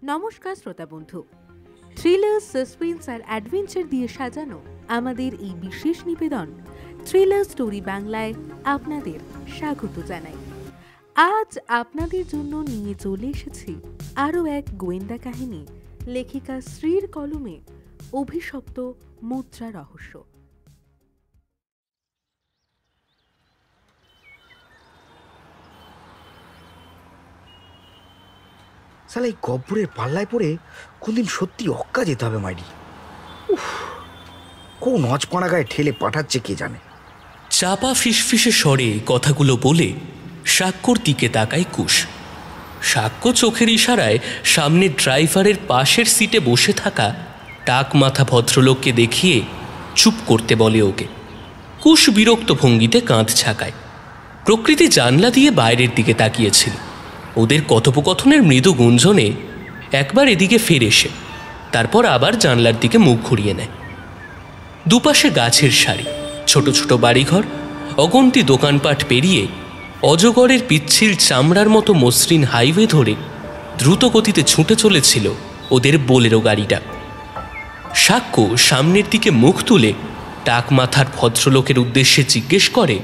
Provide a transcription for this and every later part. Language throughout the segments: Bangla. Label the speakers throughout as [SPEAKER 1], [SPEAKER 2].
[SPEAKER 1] নমস্কার শ্রোতা বন্ধু, থ্রিলার, সাসপেন্স আর অ্যাডভেঞ্চার দিয়ে সাজানো আমাদের এই বিশেষ নিবেদন থ্রিলার স্টোরি বাংলায় আপনাদের স্বাগত জানাই। আজ আপনাদের জন্য নিয়ে চলে এসেছি আরও এক গোয়েন্দা কাহিনী, লেখিকা শ্রীর কলমে অভিশপ্ত মুদ্রা রহস্য।
[SPEAKER 2] সালা এই গব্বরের পাল্লায় পড়ে কোনদিন সত্যি অক্কা যেতে হবে মাইরি। কোন অজপাড়া গায়ে ঠেলে পাঠাচ্ছে কে জানে।
[SPEAKER 3] চাপা ফিসফিসে স্বরে কথাগুলো বলে সাক্ষ্যর দিকে তাকায় কুশ। সাক্ষ্য চোখের ইশারায় সামনে ড্রাইভারের পাশের সিটে বসে থাকা টাক মাথা ভদ্রলোককে দেখিয়ে চুপ করতে বলে ওকে। কুশ বিরক্ত ভঙ্গিতে কাঁধ ছাকায়। প্রকৃতি জানলা দিয়ে বাইরের দিকে তাকিয়েছিল। ওদের কথোপকথনের মৃদু গুঞ্জনে একবার এদিকে ফিরে এসে তারপর আবার জানলার দিকে মুখ ঘুরিয়ে নেয়। দুপাশে গাছের সারি, ছোট ছোট বাড়িঘর, অগন্তি দোকানপাট পেরিয়ে অজগরের পিচ্ছিল চামড়ার মতো মসৃণ হাইওয়ে ধরে দ্রুত গতিতে ছুটে চলেছিল ওদের বোলেরো গাড়িটা। সাক্ষ্য সামনের দিকে মুখ তুলে টাক মাথার ভদ্রলোকের উদ্দেশ্যে জিজ্ঞেস করে,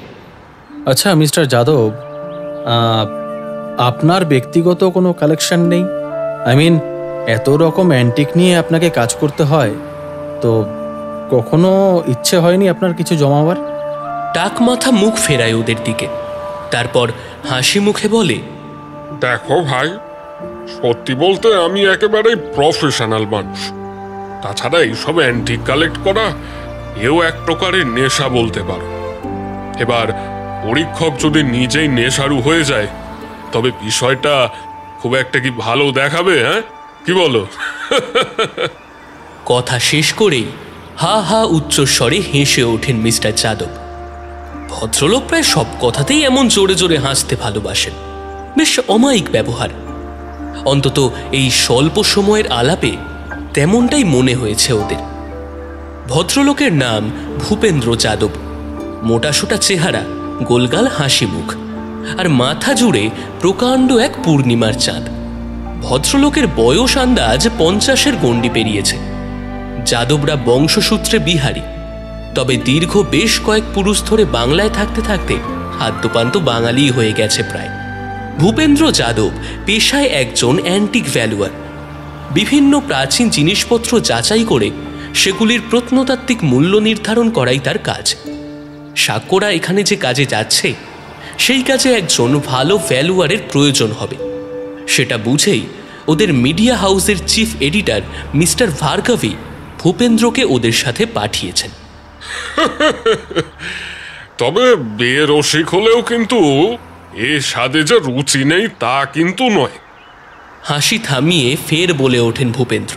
[SPEAKER 4] আচ্ছা মিস্টার যাদব, আপনার ব্যক্তিগত কোনো কালেকশন নেই? এত রকম অ্যান্টিক নিয়ে আপনাকে কাজ করতে হয়, তো কখনো ইচ্ছে হয়নি আপনার কিছু জমাবার?
[SPEAKER 3] টাক মাথা মুখ ফেরায় ওদের দিকে, তারপর হাসি মুখে বলে,
[SPEAKER 5] দেখো ভাই, সত্যি বলতে আমি একেবারেই প্রফেশনাল মানুষ। তাছাড়া এইসব অ্যান্টিক কালেক্ট করা এও এক প্রকারের নেশা বলতে পারো। এবার পরীক্ষক যদি নিজেই নেশারু হয়ে যায় তবে বিষয়টা খুব একটা কি ভালো দেখাবে? হ্যাঁ, কি বলো?
[SPEAKER 3] কথা শেষ করেই হা হা উচ্চস্বরে হেসে ওঠেন মিস্টার যাদব। ভদ্রলোক প্রায় সব কথাতেই এমন জোরে জোরে হাসতে ভালোবাসেন। বেশ অমায়িক ব্যবহার। অন্তত এই স্বল্প সময়ের আলাপে তেমনটাই মনে হয়েছে ওদের। ভদ্রলোকের নাম ভূপেন্দ্র যাদব। মোটাসোটা চেহারা, গোলগাল হাসি মুখ, আর মাথা জুড়ে প্রকাণ্ড এক পূর্ণিমার চাঁদ। ভদ্রলোকের বয়স আন্দাজ 50-এর গণ্ডি পেরিয়েছে। যাদবরা বংশসূত্রে বিহারি, তবে দীর্ঘ বেশ কয়েক পুরুষ ধরে বাংলায় থাকতে থাকতে আদ্যপান্ত বাঙালি হয়ে গেছে প্রায়। ভূপেন্দ্র যাদব পেশায় একজন অ্যান্টিক ভ্যালুয়ার। বিভিন্ন প্রাচীন জিনিসপত্র যাচাই করে সেগুলির প্রত্নতাত্ত্বিক মূল্য নির্ধারণ করাই তার কাজ। সাক্ষ্যরা এখানে যে কাজে যাচ্ছে সেই কাজে একজন ভালো ভ্যালুয়ারের প্রয়োজন হবে। সেটা বুঝেই ওদের মিডিয়া হাউসের চিফ এডিটর মিস্টার ভার্গভী ভূপেন্দ্রকে ওদের সাথে পাঠিয়েছেন।
[SPEAKER 5] তবে বিয়ে রসিক হলেও কিন্তু এ স্বাদে যে রুচি নেই তা কিন্তু নয়।
[SPEAKER 3] হাসি থামিয়ে ফের বলে ওঠেন ভূপেন্দ্র।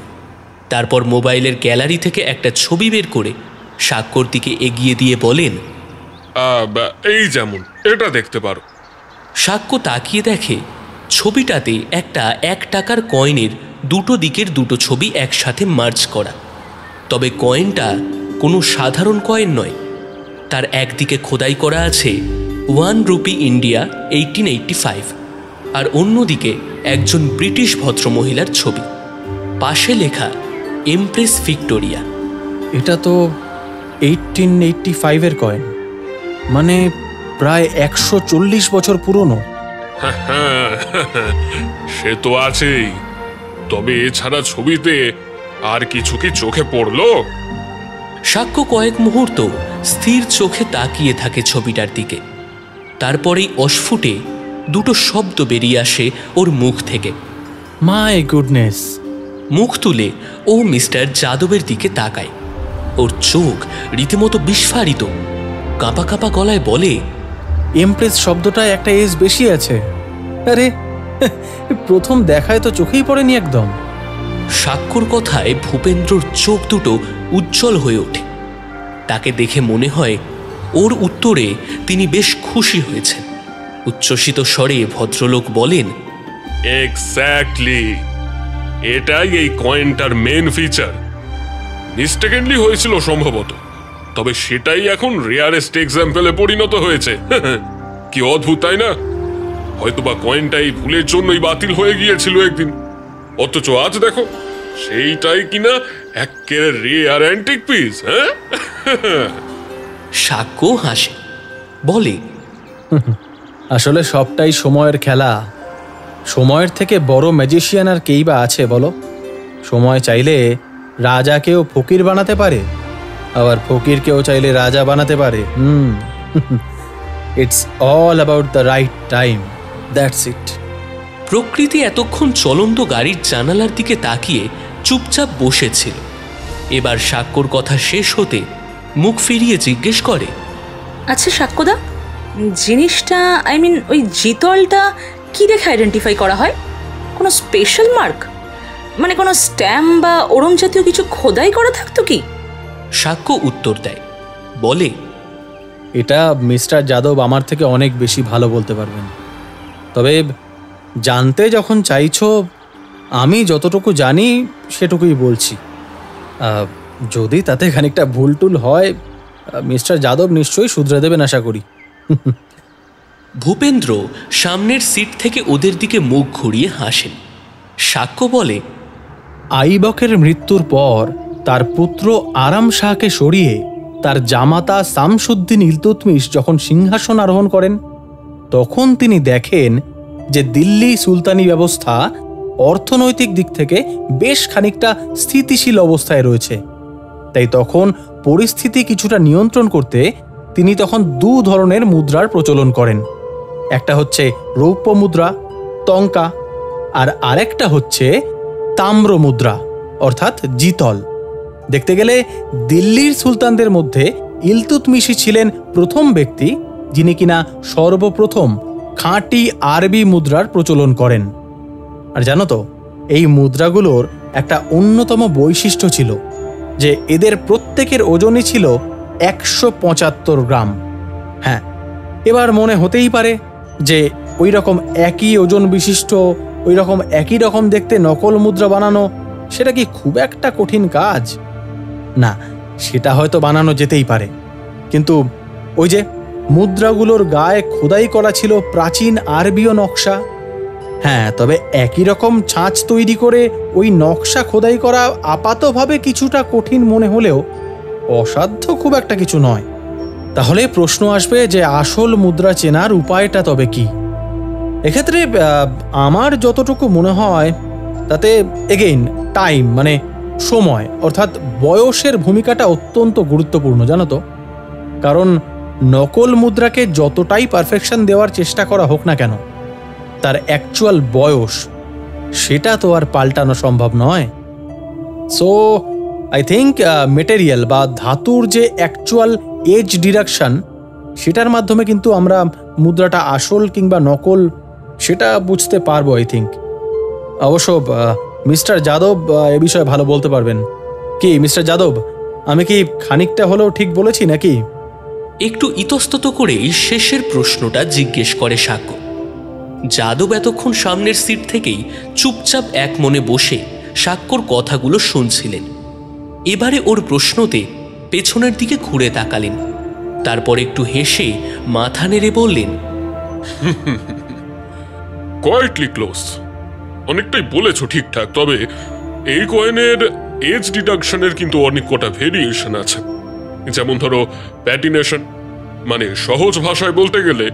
[SPEAKER 3] তারপর মোবাইলের গ্যালারি থেকে একটা ছবি বের করে সাক্ষ্যর দিকে এগিয়ে দিয়ে বলেন,
[SPEAKER 5] এই যেমন এটা দেখতে পারো।
[SPEAKER 3] সাক্ষ্য তাকিয়ে দেখে ছবিটাতে একটা 1 টাকার কয়েনের দুটো দিকের দুটো ছবি একসাথে মার্জ করা। তবে কয়েনটা কোনো সাধারণ কয়েন নয়। তার একদিকে খোদাই করা আছে 1 রুপি ইন্ডিয়া 1885, আর অন্যদিকে একজন ব্রিটিশ ভদ্রমহিলার ছবি, পাশে লেখা এমপ্রেস ভিক্টোরিয়া।
[SPEAKER 4] এটা তো 1885-এর কয়েন, মানে প্রায় 140 বছর পুরনো।
[SPEAKER 5] সে তো আছেই, তবে এছাড়া ছবিতে আর কিছু কি চোখে পড়লো?
[SPEAKER 3] সাক্ষ্য কয়েক মুহূর্ত স্থির চোখে তাকিয়ে থাকে ছবিটার দিকে। তারপরেই অস্ফুটে দুটো শব্দ বেরিয়ে আসে ওর মুখ থেকে,
[SPEAKER 4] মাই গুডনেস।
[SPEAKER 3] মুখ তুলে ও মিস্টার যাদবের দিকে তাকায়। ওর চোখ রীতিমতো বিস্ফারিত। কাঁপা কাঁপা গলায় বলে,
[SPEAKER 4] এমপ্রেস শব্দটায় একটা এজ বেশি আছে। আরে প্রথম দেখায় তো চোখেই পড়েনি একদম।
[SPEAKER 3] সাক্ষ্যর কথায় ভূপেন্দ্রর চোখ দুটো উজ্জ্বল হয়ে ওঠে। তাকে দেখে মনে হয় ওর উত্তরে তিনি বেশ খুশি হয়েছেন। উচ্ছ্বসিত স্বরে ভদ্রলোক বলেন,
[SPEAKER 5] এক্স্যাক্টলি, এটাই এই কয়েনটার মেন ফিচার। মিস্টেকেনলি হয়েছিল সম্ভবত, তবে সেটাই এখন রেয়ারেস্ট এক্সাম্পলে পরিণত হয়েছে। কি অদ্ভুত, তাই না? হয়তোবা কয়েনটা এই ভুলের জন্যই বাতিল হয়ে গিয়েছিল একদিন। অথচ আজ দেখো সেইটাই কিনা একেবারে রেয়ার অ্যান্টিক পিস। হ্যাঁ,
[SPEAKER 3] সাক্ষ্য হাসে, বলে,
[SPEAKER 4] আসলে সবটাই সময়ের খেলা। সময়ের থেকে বড় ম্যাজিশিয়ান আর কেই বা আছে বলো? সময় চাইলে রাজাকেও ফকির বানাতে পারে, আবার ফকিরকেও চাইলে রাজা বানাতে পারে। It's all about the right time, that's it.
[SPEAKER 3] প্রকৃতি এতক্ষণ চলন্ত গাড়ির জানালার দিকে তাকিয়ে চুপচাপ বসেছিল। এবার সাক্ষ্যর কথা শেষ হতে মুখ ফিরিয়ে জিজ্ঞেস করে,
[SPEAKER 6] আচ্ছা সাক্ষ্যদা, জিনিসটা ওই জিতলটা কি দেখে আইডেন্টিফাই করা হয়? কোনো স্পেশাল মার্ক, মানে কোনো স্ট্যাম্প বা ওরম জাতীয় কিছু খোদাই করা থাকতো কি?
[SPEAKER 3] সাক্ষ্য উত্তর দেয়, বলে,
[SPEAKER 4] এটা মিস্টার যাদব আমার থেকে অনেক বেশি ভালো বলতে পারবেন। তবে জানতে যখন চাইছো, আমি যতটুকু জানি সেটুকুই বলছি। যদি তাতে খানিকটা ভুল টুল হয়, মিস্টার যাদব নিশ্চয়ই শুধরে দেবেন আশা করি।
[SPEAKER 3] ভূপেন্দ্র সামনের সিট থেকে ওদের দিকে মুখ ঘুরিয়ে হাসেন। সাক্ষ্য বলে,
[SPEAKER 4] আইবকের মৃত্যুর পর তার পুত্র আরাম শাহকে সরিয়ে তার জামাতা শামসুদ্দিন ইলতুৎমিশ যখন সিংহাসন আরোহণ করেন, তখন তিনি দেখেন যে দিল্লি সুলতানি ব্যবস্থা অর্থনৈতিক দিক থেকে বেশ খানিকটা স্থিতিশীল অবস্থায় রয়েছে। তাই তখন পরিস্থিতি কিছুটা নিয়ন্ত্রণ করতে তিনি তখন দু ধরনের মুদ্রার প্রচলন করেন। একটা হচ্ছে রৌপ্য মুদ্রা, টঙ্কা, আর আরেকটা হচ্ছে তাম্র মুদ্রা অর্থাৎ জিতল। দেখতে গেলে দিল্লির সুলতানদের মধ্যে ইলতুৎমিশই ছিলেন প্রথম ব্যক্তি যিনি কিনা সর্বপ্রথম খাঁটি আরবি মুদ্রার প্রচলন করেন। আর জানো তো, এই মুদ্রাগুলোর একটা অন্যতম বৈশিষ্ট্য ছিল যে এদের প্রত্যেকের ওজনই ছিল 175 গ্রাম। হ্যাঁ, এবার মনে হতেই পারে যে ওই রকম একই ওজন বিশিষ্ট, ওই রকম একই রকম দেখতে নকল মুদ্রা বানানো সেটা কি খুব একটা কঠিন কাজ? না, সেটা হয়তো বানানো যেতেই পারে, কিন্তু ওই যে মুদ্রাগুলোর গায়ে খোদাই করা ছিল প্রাচীন আরবীয় নকশা। হ্যাঁ, তবে একই রকম ছাঁচ তৈরি করে ওই নকশা খোদাই করা আপাতভাবে কিছুটা কঠিন মনে হলেও অসাধ্য খুব একটা কিছু নয়। তাহলে প্রশ্ন আসবে যে আসল মুদ্রা চেনার উপায়টা তবে কি? এক্ষেত্রে আমার যতটুকু মনে হয় তাতে এগেইন টাইম, মানে সময় অর্থাৎ বয়সের ভূমিকাটা অত্যন্ত গুরুত্বপূর্ণ, জানো তো। কারণ নকল মুদ্রাকে যতটাই পারফেকশন দেওয়ার চেষ্টা করা হোক না কেন, তার অ্যাকচুয়াল বয়স সেটা তো আর পাল্টানো সম্ভব নয়। সো আই থিঙ্ক মেটেরিয়াল বা ধাতুর যে অ্যাকচুয়াল এজ ডিডাকশন, সেটার মাধ্যমে কিন্তু আমরা মুদ্রাটা আসল কিংবা নকল সেটা বুঝতে পারবো আই থিঙ্ক। অবশ্য মিস্টার যাদব এ বিষয়ে ভালো বলতে পারবেন। কি মিস্টার যাদব, আমি কি খানিকটা হলেও ঠিক বলেছি নাকি?
[SPEAKER 3] একটু ইতস্তত করেই শেষের প্রশ্নটা জিজ্ঞেস করে সাক্ষ্য। যাদব এতক্ষণ সামনের সিট থেকেই চুপচাপ এক মনে বসে সাক্ষ্যর কথাগুলো শুনছিলেন। এবারে ওর প্রশ্নতে পেছনের দিকে ঘুরে তাকালেন, তারপর একটু হেসে মাথা নেড়ে বললেন,
[SPEAKER 5] কোয়াইটলি ক্লোজ, অনেকটাই বলেছো ঠিকঠাক। তবে এই কয়েনের এজ ডিডাকশনের কিন্তু অনেক কটা ভেরিয়েশন আছে। যেমন ধরো প্যাটিনেশন, মানে সহজ ভাষায় বলতে গেলে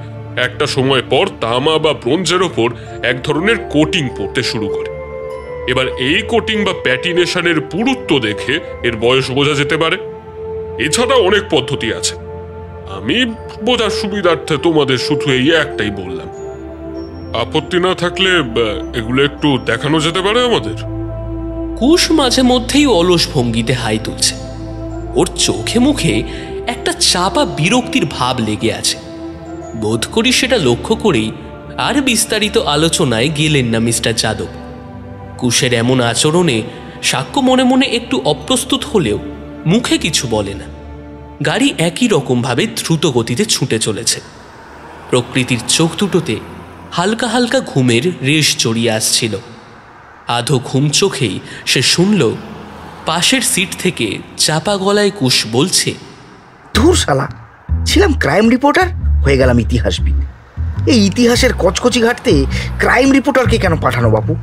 [SPEAKER 5] একটা সময় পর তামা বা ব্রোঞ্জের ওপর এক ধরনের কোটিং পড়তে শুরু করে। এবার এই কোটিং বা প্যাটিনেশনের পুরুত্ব দেখে এর বয়স বোঝা যেতে পারে। এছাড়া অনেক পদ্ধতি আছে, আমি বোঝার সুবিধার্থে তোমাদের শুধু এই একটাই বললাম। আপত্তি না থাকলে এগুলো একটু দেখানো যেতে পারে আমাদের।
[SPEAKER 3] কুশ মাঝে মধ্যেই অলস ভঙ্গিতে হাই তুলছে। ওর চোখে মুখে একটা চাপা বিরক্তির ভাব লেগে আছে। বোধ করি সেটা লক্ষ্য করেই আর বিস্তারিত আলোচনায় গেলেন না মিস্টার যাদব। কুশের এমন আচরণে সাক্ষ্য মনে মনে একটু অপ্রস্তুত হলেও মুখে কিছু বলে না। গাড়ি একই রকমভাবে দ্রুত গতিতে ছুটে চলেছে। প্রকৃতির চোখ দুটোতে হালকা হালকা ঘুমের রেশ জড়িয়ে আসছিল। আধো ঘুম চোখেই সে শুনল পাশের সিট থেকে চাপা গলায় কুশ বলছে,
[SPEAKER 2] ধুর শালা, ছিলাম ক্রাইম রিপোর্টার, হয়ে গেলাম ইতিহাসবিদ। এই ইতিহাসের কচকচি ঘাটতে ক্রাইম রিপোর্টারকে কেন পাঠানো বাপু?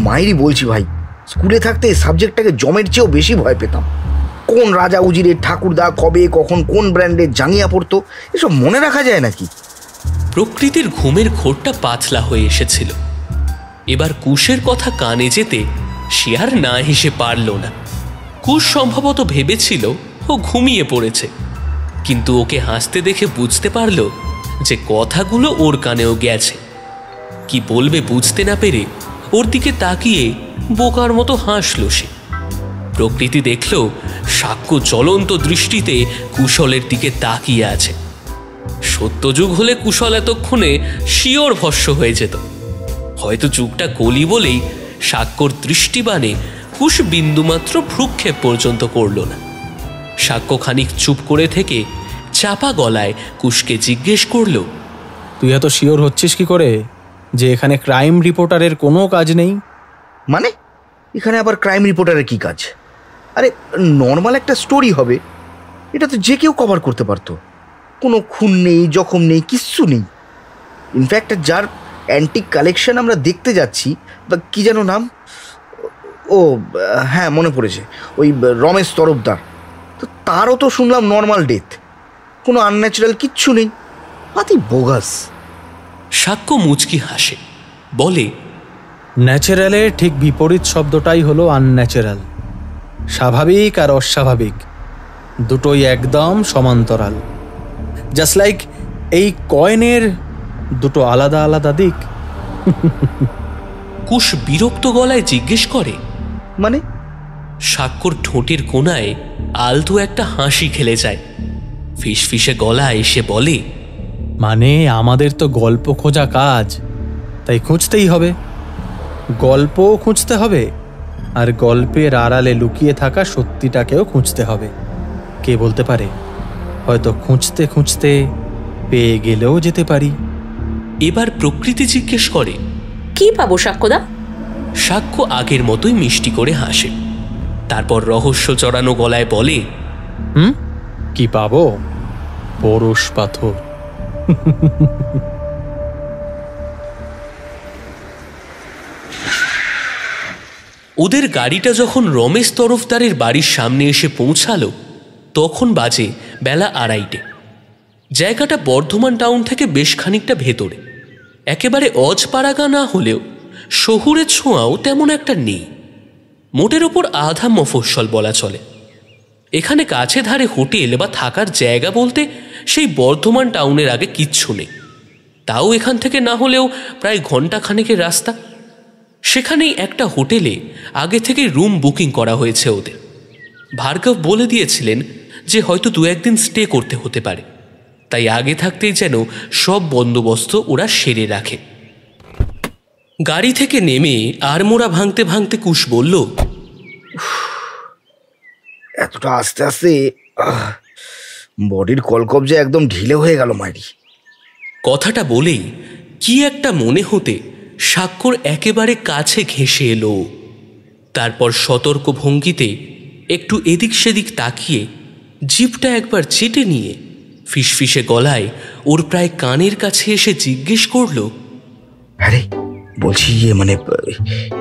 [SPEAKER 2] মায়েরই বলছি ভাই, স্কুলে থাকতে সাবজেক্টটাকে জমের চেয়েও বেশি ভয় পেতাম। কোন রাজা উজিরের ঠাকুরদা কবে কখন কোন ব্র্যান্ডের জাঙ্গিয়া পরতো এসব মনে রাখা যায় নাকি?
[SPEAKER 3] প্রকৃতির ঘুমের ঘোরটা পাতলা হয়ে এসেছিল। এবার কুশের কথা কানে যেতে সে আর না হেসে পারল না। কুশ সম্ভবত ভেবেছিল ও ঘুমিয়ে পড়েছে, কিন্তু ওকে হাসতে দেখে বুঝতে পারল যে কথাগুলো ওর কানেও গেছে। কি বলবে বুঝতে না পেরে ওর দিকে তাকিয়ে বোকার মতো হাসল সে। প্রকৃতি দেখল সাক্ষ্য জ্বলন্ত দৃষ্টিতে কুশলের দিকে তাকিয়ে আছে। সত্যযুগ হলে কুশল এতক্ষণে শিওর ভস্য হয়ে যেত। হয়তো যুগটা কলি বলেই সাক্ষ্যর দৃষ্টিবাণে কুশ বিন্দুমাত্র ভ্রুক্ষেপ পর্যন্ত করল না। সাক্ষ্য খানিক চুপ করে থেকে চাপা গলায় কুশকে জিজ্ঞেস করল,
[SPEAKER 4] তুই এত শিওর হচ্ছিস কি করে যে এখানে ক্রাইম রিপোর্টারের কোনো কাজ নেই?
[SPEAKER 2] মানে এখানে আবার ক্রাইম রিপোর্টারের কি কাজ? আরে নর্মাল একটা স্টোরি হবে, এটা তো যে কেউ কভার করতে পারতো। কোনো খুন নেই, জখম নেই, কিচ্ছু নেই। ইনফ্যাক্ট যার অ্যান্টিক কালেকশন আমরা দেখতে যাচ্ছি, বা কি যেন নাম, ও হ্যাঁ মনে পড়েছে, ওই রমেশ তরফদার, তো তারও তো শুনলাম নর্মাল ডেথ, কোনো আনন্যাচারাল কিচ্ছু নেই। পাতি বোগাস।
[SPEAKER 3] সাক্ষ্য মুচকি হাসে, বলে,
[SPEAKER 4] ন্যাচারালের ঠিক বিপরীত শব্দটাই হলো আনন্যাচারাল। স্বাভাবিক আর অস্বাভাবিক দুটোই একদম সমান্তরাল। জাস্ট লাইক এই কয়েনের দুটো আলাদা আলাদা দিক।
[SPEAKER 3] কুশ বিরক্ত গলায় জিজ্ঞেস করে,
[SPEAKER 2] মানে?
[SPEAKER 3] সাক্ষ্যর ঠোঁটের কোণায় আলতো একটা হাসি খেলে যায়। ফিসফিসে গলায় এসে বলে,
[SPEAKER 4] মানে আমাদের তো গল্প খোঁজা কাজ, তাই খুঁজতেই হবে। গল্পও খুঁজতে হবে, আর গল্পের আড়ালে লুকিয়ে থাকা সত্যিটাকেও খুঁজতে হবে। কে বলতে পারে, হয়তো খুঁজতে খুঁজতে পেয়ে গেলেও যেতে পারি।
[SPEAKER 3] এবার প্রকৃতি জিজ্ঞেস করে,
[SPEAKER 6] কি পাবো সাক্ষ্যদা?
[SPEAKER 3] সাক্ষ্য আগের মতোই মিষ্টি করে হাসে। তারপর রহস্য চড়ানো গলায় বলে,
[SPEAKER 4] কি পাবো? পরশ পাথর।
[SPEAKER 3] ওদের গাড়িটা যখন রমেশ তরফদারের বাড়ির সামনে এসে পৌঁছালো তখন বাজে বেলা 2:30। জায়গাটা বর্ধমান টাউন থেকে বেশ খানিকটা ভেতরে। একেবারে অজপাড়াগা না হলেও শহুরের ছোঁয়াও তেমন একটা নেই। মোটের ওপর আধা মফস্বল বলা চলে। এখানে কাছে ধারে হোটেল বা থাকার জায়গা বলতে সেই বর্ধমান টাউনের আগে কিচ্ছু নেই। তাও এখান থেকে না হলেও প্রায় ঘন্টাখানেকের রাস্তা। সেখানেই একটা হোটেলে আগে থেকে রুম বুকিং করা হয়েছে ওদের। ভার্গব বলে দিয়েছিলেন যে হয়তো 2-1 দিন স্টে করতে হতে পারে, তাই আগে থাকতেই যেন সব বন্দোবস্ত ওরা সেরে রাখে। গাড়ি থেকে নেমে আড়মোড়া ভাঙতে ভাঙতে কুশ বলল,
[SPEAKER 2] এতটা আস্তে আস্তে বডির কলকবজা একদম ঢিলে হয়ে গেল মাইরি।
[SPEAKER 3] কথাটা বলেই কি একটা মনে হতে সাক্ষ্যর একেবারে কাছে ঘেঁষে এলো। তারপর সতর্ক ভঙ্গিতে একটু এদিক সেদিক তাকিয়ে জিভটা একবার চেটে নিয়ে ফিসফিসে গলায় ওর প্রায় কানের কাছে এসে জিজ্ঞেস করল,
[SPEAKER 2] আরে বলছি মানে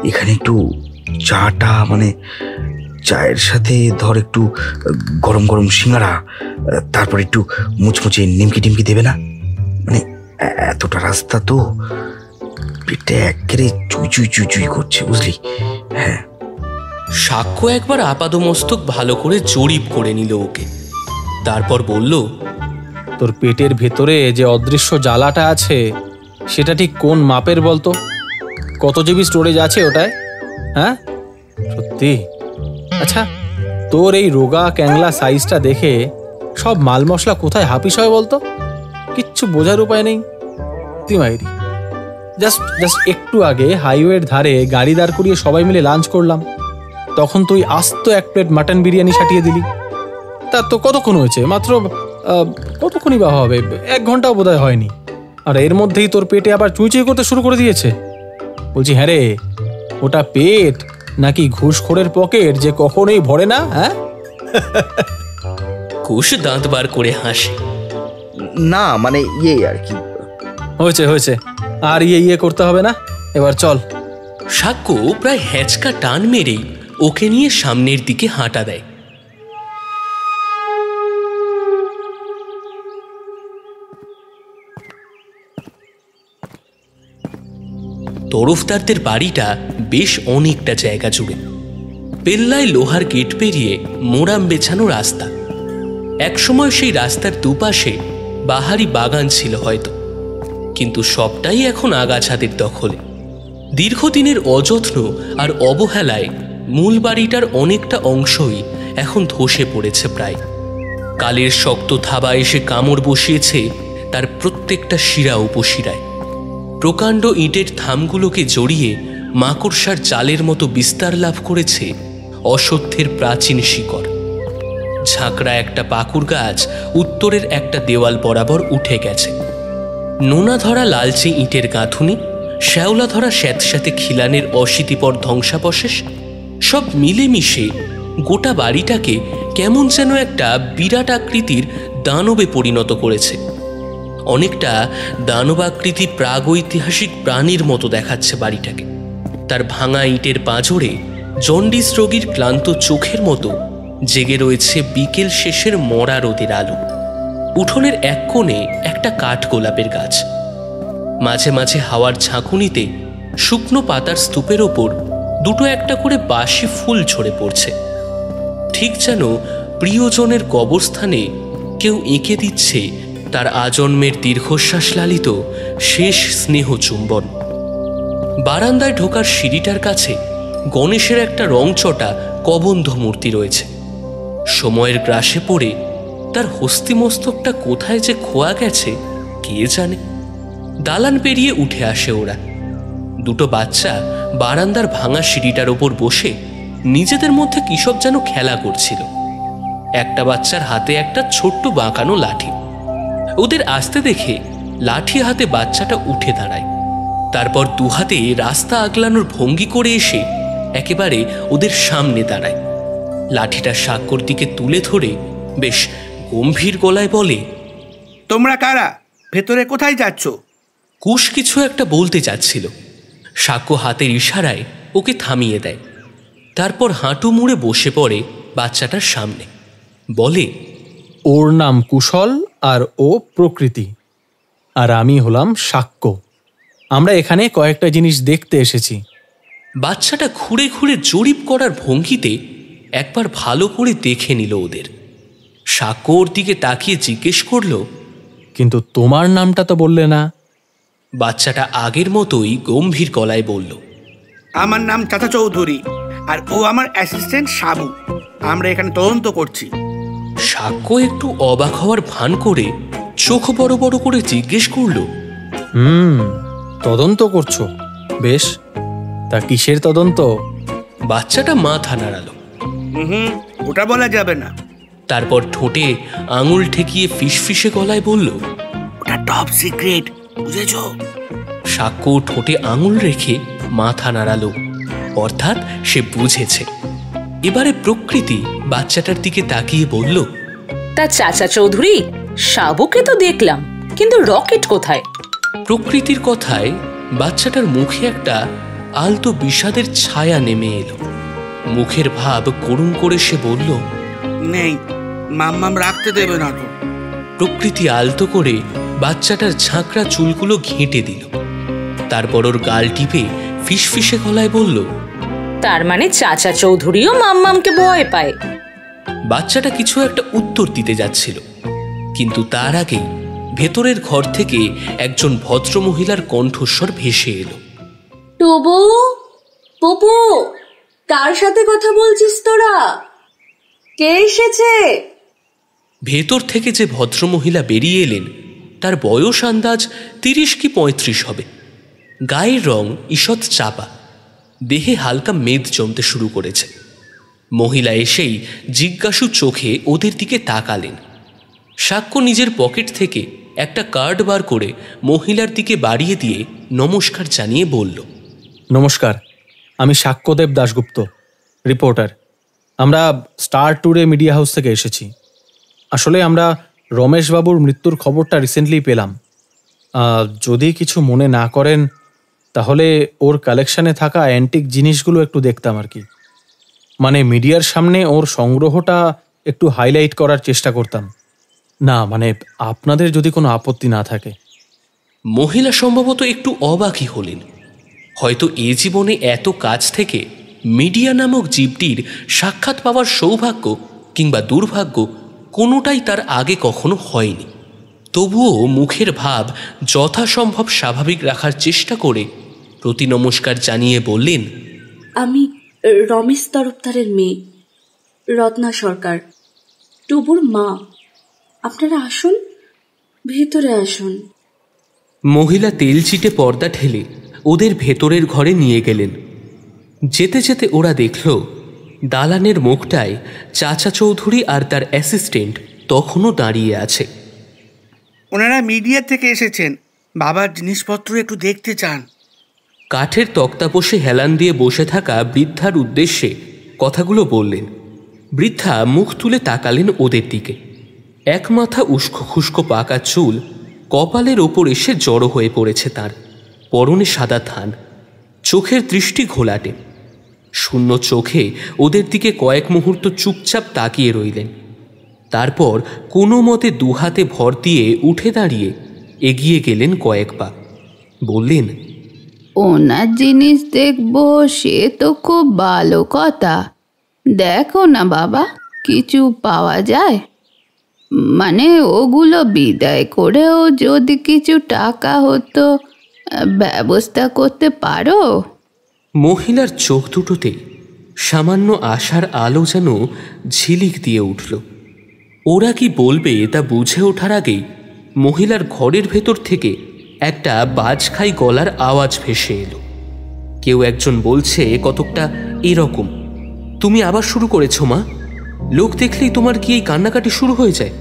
[SPEAKER 2] এখানে একটু চাটা, মানে চায়ের সাথে ধর একটু গরম গরম সিঙ্গারা, তারপর একটু মুচমুচে নিমকি টিমকি দেবে না? মানে এতটা রাস্তা তো পেটে একেবারে চুই চুই চুই চুই করছে, বুঝলি? হ্যাঁ।
[SPEAKER 3] সাক্ষ্য একবার আপাদমস্তক ভালো করে জরিপ করে নিল ওকে। তারপর বলল,
[SPEAKER 4] তোর পেটের ভেতরে যে অদৃশ্য জ্বালাটা আছে সেটা ঠিক কোন মাপের বলতো? কত জিবি স্টোরেজ আছে ওটায়? হ্যাঁ সত্যি? আচ্ছা, তোর এই রোগা ক্যাংলা সাইজটা দেখে সব মাল মশলা কোথায় হাপিস হয় বলতো? কিচ্ছু বোঝার উপায় নেই। তুই মাইরি জাস্ট একটু আগে হাইওয়ের ধারে গাড়ি দাঁড় করিয়ে সবাই মিলে লাঞ্চ করলাম, তখন তুই আস্ত 1 প্লেট মাটন বিরিয়ানি সাটিয়ে দিলি। তা তো কতক্ষণ হয়েছে? মাত্র কতক্ষণই বা হবে, 1 ঘন্টাও বোধহয় হয়নি। আর এর মধ্যেই তোর পেটে আবার চুইচুই করতে শুরু করে দিয়েছে। বলছি হ্যাঁ রে, ওটা পেট নাকি ঘুষখোরের পকেট যে কখনোই ভরে না? হ্যাঁ।
[SPEAKER 3] কুশ দাঁত বার করে হাসে।
[SPEAKER 2] না মানে আর কি।
[SPEAKER 4] হয়েছে আর ইয়ে করতে হবে না। এবার চল,
[SPEAKER 3] সাক্ষ্য প্রায় হ্যাঁচকা টান মেরেই ওকে নিয়ে সামনের দিকে হাঁটা দেয়। তরফদারদের বাড়িটা বেশ অনেকটা জায়গা জুড়ে। পেল্লায় লোহার গেট পেরিয়ে মোরাম বেছানো রাস্তা। একসময় সেই রাস্তার দুপাশে বাহারি বাগান ছিল হয়তো, কিন্তু সবটাই এখন আগাছাদের দখলে। দীর্ঘদিনের অযত্ন আর অবহেলায় মূল বাড়িটার অনেকটা অংশই এখন ধসে পড়েছে প্রায়। কালের শক্ত থাবা এসে কামড় বসিয়েছে তার প্রত্যেকটা শিরা উপশিরায়। প্রকাণ্ড ইটের থামগুলোকে জড়িয়ে মাকড়সার জালের মতো বিস্তার লাভ করেছে অসত্যের প্রাচীন শিকড়। ঝাঁকড়া একটা পাকুর গাছ উত্তরের একটা দেওয়াল বরাবর উঠে গেছে। নোনা ধরা লালচে ইটের গাঁথুনি, শ্যাওলা ধরা স্যাঁতস্যাঁতে খিলানের অশীতিপর ধ্বংসাবশেষ সব মিলেমিশে গোটা বাড়িটাকে কেমন যেন একটা বিরাট আকৃতির দানবে পরিণত করেছে। অনেকটা দানবাকৃতি প্রাগৈতিহাসিক প্রাণীর মতো দেখাচ্ছে বাড়িটাকে। তার ভাঙা ইটের পাঁজরে জন্ডিস রোগীর ক্লান্ত চোখের মতো জেগে রয়েছে বিকেল শেষের মরা রোদের আলো। উঠোনের এক কোণে একটা কাঠগোলাপের গাছ। মাঝে মাঝে হাওয়ার ঝাঁকুনিতে শুকনো পাতার স্তূপের ওপর দুটো একটা করে বাসি ফুল ঝরে পড়ছে, ঠিক যেন প্রিয়জনের কবরস্থানে কেউ এঁকে দিচ্ছে তার আজন্মের দীর্ঘশ্বাস লালিত শেষ স্নেহ চুম্বন। বারান্দায় ঢোকার সিঁড়িটার কাছে গণেশের একটা রংচটা কবন্ধ মূর্তি রয়েছে। সময়ের গ্রাসে পড়ে তার হস্তিমস্তকটা কোথায় যে খোয়া গেছে কে জানে। দালান পেরিয়ে উঠে আসে ওরা। দুটো বাচ্চা বারান্দার ভাঙা সিঁড়িটার ওপর বসে নিজেদের মধ্যে কিসব যেন খেলা করছিল। একটা বাচ্চার হাতে একটা ছোট্ট বাঁকানো লাঠি। ওদের আসতে দেখে লাঠি হাতে বাচ্চাটা উঠে দাঁড়ায়, তারপর দুহাতে রাস্তা আগলানোর ভঙ্গি করে এসে একেবারে ওদের সামনে দাঁড়ায়। লাঠিটা সাক্ষ্যর দিকে তুলে ধরে বেশ গম্ভীর গলায় বলে,
[SPEAKER 7] তোমরা কারা? ভেতরে কোথায় যাচ্ছ?
[SPEAKER 3] কুশ কিছু একটা বলতে যাচ্ছিল। সাক্ষ্য হাতের ইশারায় ওকে থামিয়ে দেয়। তারপর হাঁটু মুড়ে বসে পড়ে বাচ্চাটার সামনে। বলে,
[SPEAKER 4] ওর নাম কুশল আর ও প্রকৃতি, আর আমি হলাম সাক্ষ্য। আমরা এখানে কয়েকটা জিনিস দেখতে এসেছি।
[SPEAKER 3] বাচ্চাটা ঘুরে ঘুরে জরিপ করার ভঙ্গিতে একবার ভালো করে দেখে নিল ওদের। সাক্ষ্য ওর দিকে তাকিয়ে জিজ্ঞেস করল,
[SPEAKER 4] কিন্তু তোমার নামটা তো বললে না?
[SPEAKER 3] বাচ্চাটা আগের মতোই গম্ভীর গলায় বলল,
[SPEAKER 7] আমার নাম চাচা চৌধুরী, আর ও আমার অ্যাসিস্ট্যান্ট সাবু। আমরা এখানে তদন্ত করছি।
[SPEAKER 3] সাক্ষ্য একটু অবাক হওয়ার ভান করে চোখ বড় বড় করে জিজ্ঞেস করল,
[SPEAKER 4] তদন্ত করছো? বেশ, তা কিসের তদন্ত?
[SPEAKER 3] বাচ্চাটা মাথা নাড়ালো।
[SPEAKER 7] ওটা বলা যাবে না।
[SPEAKER 3] তারপর ঠোঁটে আঙুল ঠেকিয়ে ফিসফিসে গলায় বলল,
[SPEAKER 7] ওটা টপ সিক্রেট, বুঝেছো?
[SPEAKER 3] সাক্ষ্য ঠোঁটে আঙুল রেখে মাথা নাড়ালো, অর্থাৎ সে বুঝেছে। এবারে প্রকৃতি বাচ্চাটার দিকে তাকিয়ে বলল,
[SPEAKER 6] তা চাচা চৌধুরী, সাবুকে তো দেখলাম, কিন্তু রকেট কোথায়?
[SPEAKER 3] প্রকৃতির কথায় বাচ্চাটার মুখে একটা আলতো বিষাদের ছায়া নেমে এলো। মুখের ভাব করুণ করে সে বলল,
[SPEAKER 7] নেই, মাম্মাম রাখতে দেবে না তো।
[SPEAKER 3] প্রকৃতি আলতো করে বাচ্চাটার ঝাঁকড়া চুলগুলো ঘেঁটে দিল। তারপর ওর গাল টিপে ফিসফিসে গলায় বলল,
[SPEAKER 6] তার মানে চাচা চৌধুরীও মাম্মামকে ভয় পায়।
[SPEAKER 3] বাচ্চাটা কিছু একটা উত্তর দিতে যাচ্ছিল, কিন্তু তার আগেই ভেতরের ঘর থেকে একজন ভদ্রমহিলার কণ্ঠস্বর ভেসে এলো,
[SPEAKER 8] টবু, পপু, কার সাথে কথা বলছিস তোরা? কে এসেছে?
[SPEAKER 3] ভেতর থেকে যে ভদ্রমহিলা বেরিয়ে এলেন তার বয়স আন্দাজ 30 কি 35 হবে। গায়ের রং ঈষৎ চাপা, দেহে হালকা মেদ জমতে শুরু করেছে। মহিলা এসেই জিজ্ঞাসু চোখে ওদের দিকে তাকালেন। সাক্ষ্য নিজের পকেট থেকে একটা কার্ড বার করে মহিলার দিকে বাড়িয়ে দিয়ে নমস্কার জানিয়ে বলল,
[SPEAKER 4] নমস্কার, আমি সাক্ষ্যদেব দাশগুপ্ত, রিপোর্টার। আমরা স্টার ট্যুরে মিডিয়া হাউস থেকে এসেছি। আসলে আমরা রমেশবাবুর মৃত্যুর খবরটা রিসেন্টলি পেলাম। যদি কিছু মনে না করেন তাহলে ওর কালেকশানে থাকা অ্যান্টিক জিনিসগুলো একটু দেখতাম আর কি। মানে মিডিয়ার সামনে ওর সংগ্রহটা একটু হাইলাইট করার চেষ্টা করতাম। না মানে আপনাদের যদি কোনো আপত্তি না থাকে।
[SPEAKER 3] মহিলা সম্ভবত একটু অবাকই হলেন। হয়তো এ জীবনে এত কাছ থেকে মিডিয়া নামক জীবটির সাক্ষাৎ পাওয়ার সৌভাগ্য কিংবা দুর্ভাগ্য কোনোটাই তার আগে কখনো হয়নি। তবুও মুখের ভাব যথাসম্ভব স্বাভাবিক রাখার চেষ্টা করে প্রতি নমস্কার জানিয়ে বললেন,
[SPEAKER 8] আমি রমেশ তরফদারের মেয়ে, রত্না সরকার, টুবুর মা। আপনারা আসুন, ভেতরে আসুন।
[SPEAKER 3] মহিলা তেলচিটে পর্দা ঠেলে ওদের ভেতরের ঘরে নিয়ে গেলেন। যেতে যেতে ওরা দেখল দালানের মুখটায় চাচা চৌধুরী আর তার অ্যাসিস্ট্যান্ট তখনও দাঁড়িয়ে আছে।
[SPEAKER 7] ওনারা মিডিয়া থেকে এসেছেন, বাবার জিনিসপত্র একটু দেখতে চান।
[SPEAKER 3] কাঠের তক্তাপোষে হেলান দিয়ে বসে থাকা বৃদ্ধার উদ্দেশ্যে কথাগুলো বললেন। বৃদ্ধা মুখ তুলে তাকালেন ওদের দিকে। এক মাথা উস্কো খুস্কো পাকা চুল কপালের ওপর এসে জড়ো হয়ে পড়েছে তার। পরনে সাদা থান, চোখের দৃষ্টি ঘোলাটে। শূন্য চোখে ওদের দিকে কয়েক মুহূর্ত চুপচাপ তাকিয়ে রইলেন। তারপর কোনো মতে দুহাতে ভর দিয়ে উঠে দাঁড়িয়ে এগিয়ে গেলেন কয়েক পা। বললেন,
[SPEAKER 9] ওনার জিনিস দেখবো সে তো খুব ভালো কথা। দেখো না বাবা, কিছু পাওয়া যায়? মানে ওগুলো বিদায় করেও যদি কিছু টাকা হতো, ব্যবস্থা করতে পারো?
[SPEAKER 3] মহিলার চোখ দুটোতে সামান্য আশার আলো যেন ঝিলিক দিয়ে উঠল। ওরা কি বলবে তা বুঝে ওঠার আগেই মহিলার ঘরের ভেতর থেকে একটা বাজখাই গলার আওয়াজ ভেসে এলো। কেউ একজন বলছে কতকটা এরকম, তুমি আবার শুরু করেছো মা? লোক দেখলেই তোমার কি এই কান্নাকাটি শুরু হয়ে যায়?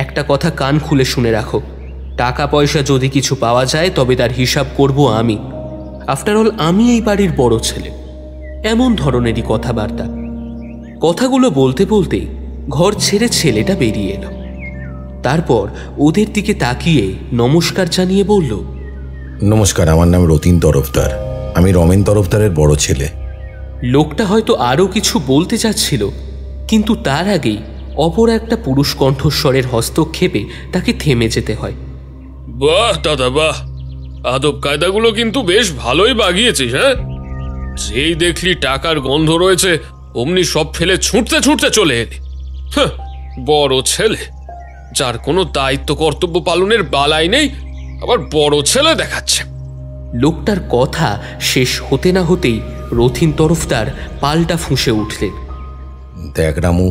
[SPEAKER 3] একটা কথা কান খুলে শুনে রাখো, টাকা পয়সা যদি কিছু পাওয়া যায় তবে তার হিসাব করব আমি। আফটার অল আমি এই বাড়ির বড় ছেলে। এমন ধরনেরই কথাবার্তা। কথাগুলো বলতে বলতে ঘর ছেড়ে ছেলেটা বেরিয়ে এলো। তারপর ওদের দিকে তাকিয়ে নমস্কার জানিয়ে বলল,
[SPEAKER 10] নমস্কার, আমার নাম রতিন তরফদার, আমি রমেন তরফদারের বড় ছেলে।
[SPEAKER 3] লোকটা হয়তো আরও কিছু বলতে চাচ্ছিল, কিন্তু তার আগেই অপর একটা পুরুষ কণ্ঠস্বরের হস্তক্ষেপে তাকে থেমে যেতে হয়।
[SPEAKER 5] বাহ দাদা বাহ, আদব কায়দাগুলো কিন্তু বেশ ভালোই বাগিয়েছিস। হ্যাঁ, যেই দেখলি টাকার গন্ধ রয়েছে অমনি সব ফেলে ছুটতে ছুটতে চলে এলি। বড় ছেলে, যার কোনো দায়িত্ব কর্তব্য পালনের বালাই নেই, আবার বড় ছেলে দেখাচ্ছে।
[SPEAKER 3] লোকটার কথা শেষ হতে না হতেই রথিন তরফদার পাল্টা ফুঁসে উঠলেন।
[SPEAKER 10] দেখ রামু,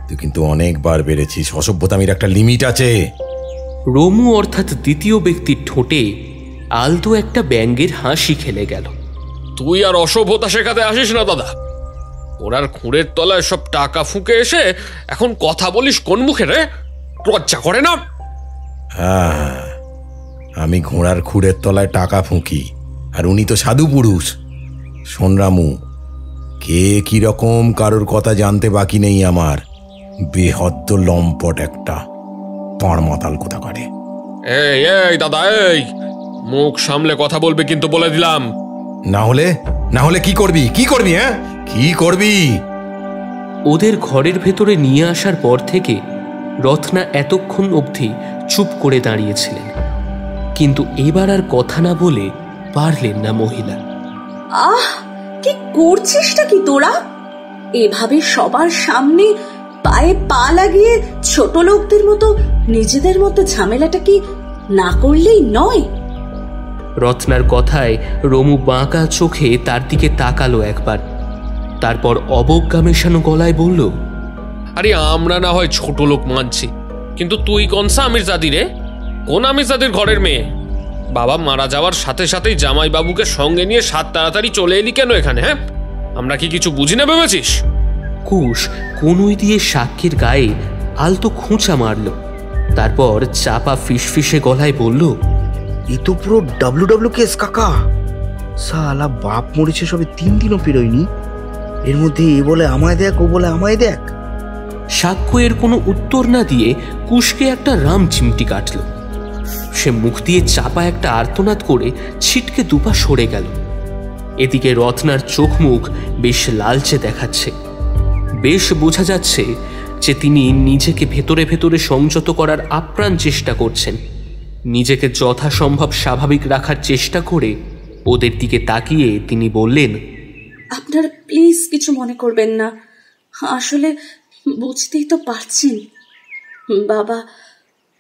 [SPEAKER 10] তুই কিন্তু অনেকবার বেড়েছিস, অসভ্যতামির একটা লিমিট আছে।
[SPEAKER 3] রমু অর্থাৎ দ্বিতীয় ব্যক্তির ঠোঁটে আলতো একটা ব্যঙ্গের হাসি খেলে গেল।
[SPEAKER 5] তুই আর অসভ্যতা শেখাতে আসিস না দাদা। ওনার খুঁড়ের তলায় সব টাকা ফুঁকে এসে এখন কথা বলিস কোন মুখে রে? লজ্জা করে না?
[SPEAKER 10] হ্যাঁ, আমি ঘোড়ার খুঁড়ের তলায় টাকা ফুঁকি, আর উনি তো সাধু পুরুষ। শোন রামু, কে কিরকম কারোর কথা জানতে বাকি নেই আমার। বেহদ্দ লম্পট একটা পাড় মাতাল কোথা করে।
[SPEAKER 5] এই এই দাদা, এই মুখ সামলে কথা বলবে কিন্তু, বলে দিলাম।
[SPEAKER 10] না হলে কি করবি? কি করবি? হ্যাঁ, কি করবি?
[SPEAKER 3] ওদের ঘরের ভেতরে নিয়ে আসার পর থেকে রত্না এতক্ষণ অবধি চুপ করে দাঁড়িয়েছিলেন, কিন্তু এবার আর কথা না বলে পারলেন না মহিলা।
[SPEAKER 8] আহ, কি করছিসটা কি তোরা? এভাবে সবার সামনে পায়ে পা লাগিয়ে ছোট লোকদের মতো নিজেদের মতো ঝামেলাটা কি না করলেই নয়?
[SPEAKER 3] রত্নার কথায় রমু বাঁকা চোখে তার দিকে তাকালো একবার, তারপর অবজ্ঞা মেশানো গলায় বলল,
[SPEAKER 5] আরে আমরা না হয় ছোট লোক মানছি, কিন্তু তুই কোনসা আমিরজাদি রে? কোন আমিরজাদির ঘরের মেয়ে? বাবা মারা যাওয়ার সাথে সাথেই জামাইবাবুকে সঙ্গে নিয়ে সাত তাড়াতাড়ি চলে এলি কেন এখানে? হ্যাঁ, আমরা কি কিছু বুঝি না ভেবেছিস?
[SPEAKER 3] কুশ কনুই দিয়ে সাক্ষীর গায়ে আলতো খুঁচা মারল, তারপর চাপা ফিসফিসে গলায় বলল,
[SPEAKER 2] এ তো পুরো WW কেস কাকা। সালা বাপ মরেছে সবে 3 দিনও পেরোয়নি, এর মধ্যে এ বলে আমায় দেখ, ও বলে আমায় দেখ।
[SPEAKER 3] সাক্ষ্য এর কোনো উত্তর না দিয়ে কুশকে একটা রাম চিমটি কাটল। সে মুখ দিয়ে চাপা একটা আর্তনাদ করে ছিটকে দুপা সরে গেল। এদিকে রত্নার চোখ মুখ বেশ লালচে দেখাচ্ছে। বেশ বোঝা যাচ্ছে যে তিনি নিজেকে ভেতরে ভেতরে সংযত করার আপ্রাণ চেষ্টা করছেন। নিজেকে যথাসম্ভব স্বাভাবিক রাখার চেষ্টা করে ওদের দিকে তাকিয়ে তিনি বললেন,
[SPEAKER 8] আপনারা প্লিজ কিছু মনে করবেন না, আসলে বুঝতেই তো পারছেন বাবা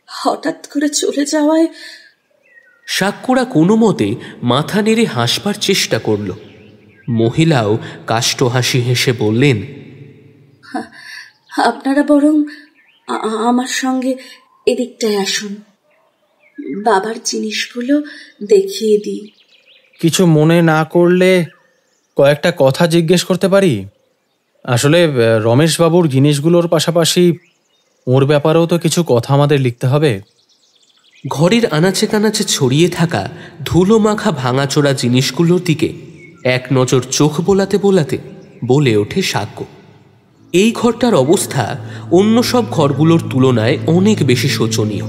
[SPEAKER 8] হঠাৎ করে চলে যাওয়ায়।
[SPEAKER 3] সাক্ষরা কোনো মতে মাথা নেড়ে হাসবার চেষ্টা করল। মহিলাও কাষ্ঠ হাসি হেসে বললেন,
[SPEAKER 8] আপনারা বরং আমার সঙ্গে এদিকটায় আসুন, বাবার জিনিসগুলো দেখিয়ে দিই।
[SPEAKER 4] কিছু মনে না করলে কয়েকটা কথা জিজ্ঞেস করতে পারি? আসলে রমেশবাবুর জিনিসগুলোর পাশাপাশি ওর ব্যাপারেও তো কিছু কথা আমাদের লিখতে হবে।
[SPEAKER 3] ঘরের আনাচে কানাচে ছড়িয়ে থাকা ধুলো মাখা ভাঙাচোরা জিনিসগুলোর দিকে এক নজর চোখ বোলাতে বোলাতে বলে ওঠে সাক্ষ্য, এই ঘরটার অবস্থা অন্য সব ঘরগুলোর তুলনায় অনেক বেশি শোচনীয়।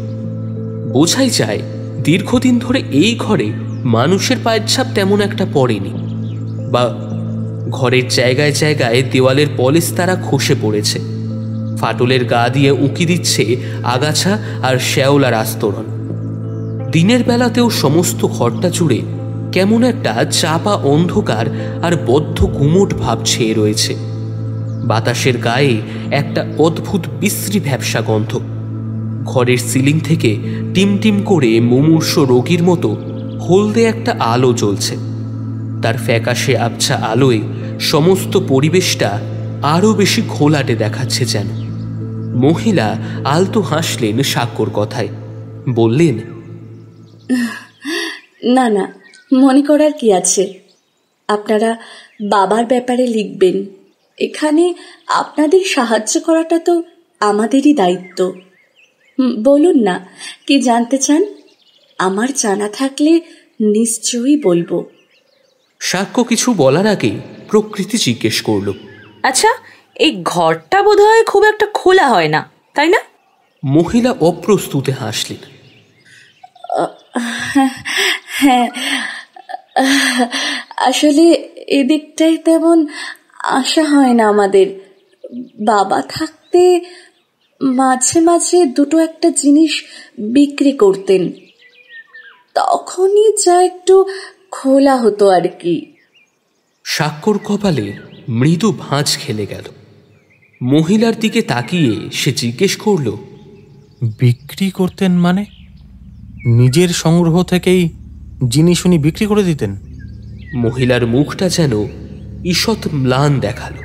[SPEAKER 3] বোঝাই যায় দীর্ঘদিন ধরে এই ঘরে মানুষের পায়ের ছাপ তেমন একটা পড়েনি, বা ঘরের জায়গায় জায়গায় দেওয়ালের পলেস্তারা খসে পড়েছে, ফাটলের গা দিয়ে উঁকি দিচ্ছে আগাছা আর শ্যাওলার আস্তরণ। দিনের বেলাতেও সমস্ত ঘরটা জুড়ে কেমন একটা চাপা অন্ধকার আর বদ্ধ গুমোট ভাব ছেয়ে রয়েছে। বাতাসের গায়ে একটা অদ্ভুত বিশ্রী ভ্যাপসা গন্ধ। ঘরের সিলিং থেকে টিমটিম করে মুমূর্ষ রোগীর মতো হলদে একটা আলো জ্বলছে। তার ফ্যাকাশে আবছা আলোয় সমস্ত পরিবেশটা আরও বেশি ঘোলাটে দেখাচ্ছে যেন। মহিলা আলতো হাসলেন সাক্ষ্যর কথায়, বললেন,
[SPEAKER 8] না না, মনে করার কি আছে, আপনারা বাবার ব্যাপারে লিখবেন, এখানে আপনাদের সাহায্য করাটা তো আমাদেরই দায়িত্ব। বলুন না, কি জানতে চান? আমার জানা থাকলে নিশ্চয়ই বলবো।
[SPEAKER 3] সাক্ষ্য কিছু বলার আগে প্রকৃতি জিজ্ঞেস করল,
[SPEAKER 6] আচ্ছা, এই ঘরটা বোধহয় খুব একটা খোলা হয় না, তাই না?
[SPEAKER 3] মহিলা অপ্রস্তুতে হাসলেন।
[SPEAKER 8] হ্যাঁ, আসলে এদিকটাই তেমন আশা হয় না আমাদের। বাবা থাকতে মাঝে মাঝে দুটো একটা জিনিস বিক্রি করতেন, তখনই যা একটু খোলা হতো আর কি।
[SPEAKER 3] সাক্ষ্যর কপালে মৃদু ভাঁজ খেলে গেল। মহিলার দিকে তাকিয়ে সে জিজ্ঞেস করল,
[SPEAKER 4] বিক্রি করতেন মানে? নিজের সংগ্রহ থেকেই জিনিস উনি বিক্রি করে দিতেন?
[SPEAKER 3] মহিলার মুখটা যেন ঈষৎ ম্লান দেখালো।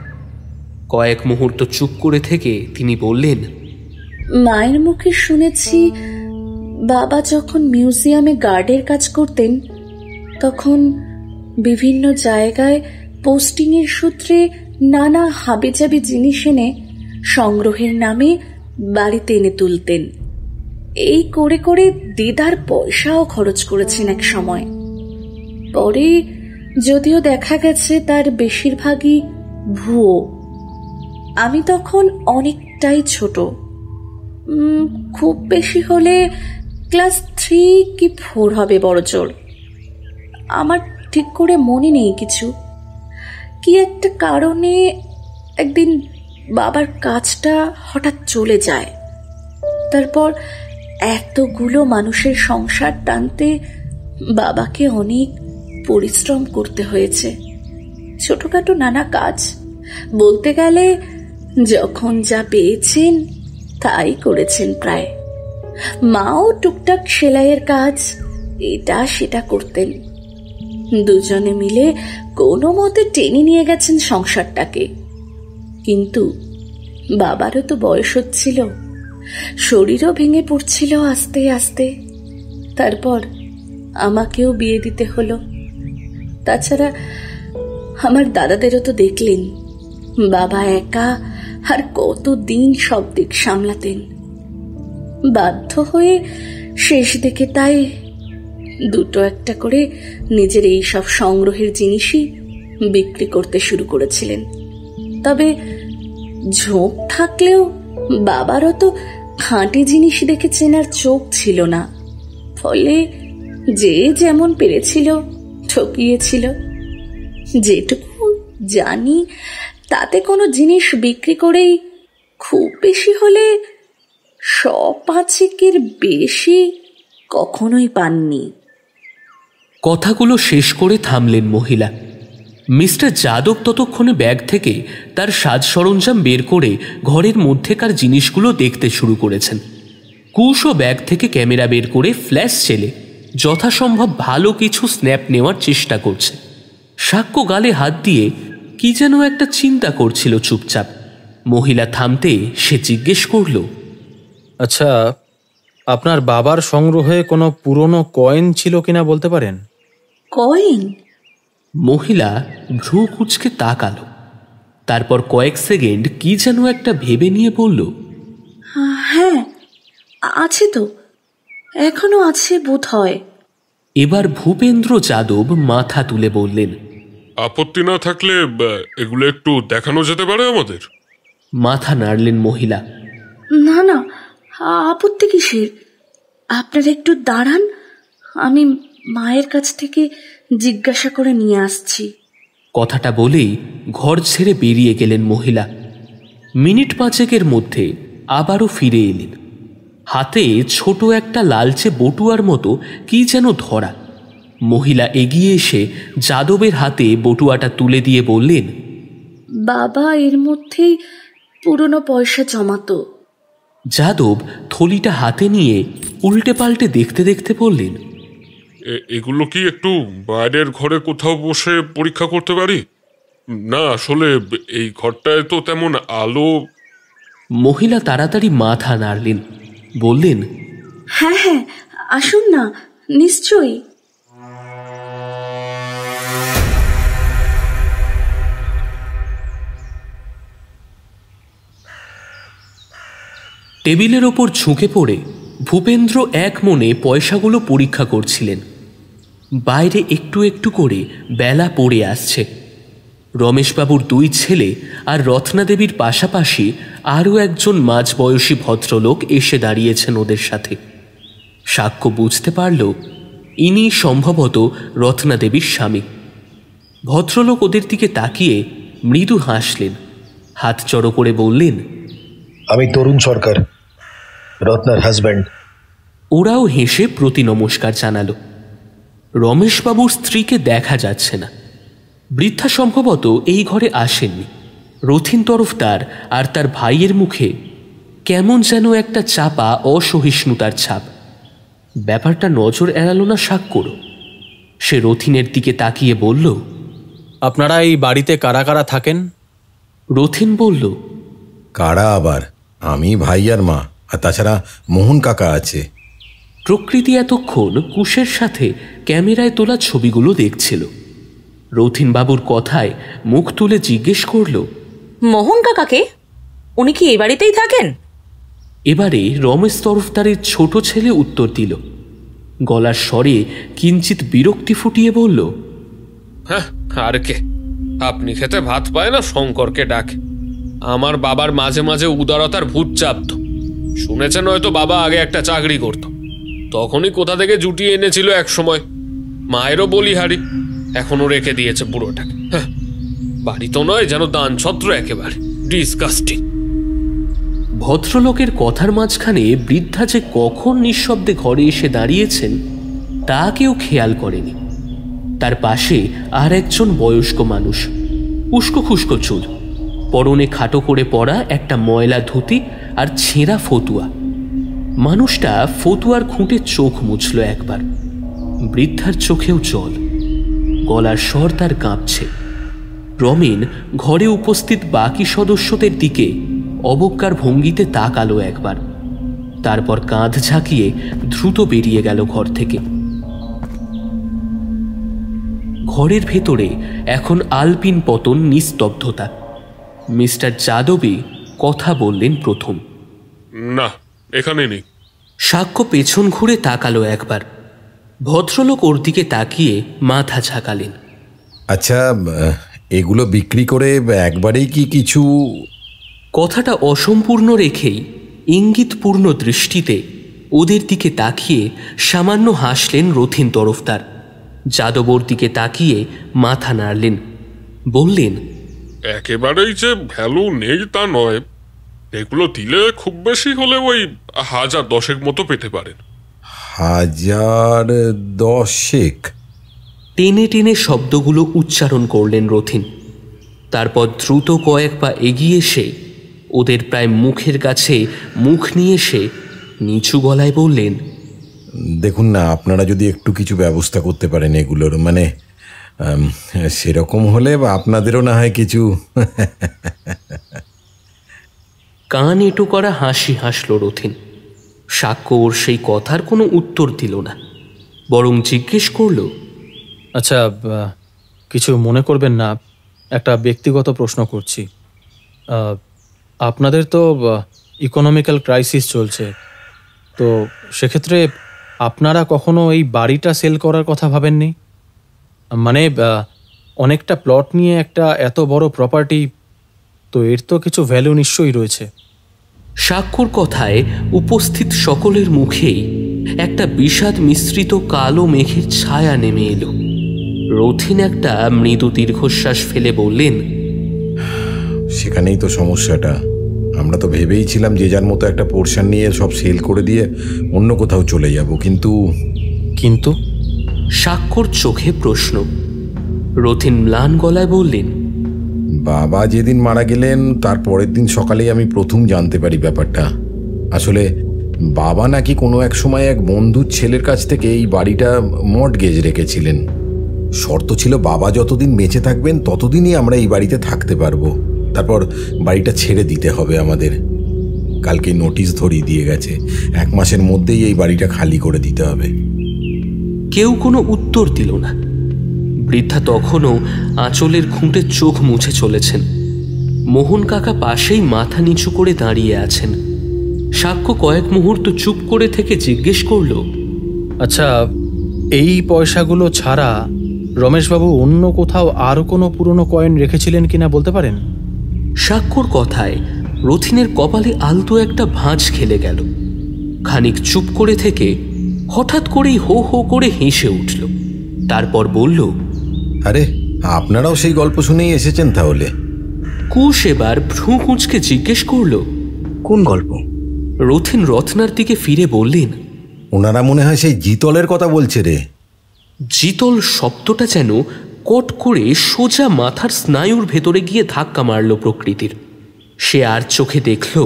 [SPEAKER 3] কয়েক মুহূর্ত চুপ করে থেকে তিনি বললেন,
[SPEAKER 8] মায়ের মুখে শুনেছি বাবা যখন মিউজিয়ামে গার্ডের কাজ করতেন তখন বিভিন্ন জায়গায় পোস্টিংয়ের সূত্রে নানা হাবিজাবি জিনিস এনে সংগ্রহের নামে বাড়িতে এনে তুলতেন। এই করে করে দিদার পয়সাও খরচ করেছেন এক সময়। পরে যদিও দেখা গেছে তার বেশিরভাগই ভুয়ো। আমি তখন অনেকটাই ছোট, খুব বেশি হলে ক্লাস 3 কি 4 হবে বড়জোর। আমার ঠিক করে মনে নেই কিছু। কি একটা কারণে একদিন বাবার কাজটা হঠাৎ চলে যায়। তারপর এতগুলো মানুষের সংসার টানতে বাবাকে অনেক পরিশ্রম করতে হয়েছে। ছোটখাটো নানা কাজ, বলতে গেলে যখন যা পেয়েছেন তাই করেছেন প্রায়। মাও টুকটাক সেলাইয়ের কাজ এটা সেটা করতেন। দুজনে মিলে কোনো মতে টেনে নিয়ে গেছেন সংসারটাকে। কিন্তু বাবারও তো বয়স হচ্ছিল, শরীরও ভেঙে পড়ছিল আস্তে আস্তে। তারপর আমাকেও বিয়ে দিতে হলো। তাছাড়া আমার দাদাদেরও তো দেখলেন, বাবা একা আর কতদিন সব দিক সামলাতেন। বাধ্য হয়ে শেষ দিকে তাই দুটো একটা করে নিজের এই সব সংগ্রহের জিনিসই বিক্রি করতে শুরু করেছিলেন। তবে ঝোঁক থাকলেও বাবারও তো খাঁটি জিনিস দেখে চেনার চোখ ছিল না। ফলে যে যেমন পেরেছিল ঠকিয়েছিল। যেটুকু জানি তাতে কোনো জিনিস বিক্রি করেই খুব বেশি হলে 100-5 বেশি কখনোই পাননি।
[SPEAKER 3] কথাগুলো শেষ করে থামলেন মহিলা। মিস্টার যাদব ততক্ষণে ব্যাগ থেকে তার সাজ সরঞ্জাম বের করে ঘরের মধ্যেকার জিনিসগুলো দেখতে শুরু করেছেন। কুশও ব্যাগ থেকে ক্যামেরা বের করে ফ্ল্যাশ চেলে যথাসম্ভব ভালো কিছু স্ন্যাপ নেওয়ার চেষ্টা করছে। সাক্ষ্য গালে হাত দিয়ে কি যেন একটা চিন্তা করছিল চুপচাপ। মহিলা থামতে সে জিজ্ঞেস করল,
[SPEAKER 4] আচ্ছা, আপনার বাবার সংগ্রহে কোনো পুরনো কয়েন ছিল কিনা বলতে পারেন?
[SPEAKER 8] কয়েন?
[SPEAKER 3] মহিলা ভ্রু কুঁচকে তাকালো, তারপর কয়েক সেকেন্ড কি যেন একটা ভেবে নিয়ে বলল,
[SPEAKER 8] হ্যাঁ আছে তো, এখনো আছে বোধ হয়।
[SPEAKER 3] এবার ভূপেন্দ্র যাদব মাথা তুলে বললেন,
[SPEAKER 5] আপত্তি না থাকলে এগুলো একটু দেখানো যেতে পারে আমাদের?
[SPEAKER 3] মাথা নাড়লেন মহিলা।
[SPEAKER 8] না না, আপত্তি কিসের? আপনারা একটু দাঁড়ান, আমি মায়ের কাছ থেকে জিজ্ঞাসা করে নিয়ে আসছি।
[SPEAKER 3] কথাটা বলেই ঘর ছেড়ে বেরিয়ে গেলেন মহিলা। মিনিট 5 মধ্যে আবারও ফিরে এলেন। হাতে ছোট একটা লালচে বটুয়ার মতো কি যেন ধরা। মহিলা এগিয়ে এসে যাদবের হাতে বটুয়াটা তুলে দিয়ে বললেন,
[SPEAKER 8] বাবা এর মধ্যেই পুরনো পয়সা জমাতো।
[SPEAKER 3] যাদব থলিটা হাতে নিয়ে উল্টে পাল্টে দেখতে দেখতে বললেন,
[SPEAKER 5] এগুলো কি একটু বাইরের ঘরে কোথাও বসে পরীক্ষা করতে পারি? না আসলে এই ঘরটায় তো তেমন আলো।
[SPEAKER 3] মহিলা তাড়াতাড়ি মাথা নাড়লেন, বললেন,
[SPEAKER 8] হ্যাঁ হ্যাঁ আসুন না, নিশ্চয়ই।
[SPEAKER 3] টেবিলের ওপর ঝুঁকে পড়ে ভূপেন্দ্র এক মনে পয়সাগুলো পরীক্ষা করছিলেন। বাইরে একটু একটু করে বেলা পড়ে আসছে। রমেশবাবুর 2 ছেলে আর রত্নাদেবীর পাশাপাশি আরও একজন মাঝবয়সী ভদ্রলোক এসে দাঁড়িয়েছেন ওদের সাথে। সাক্ষ্য বুঝতে পারল ইনি সম্ভবত রত্নাদেবীর স্বামী। ভদ্রলোক ওদের দিকে তাকিয়ে মৃদু হাসলেন, হাত জড়ো করে বললেন,
[SPEAKER 11] আমি তরুণ সরকার, রত্নার হাজব্যান্ড।
[SPEAKER 3] ওরাও হেসে প্রতি নমস্কার জানালো। রমেশবাবুর স্ত্রীকে দেখা যাচ্ছে না। বৃদ্ধা সম্ভবত এই ঘরে আসেননি। রথিন তরফদার আর তার ভাইয়ের মুখে কেমন যেন একটা চাপা অসহিষ্ণুতার ছাপ। ব্যাপারটা নজর এড়ালো না সাক্ষ্যর। সে রথিনের দিকে তাকিয়ে বলল,
[SPEAKER 4] আপনারা এই বাড়িতে কারা কারা থাকেন?
[SPEAKER 3] রথিন বলল,
[SPEAKER 10] কারা আবার? আমি, ভাই আর মা, আর তাছাড়া মোহন কাকা আছে।
[SPEAKER 3] প্রকৃতি এতক্ষণ কুশের সাথে ক্যামেরায় তোলা ছবিগুলো দেখছিল। রথিনবাবুর কথায় মুখ তুলে জিজ্ঞেস করল,
[SPEAKER 6] মোহন কাকাকে? উনি কি এই বাড়িতেই থাকেন?
[SPEAKER 3] এবারে রমেশ তরফদারের ছোট ছেলে উত্তর দিল। গলার স্বরে কিঞ্চিত বিরক্তি ফুটিয়ে বলল,
[SPEAKER 12] হ্যাঁ আর কে? আপনি খেতে ভাত পায় না শঙ্করকে ডাকে। আমার বাবার মাঝে মাঝে উদারতার ভূত চাপত। শুনেছেন হয়তো বাবা আগে একটা চাকরি করত, তখনই কোথা থেকে জুটিয়ে এনেছিল এক সময়। মায়েরও বলিহারি, এখনো রেখে দিয়েছে বুড়োটাকে। হ্যাঁ, বাড়ি তো নয়, যেন দানছত্র একেবারে। ডিসগাস্টিং।
[SPEAKER 3] ভদ্রলোকের কথার মাঝখানে বৃদ্ধা যে কখন নিঃশব্দে ঘরে এসে দাঁড়িয়েছেন তা কেউ খেয়াল করেনি। তার পাশে আর একজন বয়স্ক মানুষ, উস্কো খুস্কো চুল, পরনে খাটো করে পরা একটা ময়লা ধুতি আর ছেঁড়া ফতুয়া। মানুষটা ফতুয়ার খুঁটে চোখ মুছল একবার। বৃদ্ধার চোখেও জল, গলার স্বর তার কাঁপছে। রমেন ঘরে উপস্থিত বাকি সদস্যদের দিকে অবজ্ঞার ভঙ্গিতে তাকালো একবার, তারপর কাঁধ ঝাঁকিয়ে দ্রুত বেরিয়ে গেল ঘর থেকে। ঘরের ভেতরে এখন আলপিন পতন, নিস্তব্ধতা। মিস্টার যাদবী কথা বললেন প্রথম।
[SPEAKER 5] না, এখানে নেই।
[SPEAKER 3] সাক্ষ্য পেছন ঘুরে তাকালো একবার। ভদ্রলোক ওর দিকে তাকিয়ে মাথা ঝাঁকালেন।
[SPEAKER 10] আচ্ছা, এগুলো বিক্রি করে একবারেই কি কিছু?
[SPEAKER 3] কথাটা অসম্পূর্ণ রেখেই ইঙ্গিতপূর্ণ দৃষ্টিতে ওদের দিকে তাকিয়ে সামান্য হাসলেন রথিন তরফদার। যাদবর দিকে তাকিয়ে মাথা নাড়লেন, বললেন,
[SPEAKER 5] একেবারেই যে ভ্যালু নেই তা নয়, এগুলো দিলে খুব বেশি হলে ওই 1010 মতো পেতে পারেন।
[SPEAKER 10] 1010?
[SPEAKER 3] টেনে টেনে শব্দগুলো উচ্চারণ করলেন রথিন। তারপর দ্রুত কয়েক পা এগিয়ে এসে ওদের প্রায় মুখের কাছে মুখ নিয়ে এসে নিচু গলায় বললেন,
[SPEAKER 10] দেখুন না, আপনারা যদি একটু কিছু ব্যবস্থা করতে পারেন এগুলোর, মানে সেরকম হলে বা আপনাদেরও না হয় কিছু।
[SPEAKER 3] কান এঁটো করা হাসি হাসল রথিন। সাক্ষ্য ওর সেই কথার কোনো উত্তর দিল না, বরং জিজ্ঞেস করল,
[SPEAKER 4] আচ্ছা, কিছু মনে করবেন না, একটা ব্যক্তিগত প্রশ্ন করছি। আপনাদের তো ইকোনমিক্যাল ক্রাইসিস চলছে, তো সেক্ষেত্রে আপনারা কখনো এই বাড়িটা সেল করার কথা ভাবেননি? মানে অনেকটা প্লট নিয়ে একটা এত বড় প্রপার্টি, তো এর তো কিছু ভ্যালু নিশ্চয়ই রয়েছে।
[SPEAKER 3] সাক্ষর কথায় উপস্থিত সকলের মুখেই একটা বিষাদ মিশ্রিত কালো মেঘের ছায়া নেমে এলো। রথিন একটা মৃদু দীর্ঘশ্বাস ফেলে বললেন,
[SPEAKER 10] সেখানেই তো সমস্যাটা। আমরা তো ভেবেইছিলাম যে যার মতো একটা পোর্শন নিয়ে সব সেল করে দিয়ে অন্য কোথাও চলে যাব, কিন্তু
[SPEAKER 3] সাক্ষর চোখে প্রশ্ন। রথিন ম্লান গলায় বললেন,
[SPEAKER 10] বাবা যেদিন মারা গেলেন তার পরের দিন সকালেই আমি প্রথম জানতে পারি ব্যাপারটা। আসলে বাবা নাকি কোনো এক সময় এক বন্ধুর ছেলের কাছ থেকে এই বাড়িটা মর্টগেজ রেখেছিলেন। শর্ত ছিল বাবা যতদিন বেঁচে থাকবেন ততদিনই আমরা এই বাড়িতে থাকতে পারবো, তারপর বাড়িটা ছেড়ে দিতে হবে আমাদের। কালকে নোটিশ ধরিয়ে দিয়ে গেছে, 1 মাসের মধ্যেই এই বাড়িটা খালি করে দিতে হবে।
[SPEAKER 3] কেউ কোনো উত্তর দিল না। বৃদ্ধা তখনও আঁচলের খুঁটে চোখ মুছে চলেছেন। মোহন কাকা পাশেই মাথা নিচু করে দাঁড়িয়ে আছেন। সাক্ষ্য কয়েক মুহূর্ত চুপ করে থেকে জিজ্ঞেস করল,
[SPEAKER 4] আচ্ছা, এই পয়সাগুলো ছাড়া রমেশবাবু অন্য কোথাও আরও কোনো পুরনো কয়েন রেখেছিলেন কিনা বলতে পারেন?
[SPEAKER 3] সাক্ষর কথায় রথিনের কপালে আলতো একটা ভাঁজ খেলে গেল। খানিক চুপ করে থেকে হঠাৎ করেই হো হো করে হেসে উঠল। তারপর বলল,
[SPEAKER 10] আরে আপনারাও সেই গল্প শুনেই এসেছেন তাহলে?
[SPEAKER 3] কুশ এবার ভ্রু কুঁচকে জিজ্ঞেস করল,
[SPEAKER 2] কোন গল্প?
[SPEAKER 3] রথিন রত্নার দিকে ফিরে বললেন,
[SPEAKER 10] ওনারা মনে হয় সেই জিতলের কথা বলছে রে।
[SPEAKER 3] জিতল শব্দটা যেন কট করে সোজা মাথার স্নায়ুর ভেতরে গিয়ে ধাক্কা মারল প্রকৃতির। সে আর চোখে দেখল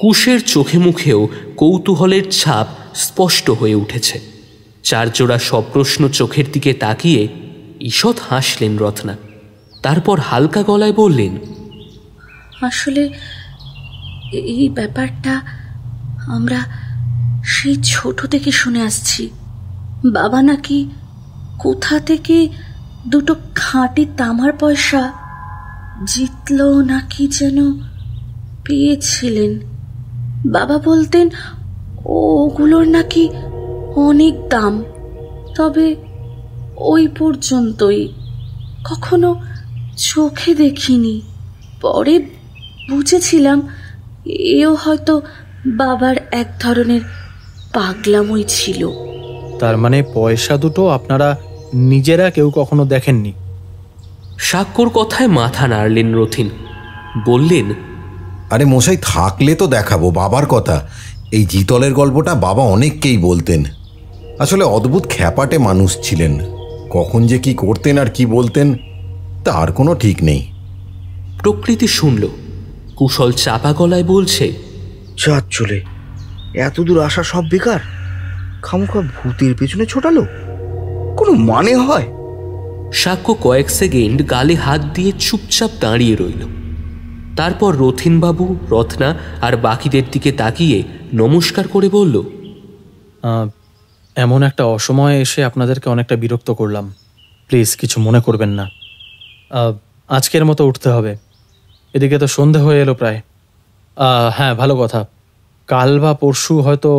[SPEAKER 3] কুশের চোখে মুখেও কৌতূহলের ছাপ স্পষ্ট হয়ে উঠেছে। 4 জোড়া সপ্রশ্ন চোখের দিকে তাকিয়ে ঈষৎ হাসলেন রত্না। তারপর হালকা গলায় বললেন,
[SPEAKER 8] আসলে এই ব্যাপারটা আমরা সেই ছোট থেকে শুনে আসছি। বাবা নাকি কোথা থেকে 2 খাঁটি তামার পয়সা জিতল নাকি যেন পেয়েছিলেন। বাবা বলতেন ওগুলোর নাকি অনেক দাম, তবে ওই পর্যন্তই, কখনো চোখে দেখিনি। পরে বুঝেছিলাম এও হয়তো বাবার এক ধরনের পাগলামই ছিল।
[SPEAKER 4] তার মানে পয়সা দুটো আপনারা নিজেরা কেউ কখনো দেখেননি?
[SPEAKER 3] সাক্ষর কথায় মাথা নাড়লেন রথিন। বললেন,
[SPEAKER 10] আরে মশাই, থাকলে তো দেখাবো। বাবার কথা, এই জিতলের গল্পটা বাবা অনেককেই বলতেন। আসলে অদ্ভুত খ্যাপাটে মানুষ ছিলেন, কখন যে কি করতেন আর কি বলতেন তার কোনো ঠিক নেই।
[SPEAKER 3] প্রকৃতি শুনল। কুশল চাপা গলায় বলছে,
[SPEAKER 2] চাঁদ চলে এত দূর আসা সব বেকার, খামোখা ভূতের পেছনে ছোটালো, কোনো মানে হয়?
[SPEAKER 3] সাক্ষ্য কয়েক সেকেন্ড গালে হাত দিয়ে চুপচাপ দাঁড়িয়ে রইল। তারপর রথিনবাবু, রত্না আর বাকিদের দিকে তাকিয়ে নমস্কার করে বলল,
[SPEAKER 4] এমন একটা অসময়ে এসে আপনাদেরকে অনেকটা বিরক্ত করলাম, প্লিজ কিছু মনে করবেন না। আজকের মতো উঠতে হবে, এদিকে তো সন্ধে হয়ে এলো প্রায়। হ্যাঁ, ভালো কথা, কাল বা পরশু হয়তো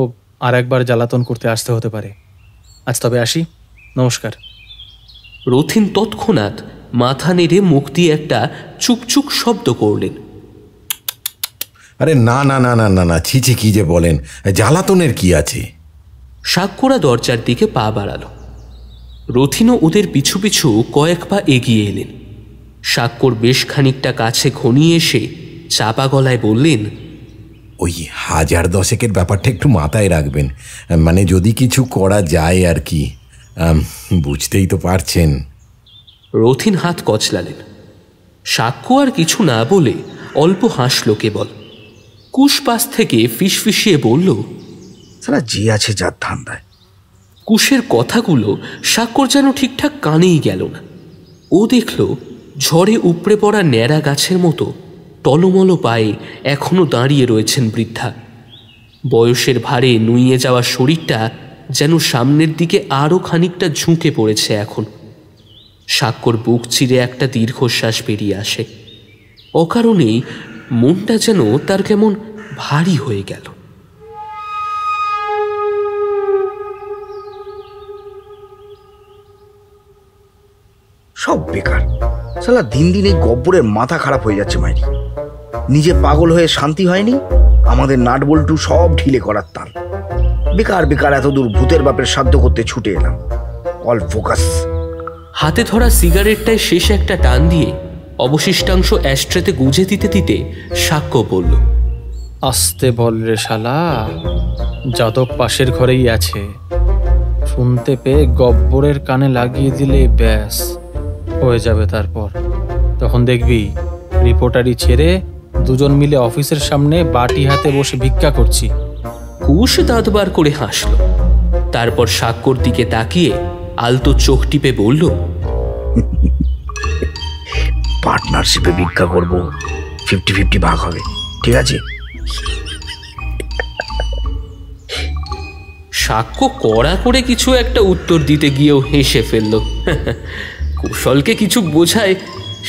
[SPEAKER 4] আর একবার জ্বালাতন করতে আসতে হতে পারে। আজ তবে আসি, নমস্কার।
[SPEAKER 3] রথিন তৎক্ষণাৎ মাথা নেড়ে মুখ দিয়ে একটা চুকচুক শব্দ করলেন।
[SPEAKER 10] আরে না না না না না না, ছিছি কি যে বলেন, জ্বালাতনের কি আছে?
[SPEAKER 3] সাক্ষরা দরজার দিকে পা বাড়ালো। রথিনও ওদের পিছু পিছু কয়েক পা এগিয়ে এলেন। সাক্ষর বেশ খানিকটা কাছে ঘনিয়ে এসে চাপা গলায় বললেন,
[SPEAKER 10] ওই 1000 ব্যাপারটা একটু মাথায় রাখবেন, মানে যদি কিছু করা যায় আর কি, বুঝতেই তো পারছেন।
[SPEAKER 3] রথিন হাত কচলালেন। সাক্ষ্য আর কিছু না বলে অল্প হাসল কেবল। কুশ পাশ থেকে ফিসফিসিয়ে বলল,
[SPEAKER 2] সারা যে আছে যার ধান্দায়।
[SPEAKER 3] কুশের কথাগুলো সাক্ষর যেন ঠিকঠাক কানেই গেল না। ও দেখল ঝড়ে উপড়ে পড়া ন্যাড়া গাছের মতো টলমলো পায়ে এখনো দাঁড়িয়ে রয়েছেন বৃদ্ধা। বয়সের ভারে নুইয়ে যাওয়া শরীরটা যেন সামনের দিকে আরও খানিকটা ঝুঁকে পড়েছে এখন। সাক্ষর বুক চিরে একটা দীর্ঘশ্বাস বেরিয়ে আসে। অকারণেই মনটা যেন তার কেমন ভারী হয়ে গেল।
[SPEAKER 2] সব বেকার, শালা দিন দিন এই গব্বরের মাথা খারাপ হয়ে যাচ্ছে মাইরি। নিজে পাগল হয়ে শান্তি হয়নি, আমাদের নাট বল্টু সব ঢিলে করার তাল। বেকার বেকার এত দূর ভূতের বাপের সাধ্য করতে ছুটে এলাম। All focus.
[SPEAKER 3] হাতে ধরা সিগারেটটায় শেষ একটা টান দিয়ে অবশিষ্টাংশ অ্যাস্ট্রেতে গুঁজে দিতে দিতে সাক্ষ্য বলল,
[SPEAKER 4] আসতে বল রে শালা, যাদব পাশের ঘরেই আছে। শুনতে পেয়ে গব্বরের কানে লাগিয়ে দিলে ব্যাস হয়ে যাবে। তারপর তখন দেখবি রিপোর্টারি ছেড়ে দুজন মিলে অফিসের সামনে বাটি হাতে বসে ভিক্ষা করছি।
[SPEAKER 3] কুশ দাঁত বার করে হাসল। তারপর সাক্ষ্যর দিকে তাকিয়ে আলতো চোখ টিপে বলল,
[SPEAKER 2] পার্টনারশিপে ভিক্ষা করব, 50-50 ভাগ হবে, ঠিক আছে?
[SPEAKER 3] সাক্ষ্য কড়া করে কিছু একটা উত্তর দিতে গিয়েও হেসে ফেলল। কুশলকে কিছু বোঝায়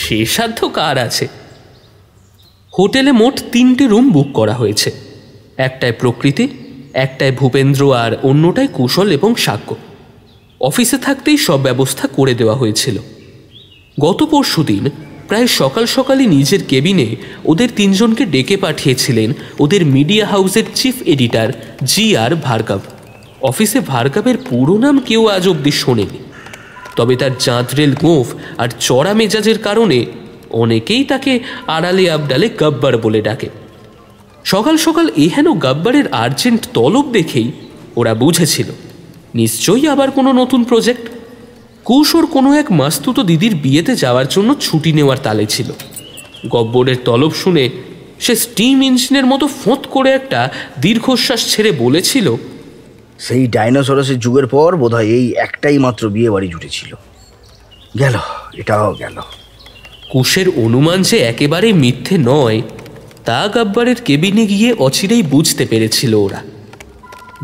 [SPEAKER 3] সে সাধ্য কার আছে? হোটেলে মোট 3টে রুম বুক করা হয়েছে। একটায় প্রকৃতি, একটায় ভূপেন্দ্র, আর অন্যটায় কুশল এবং সাক্ষ্য। অফিসে থাকতেই সব ব্যবস্থা করে দেওয়া হয়েছিল। গত পরশুদিন প্রায় সকাল সকালই নিজের কেবিনে ওদের 3জনকে ডেকে পাঠিয়েছিলেন ওদের মিডিয়া হাউসের চিফ এডিটর GR ভার্গব। অফিসে ভার্গবের পুরো নাম কেউ আজ অবধি শোনেনি, তবে তার জাঁতরেল গোঁফ আর চড়া মেজাজের কারণে অনেকেই তাকে আড়ালে আবডালে গব্বর বলে ডাকে। সকাল সকাল এহেন গব্বরের আর্জেন্ট তলব দেখেই ওরা বুঝেছিল নিশ্চয়ই আবার কোনো নতুন প্রজেক্ট। কুশ ওর কোনো এক মাস্তুতো দিদির বিয়েতে যাওয়ার জন্য ছুটি নেওয়ার তালে ছিল। গব্বরের তলব শুনে সে স্টিম ইঞ্জিনের মতো ফোঁত করে একটা দীর্ঘশ্বাস ছেড়ে বলেছিল,
[SPEAKER 2] সেই ডাইনোসরাসের যুগের পর বোধহয় এই একটাই মাত্র বিয়ে বাড়ি জুটেছিল। গেল, এটাও গেল।
[SPEAKER 3] কুশের অনুমান যে একেবারে মিথ্যে নয় তা গব্বরের কেবিনে গিয়ে অচিরেই বুঝতে পেরেছিল ওরা।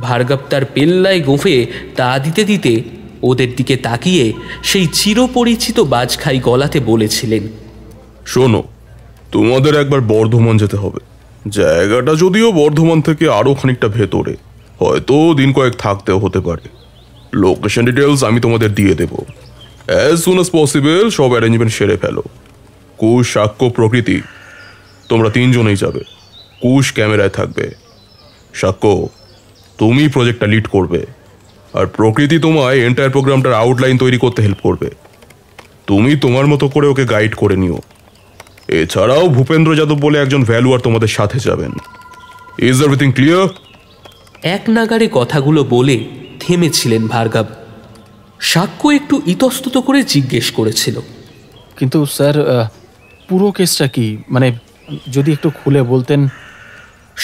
[SPEAKER 3] ভার্গব তার পেল্লায় গোঁফে তা দিতে দিতে ওদের দিকে তাকিয়ে সেই চিরপরিচিত বাজখাই গলাতে বলেছিলেন,
[SPEAKER 13] শোনো, তোমাদের একবার বর্ধমান যেতে হবে। জায়গাটা যদিও বর্ধমান থেকে আরও খানিকটা ভেতরে, হয়তো দিন কয়েক থাকতেও হতে পারে। লোকেশন ডিটেলস আমি তোমাদের দিয়ে দেব। অ্যাজ সুন অ্যাজ পসিবল সব অ্যারেঞ্জমেন্ট সেরে ফেলো। কুশ, সাক্ষ্য, প্রকৃতি, তোমরা 3জনেই যাবে। কুশ ক্যামেরায় থাকবে, সাক্ষ্য তুমি প্রজেক্টটা লিড করবে, আর প্রকৃতি তোমায় এন্টায়ার প্রোগ্রামটার আউটলাইন তৈরি করতে হেল্প করবে। তুমি তোমার মতো করে ওকে গাইড করে নিও। এছাড়াও ভূপেন্দ্র যাদব বলে একজন ভ্যালুয়ার তোমাদের সাথে যাবেন। Is everything clear?
[SPEAKER 3] এক নাগারে কথাগুলো বলে থেমেছিলেন ভার্গব। সাক্ষ্য একটু ইতস্তত করে জিজ্ঞেস করেছিল,
[SPEAKER 4] কিন্তু স্যার পুরো কেসটা কি, মানে যদি একটু খুলে বলতেন।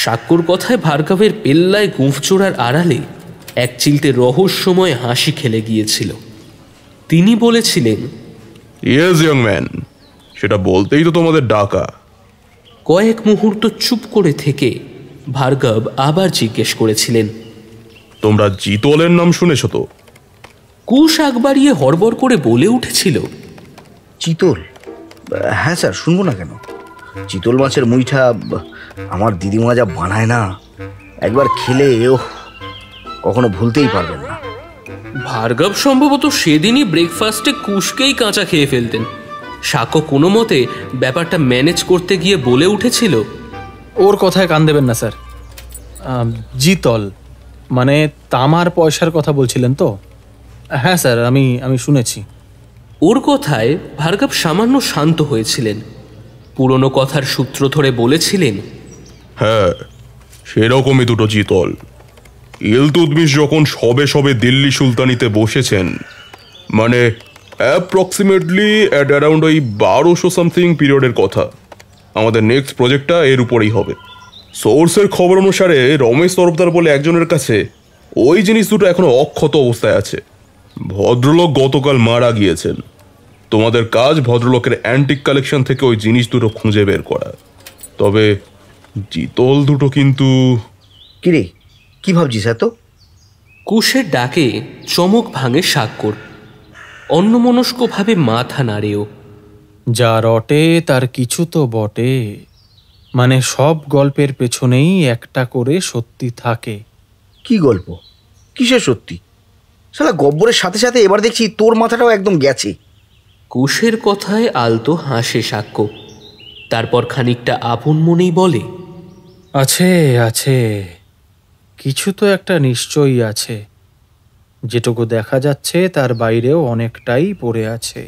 [SPEAKER 3] সাক্ষ্যর কথায় ভার্গবের পেল্লায় গোঁফ চোড়ার আড়ালে এক চিলতে রহস্যময় হাসি খেলে গিয়েছিল। তিনি বলেছিলেন,
[SPEAKER 13] ইয়েস ইয়ং ম্যান, সেটা বলতেই তো তোমাদের ডাকা।
[SPEAKER 3] কয়েক মুহূর্ত চুপ করে থেকে ভার্গব আবার জিজ্ঞেস করেছিলেন,
[SPEAKER 13] তোমরা জিতলের নাম শুনেছ তো?
[SPEAKER 3] কুশ আগ বাড়িয়ে হড়বড় করে বলে উঠেছিল,
[SPEAKER 2] চিতল? হ্যাঁ স্যার, শুনবো না কেন? চিতল মাছের মুইঠা আমার দিদিমা যা বানায় না, একবার খেলে কখনো ভুলতেই পারবেন না।
[SPEAKER 3] ভার্গব সম্ভবত সেদিনই ব্রেকফাস্টে কুশকেই কাঁচা খেয়ে ফেলতেন। সাক্ষ্য কোনো মতে ব্যাপারটা ম্যানেজ করতে গিয়ে বলে উঠেছিল,
[SPEAKER 4] ওর কথায় কান দেবেন না স্যার। জিতল মানে তামার পয়সার কথা বলছিলেন তো? হ্যাঁ স্যার, আমি শুনেছি।
[SPEAKER 3] ওর কথায় ভার্গব সামান্য শান্ত হয়েছিলেন। পুরনো কথার সূত্র ধরে বলেছিলেন,
[SPEAKER 13] হ্যাঁ সেরকমই দুটো জিতল। ইলতুৎমিশ যখন সবে সবে দিল্লি সুলতানিতে বসেছেন, মানে অ্যাপ্রক্সিমেটলি অ্যাট অ্যারাউন্ড ওই 1200 সামথিং পিরিয়ডের কথা। আমাদের নেক্সট প্রজেক্টটা এর উপরেই হবে। সোর্সের খবর অনুসারে রমেশ তরফদার বলে একজনের কাছে ওই জিনিস দুটো এখনো অক্ষত অবস্থায় আছে। ভদ্রলোক গতকাল মারা গিয়েছেন। তোমাদের কাজ ভদ্রলোকের অ্যান্টিক কালেকশন থেকে ওই জিনিস দুটো খুঁজে বের করা। তবে জিতল দুটো কিন্তু...
[SPEAKER 2] কিরে, কি ভাবছিস এত?
[SPEAKER 3] কুশের ডাকে চমক ভাঙে স্বাক্ষর। অন্যমনস্কভাবে মাথা নাড়েও।
[SPEAKER 4] যা রটে তার কিছু তো বটে, মানে সব গল্পের পেছনেই একটা করে সত্যি থাকে।
[SPEAKER 2] কি গল্প? কিসের সত্যি? শালা গব্বরের সাথে সাথে এবার দেখছি তোর মাথাটাও একদম গেছে।
[SPEAKER 3] কুশের কথায় আলতো হাসে সাক্ষ্য, তারপর খানিকটা আপন মনেই বলে,
[SPEAKER 4] আছে আছে, কিছু তো একটা নিশ্চয়ই আছে। যেটুকু দেখা যাচ্ছে তার বাইরেও অনেকটাই পড়ে আছে।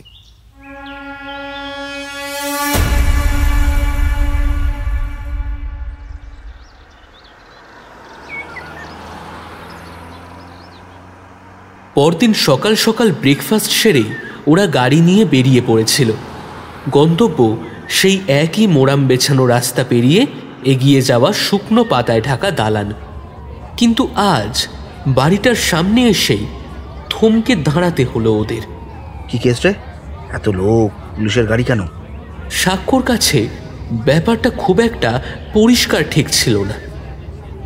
[SPEAKER 3] পরদিন সকাল সকাল ব্রেকফাস্ট সেরেই ওরা গাড়ি নিয়ে বেরিয়ে পড়েছিল। গন্তব্য সেই একই মোরাম বেছানো রাস্তা পেরিয়ে এগিয়ে যাওয়া শুকনো পাতায় ঢাকা দালান। কিন্তু আজ বাড়িটার সামনে এসেই থমকে দাঁড়াতে হলো ওদের।
[SPEAKER 2] কি কেস রে? এত লোক, পুলিশের গাড়ি কেন?
[SPEAKER 3] সাক্ষ্যর কাছে ব্যাপারটা খুব একটা পরিষ্কার ঠিক ছিল না।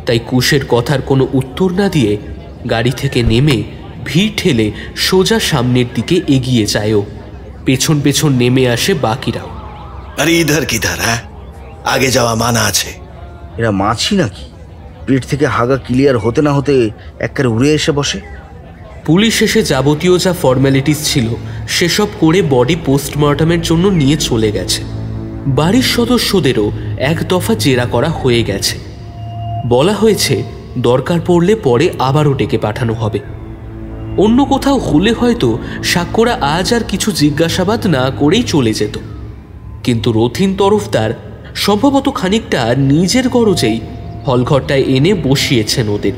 [SPEAKER 3] তাই কুশের কথার কোনো উত্তর না দিয়ে গাড়ি থেকে নেমে ভিড় ঠেলে সোজা সামনের দিকে এগিয়ে যায় ও। পেছন পেছন নেমে আসে বাকিরাও।
[SPEAKER 11] আরে ইধার কিধার, হ্যাঁ আগে যাওয়া মানা আছে।
[SPEAKER 2] এরা মাছি নাকি? পেট থেকে হাগা ক্লিয়ার হতে না হতে একবারে উড়ে এসে বসে।
[SPEAKER 3] পুলিশ এসে যাবতীয় যা ফর্মালিটিস ছিল সেসব করে বডি পোস্টমর্টমের জন্য নিয়ে চলে গেছে। বাড়ির সদস্যদেরও এক দফা জেরা করা হয়ে গেছে। বলা হয়েছে দরকার পড়লে পরে আবারও ডেকে পাঠানো হবে। অন্য কোথাও হলে হয়তো সাক্ষ্যরা আজ আর কিছু জিজ্ঞাসাবাদ না করেই চলে যেত, কিন্তু রথিন তরফদার সম্ভবত খানিকটা নিজের গরজেই হলঘরটায় এনে বসিয়েছেন ওদের।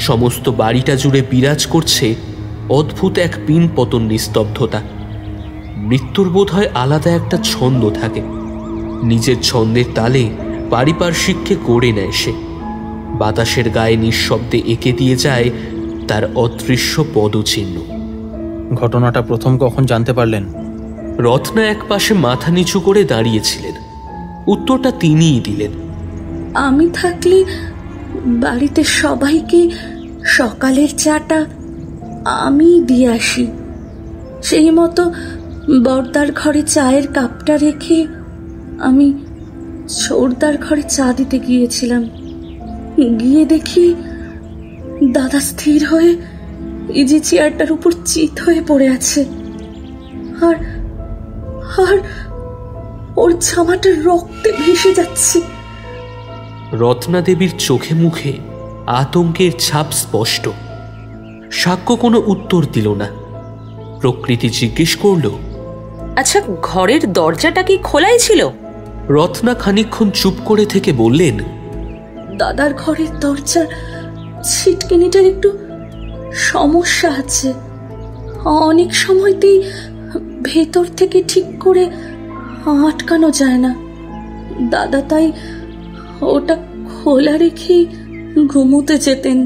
[SPEAKER 3] সমস্ত বাড়িটা জুড়ে বিরাজ করছে অদ্ভুত এক পিন পতন নিস্তব্ধতা। মৃত্যুর বোধ হয় আলাদা একটা ছন্দ থাকে, নিজের ছন্দের তালে পারিপার্শ্বিককে গড়ে নেয় সে। বাতাসের গায়ে নিঃশব্দে এঁকে দিয়ে যায় তার অদৃশ্য পদচিহ্ন।
[SPEAKER 4] ঘটনাটা প্রথম কখন জানতে পারলেন?
[SPEAKER 3] রত্না এক পাশে মাথা নিচু করে দাঁড়িয়েছিলেন। উত্তরটা তিনিই দিলেন।
[SPEAKER 8] আমি থাকলে বাড়িতে সবাইকে সকালের চাটা আমি দিয়ে আসি। সেই মতো বড়দার ঘরে চায়ের কাপটা রেখে আমি ছোড়দার ঘরে চা দিতে গিয়েছিলাম। গিয়ে দেখি দাদা স্থির হয়ে ইজি চেয়ারটার উপর চিত হয়ে পড়ে আছে, আর আর ওর জামাটা রক্তে ভেসে যাচ্ছে।
[SPEAKER 3] রত্না দেবীর চোখে মুখে আতঙ্কের ছাপ স্পষ্ট। সাক্ষ্য কোনো উত্তর দিল না। প্রকৃতি জিজ্ঞেস করল,
[SPEAKER 6] আচ্ছা ঘরের দরজাটা কি খোলাই ছিল?
[SPEAKER 3] রত্না খানিকক্ষণ চুপ করে থেকে বললেন,
[SPEAKER 8] দাদার ঘরের দরজার ছিটকিনিটার একটু সমস্যা আছে। অনেক সময়তেই ভেতর থেকে ঠিক করে আটকানো যায় না। দাদা তাই ওটা খোলা রেখেই ঘুমোতে যেতেন।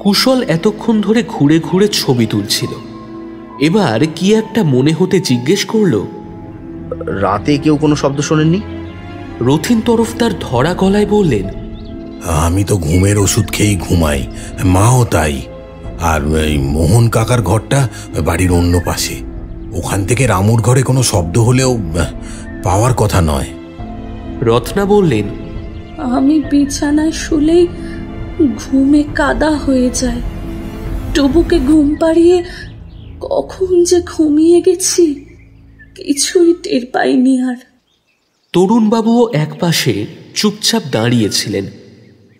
[SPEAKER 3] কুশল এতক্ষণ ধরে ঘুরে ঘুরে ছবি তুলছিল। এবার কি একটা মনে হতে জিজ্ঞেস করল,
[SPEAKER 2] রাতে কেউ কোনো শব্দ শোনেননি?
[SPEAKER 3] রথিন তরফদার ধরা গলায় বললেন,
[SPEAKER 10] আমি তো ঘুমের ওষুধ খেয়েই ঘুমাই, মাও তাই। আর এই মোহন কাকার ঘরটা বাড়ির অন্য পাশে, ওখান থেকে রামুর ঘরে কোনো শব্দ হলেও পাওয়ার কথা নয়।
[SPEAKER 3] রত্না বললেন,
[SPEAKER 8] আমি বিছানায় শুলেই ঘুমে কাদা হয়ে যায়। টুবুকে ঘুম পাড়িয়ে কখন যে ঘুমিয়ে গেছি কিছুই টের পাইনি। আর
[SPEAKER 3] তরুণবাবুও একপাশে চুপচাপ দাঁড়িয়েছিলেন।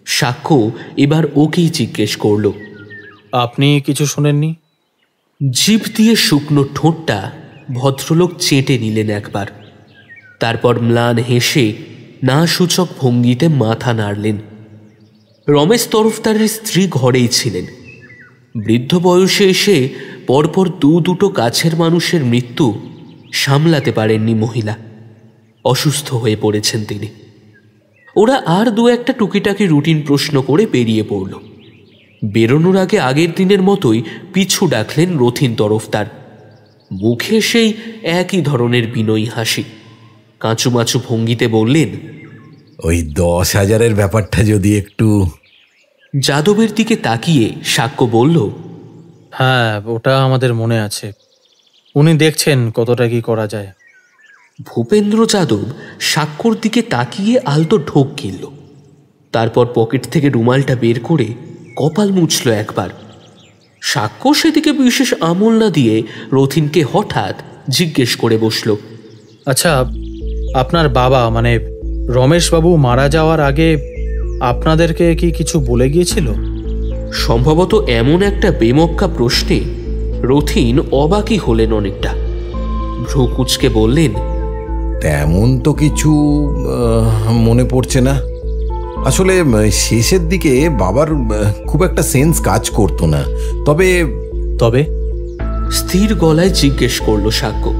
[SPEAKER 3] সাক্ষ্য এবার ওকেই জিজ্ঞেস করল,
[SPEAKER 4] আপনি কিছু শোনেননি?
[SPEAKER 3] জিভ দিয়ে শুকনো ঠোঁটটা ভদ্রলোক চেটে নিলেন একবার, তারপর ম্লান হেসে না সূচক ভঙ্গিতে মাথা নাড়লেন। রমেশ তরফদারের স্ত্রী ঘরেই ছিলেন। বৃদ্ধ বয়সে এসে পরপর দুটো কাছের মানুষের মৃত্যু সামলাতে পারেননি মহিলা। অসুস্থ হয়ে পড়েছেন তিনি। ওরা আর দু একটা টুকিটাকি রুটিন প্রশ্ন করে বেরিয়ে পড়ল। বেরোনোর আগে আগের দিনের মতোই পিছু ডাকলেন রথিন তরফদার। মুখে সেই একই ধরনের বিনয়ী হাসি, কাঁচুমাচু ভঙ্গিতে বললেন,
[SPEAKER 10] ওই 10,000-এর ব্যাপারটা যদি একটু।
[SPEAKER 3] যাদবের দিকে তাকিয়ে সাক্ষ্য বলল,
[SPEAKER 4] হ্যাঁ, ওটা আমাদের মনে আছে। উনি দেখছেন কতটা কি করা যায়।
[SPEAKER 3] ভূপেন্দ্র যাদব সাক্ষ্যর দিকে তাকিয়ে আলতো ঢোক গিলল, তারপর পকেট থেকে রুমালটা বের করে কপাল মুছল একবার। সাক্ষ্য সেদিকে বিশেষ আমল না দিয়ে রথিনকে হঠাৎ জিজ্ঞেস করে বসল,
[SPEAKER 4] আচ্ছা, আপনার বাবা মানে রমেশবাবু মারা যাওয়ার আগে আপনাদেরকে কি কিছু বলে গিয়েছিল?
[SPEAKER 3] সম্ভবত এমন একটা বেমক্কা প্রশ্নে রথিন অবাকই হলেন অনেকটা। ভ্রু কুঁচকে বললেন,
[SPEAKER 10] তেমন তো কিছু মনে পড়ছে না। আসলে শেষের দিকে বাবার খুব একটা সেন্স কাজ করতো না। তবে
[SPEAKER 4] তবে
[SPEAKER 3] স্থির গলায় জিজ্ঞেস করলো সাক্ষ্য।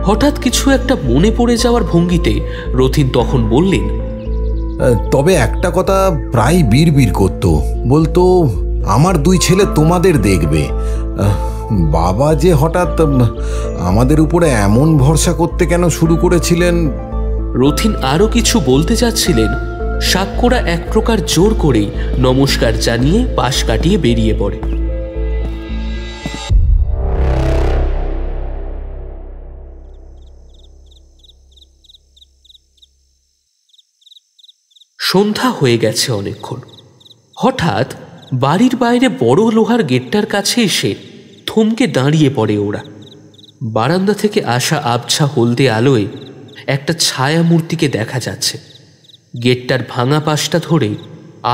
[SPEAKER 3] হঠাৎ কিছু একটা মনে পড়ে যাওয়ার ভঙ্গিতে রথিন তখন বললেন,
[SPEAKER 10] তবে একটা কথা প্রায় বিড়বিড় করতো, বলতো আমার 2 ছেলে তোমাদের দেখবে। বাবা যে হঠাৎ আমাদের উপরে এমন ভরসা করতে কেন শুরু করেছিলেন।
[SPEAKER 3] রথিন আরো কিছু বলতে যাচ্ছিলেন, সাক্ষ্যরা এক প্রকার জোর করেই নমস্কার জানিয়ে পাশ কাটিয়ে বেরিয়ে পড়ে। সন্ধ্যা হয়ে গেছে অনেকক্ষণ। হঠাৎ বাড়ির বাইরে বড় লোহার গেটটার কাছে এসে থমকে দাঁড়িয়ে পড়ে ওরা। বারান্দা থেকে আসা আবছা হলদে আলোয় একটা ছায়া মূর্তিকে দেখা যাচ্ছে। গেটটার ভাঙা পাশটা ধরে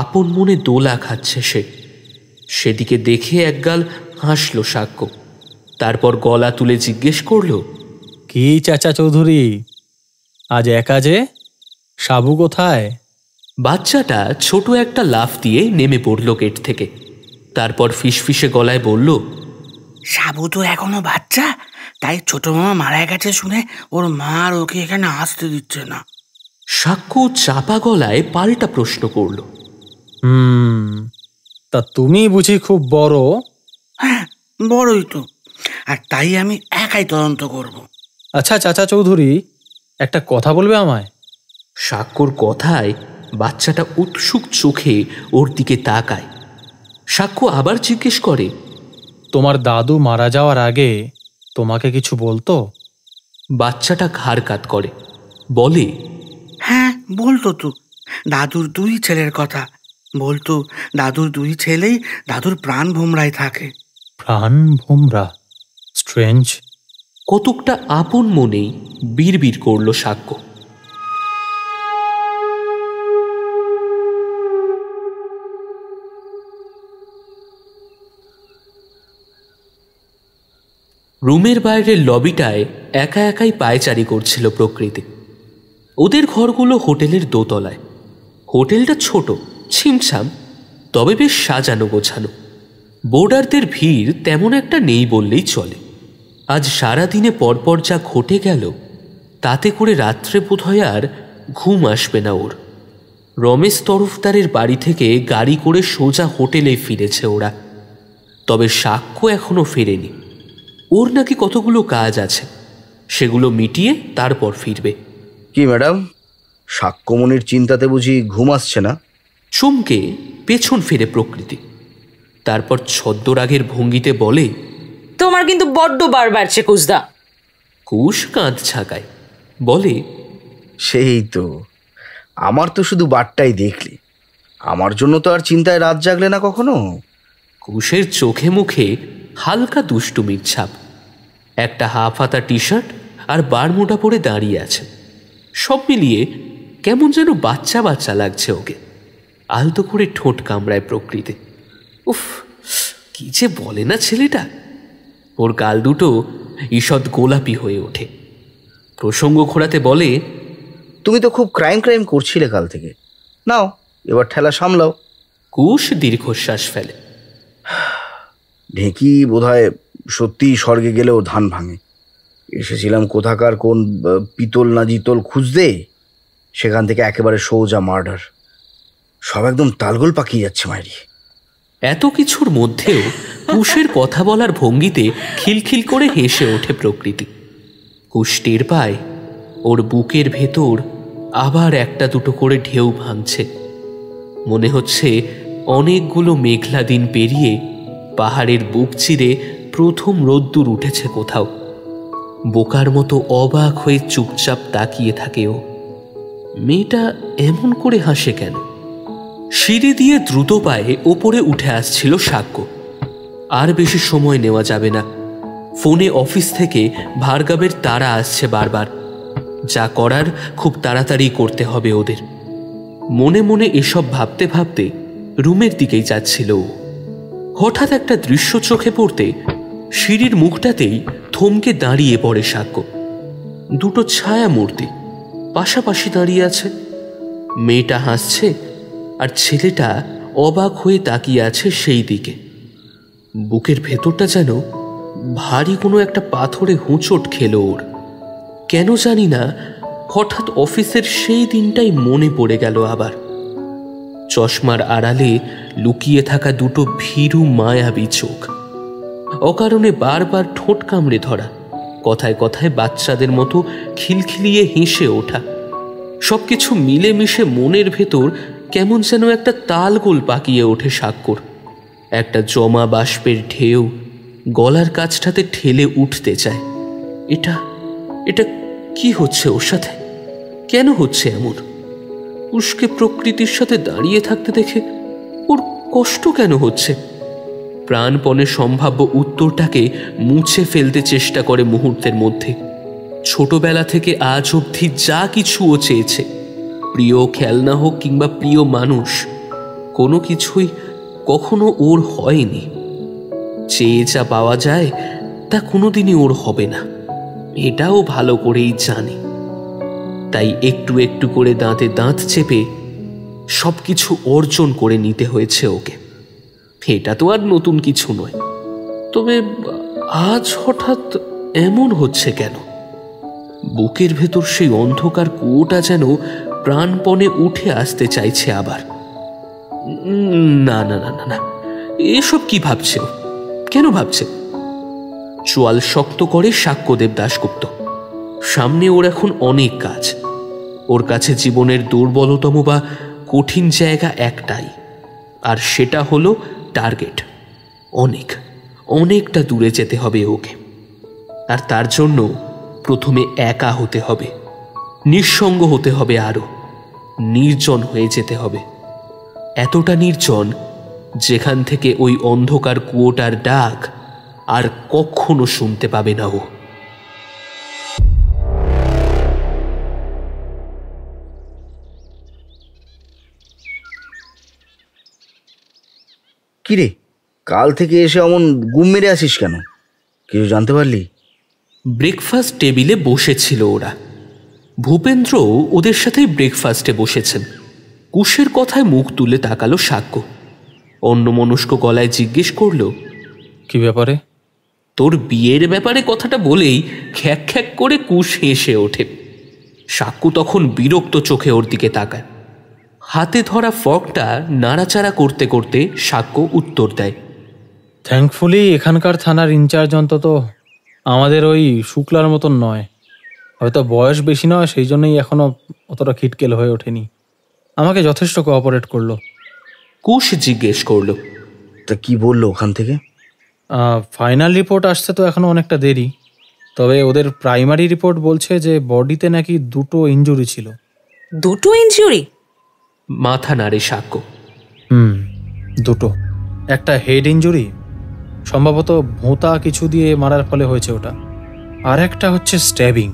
[SPEAKER 3] আপন মনে দোলা খাচ্ছে সে। সেদিকে দেখে একগাল হাসল সাক্ষ্য, তারপর গলা তুলে জিজ্ঞেস করল,
[SPEAKER 4] কি চাচা চৌধুরী, আজ একা যে? সাবু কোথায়?
[SPEAKER 3] বাচ্চাটা ছোট একটা লাফ দিয়ে নেমে পড়ল গেট থেকে, তারপর ফিসফিসে গলায় বলল,
[SPEAKER 7] সাবু তো এখনো বাচ্চা, তাই ছোট মামা মারা গেছে শুনে ওর মা আর ওকে এখানে আসতে দিচ্ছে না।
[SPEAKER 3] সাক্ষ্য চাপা গলায় পাল্টা প্রশ্ন করল,
[SPEAKER 4] তা তুমি বুঝি খুব বড়?
[SPEAKER 7] হ্যাঁ, বড়ই তো, আর তাই আমি একাই তদন্ত করব।
[SPEAKER 4] আচ্ছা চাচা চৌধুরী, একটা কথা বলবে আমায়?
[SPEAKER 3] সাক্ষ্যর কথায় বাচ্চাটা উৎসুক চোখে ওর দিকে তাকায়। সাক্ষ্য আবার জিজ্ঞেস করে,
[SPEAKER 4] তোমার দাদু মারা যাওয়ার আগে তোমাকে কিছু বলতো?
[SPEAKER 3] বাচ্চাটা ঘাড় কাত করে, বলে,
[SPEAKER 7] হ্যাঁ বলতো তো, দাদুর 2 ছেলের কথা বলতো। দাদুর 2 ছেলেই দাদুর প্রাণ ভোমরায় থাকে।
[SPEAKER 4] প্রাণ ভোমরা? স্ট্রেঞ্জ।
[SPEAKER 3] কতকটা আপন মনেই বিড়বিড় করল সাক্ষ্য। রুমের বাইরের লবিটায় একা একাই পায়চারি করছিল প্রকৃতি। ওদের ঘরগুলো হোটেলের দোতলায়। হোটেলটা ছোট, ছিমছাম, তবে বেশ সাজানো গোছানো। বোর্ডারদের ভিড় তেমন একটা নেই বললেই চলে। আজ সারাদিনে পরপর যা ঘটে গেল, তাতে করে রাত্রে বোধহয় আর ঘুম আসবে না ওর। রমেশ তরফদারের বাড়ি থেকে গাড়ি করে সোজা হোটেলে ফিরেছে ওরা। তবে সাক্ষ্য এখনো ফেরেনি। ওর নাকি কতগুলো কাজ আছে, সেগুলো মিটিয়ে তারপর ফিরবে।
[SPEAKER 2] কি ম্যাডাম, সাক্ষ্যমণির চিন্তাতে বুঝি ঘুম আসছে না?
[SPEAKER 3] চমকে পেছন ফিরে প্রকৃতি, তারপর ছদ্মরাগের ভঙ্গিতে বলে,
[SPEAKER 6] তোমার কিন্তু বড্ড বার বাড়ছে কুসদা।
[SPEAKER 3] কুশ কাঁধ ছাকায়, বলে,
[SPEAKER 2] সেই তো, আমার তো শুধু বারটাই দেখলে, আমার জন্য তো আর চিন্তায় রাত জাগলে না কখনো।
[SPEAKER 3] কুশের চোখে মুখে হালকা দুষ্টুমির ছাপ। একটা হাফ হাতা টি শার্ট আর বারমুডা পরে দাঁড়িয়ে আছে। সব মিলিয়ে কেমন যেন বাচ্চা বাচ্চা লাগছে ওকে। আলতো করে ঠোঁট কামড়ায় প্রকৃতি। উফ, কি যে বলে না ছেলেটা। ওর গাল দুটো ঈষৎ গোলাপি হয়ে ওঠে। প্রসঙ্গ ঘোরাতে বলে,
[SPEAKER 2] তুমি তো খুব ক্রাইম করছিলে কাল থেকে, নাও এবার ঠেলা সামলাও।
[SPEAKER 3] কুশ দীর্ঘশ্বাস ফেলে।
[SPEAKER 2] ঢেঁকি বোধহয় সত্যি স্বর্গে গেলেও ধান ভাঙে। এসেছিলাম কোথাকার কোন পিতল না জিতল খুঁজতে, সেখান থেকে একেবারে সোজা মার্ডার। সব একদম তালগোল পাকিয়ে যাচ্ছে মাইরি।
[SPEAKER 3] এত কিছুর মধ্যেও কুশের কথা বলার ভঙ্গিতে খিলখিল করে হেসে ওঠে প্রকৃতি। কুশ টের পায় ওর বুকের ভেতর আবার একটা দুটো করে ঢেউ ভাঙছে। মনে হচ্ছে অনেকগুলো মেঘলা দিন পেরিয়ে পাহাড়ের বুক চিরে প্রথম রোদ্দুর উঠেছে কোথাও। বোকার মতো অবাক হয়ে চুপচাপ তাকিয়ে থাকে ও। মেয়েটা এমন করে হাসে কেন? সিঁড়ি দিয়ে দ্রুত পায়ে ওপরে উঠে আসছিল সাক্ষ্য। আর বেশি সময় নেওয়া যাবে না। ফোনে অফিস থেকে ভার্গবের তাড়া আসছে বারবার। যা করার খুব তাড়াতাড়ি করতে হবে ওদের। মনে মনে এসব ভাবতে ভাবতে রুমের দিকেই যাচ্ছিল ও। হঠাৎ একটা দৃশ্য চোখে পড়তে সিঁড়ির মুখটাতেই থমকে দাঁড়িয়ে পড়ে সাক্ষ্য। দুটো ছায়া মূর্তি পাশাপাশি দাঁড়িয়ে আছে। মেয়েটা হাসছে আর ছেলেটা অবাক হয়ে তাকিয়ে আছে সেই দিকে। বুকের ভেতরটা যেন ভারী কোনো একটা পাথরে হোঁচট খেল ওর। কেন জানি না হঠাৎ অফিসের সেই দিনটাই মনে পড়ে গেল আবার। চশমার আড়ালে লুকিয়ে থাকা দুটো ভীরু মায়াবী চোখ, অকারণে বারবার ঠোঁট কামড়ে ধরা, কথায় কথায় বাচ্চাদের মতো খিলখিলিয়ে হেসে ওঠা, সবকিছু মিলেমিশে মনের ভেতর কেমন যেন একটা তালগোল পাকিয়ে ওঠে সাক্ষ্যর। একটা জমা বাষ্পের ঢেউ গলার কাছটাতে ঠেলে উঠতে চায়। এটা এটা কি হচ্ছে ওর সাথে? কেন হচ্ছে এমন? উস্কে প্রকৃতির সাথে দাঁড়িয়ে থাকতে দেখে ওর কষ্ট কেন হচ্ছে? প্রাণপণে সম্ভাব্য উত্তরটাকে মুছে ফেলতে চেষ্টা করে মুহূর্তের মধ্যে। ছোটবেলা থেকে আজ অবধি যা কিছু ও চেয়েছে, প্রিয় খেলনা হোক কিংবা প্রিয় মানুষ, কোনো কিছুই কখনো ওর হয়নি। চেয়ে যা পাওয়া যায় তা কোনোদিনই ওর হবে না, এটাও ভালো করেই জানে। তাই একটু একটু করে দাঁতে দাঁত চেপে সবকিছু অর্জন করে নিতে হয়েছে ওকে। এটা তো আর নতুন কিছু নয়। তবে আজ হঠাৎ এমন হচ্ছে কেন? বুকের ভেতর সেই অন্ধকার কুয়োটা যেন প্রাণপণে উঠে আসতে চাইছে আবার। না না না না না, এসব কি ভাবছে? কেন ভাবছে? চোয়াল শক্ত করে সাক্ষ্যদেব দাশগুপ্ত। সামনে ওর এখন অনেক কাজ। ওর কাছে জীবনের দুর্বলতম বা কঠিন জায়গা একটাই, আর সেটা হলো টার্গেট। অনেকটা দূরে যেতে হবে ওকে। আর তার জন্য প্রথমে একা হতে হবে, নিঃসঙ্গ হতে হবে, আরো নির্জন হয়ে যেতে হবে। এতটা নির্জন যেখান থেকে ওই অন্ধকার কুয়োটার ডাক আর কখনো শুনতে পাবে না ও।
[SPEAKER 2] কিরে, কাল থেকে এসে অমন গুম মেরে আসিস কেন? কিছু জানতে পারলি?
[SPEAKER 3] ব্রেকফাস্ট টেবিলে বসেছিল ওরা। ভূপেন্দ্র ওদের সাথেই ব্রেকফাস্টে বসেছেন। কুশের কথায় মুখ তুলে তাকালো সাক্ষ্য। অন্যমনস্ক গলায় জিজ্ঞেস করলো,
[SPEAKER 4] কি ব্যাপারে?
[SPEAKER 3] তোর বিয়ের ব্যাপারে কথাটা বলেই খ্যাক খ্যাক করে কুশ হেসে ওঠে। সাক্ষ্য তখন বিরক্ত চোখে ওর দিকে তাকায়। হাতে ধরা ফর্কটা নাড়াচাড়া করতে করতে সাক্ষ্য উত্তর দেয়,
[SPEAKER 4] থ্যাঙ্কফুলি এখানকার থানার ইনচার্জ অন্তত আমাদের ওই শুক্লার মতন নয়। হয়তো বয়স বেশি নয়, সেই জন্যই এখনো অতটা খিটকেল হয়ে ওঠেনি। আমাকে যথেষ্ট কোঅপারেট করলো।
[SPEAKER 3] কুশ জিজ্ঞেস করলো,
[SPEAKER 2] তা কি বললো ওখান থেকে?
[SPEAKER 4] ফাইনাল রিপোর্ট আসতে তো এখনো অনেকটা দেরি, তবে ওদের প্রাইমারি রিপোর্ট বলছে যে বডিতে নাকি দুটো ইনজুরি ছিল।
[SPEAKER 6] দুটো ইনজুরি?
[SPEAKER 3] মাথা নাড়ে সাক্ষ্য।
[SPEAKER 4] দুটো। একটা হেড ইনজুরি, সম্ভবত ভোঁতা কিছু দিয়ে মারার ফলে হয়েছে ওটা, আর একটা হচ্ছে স্ট্যাবিং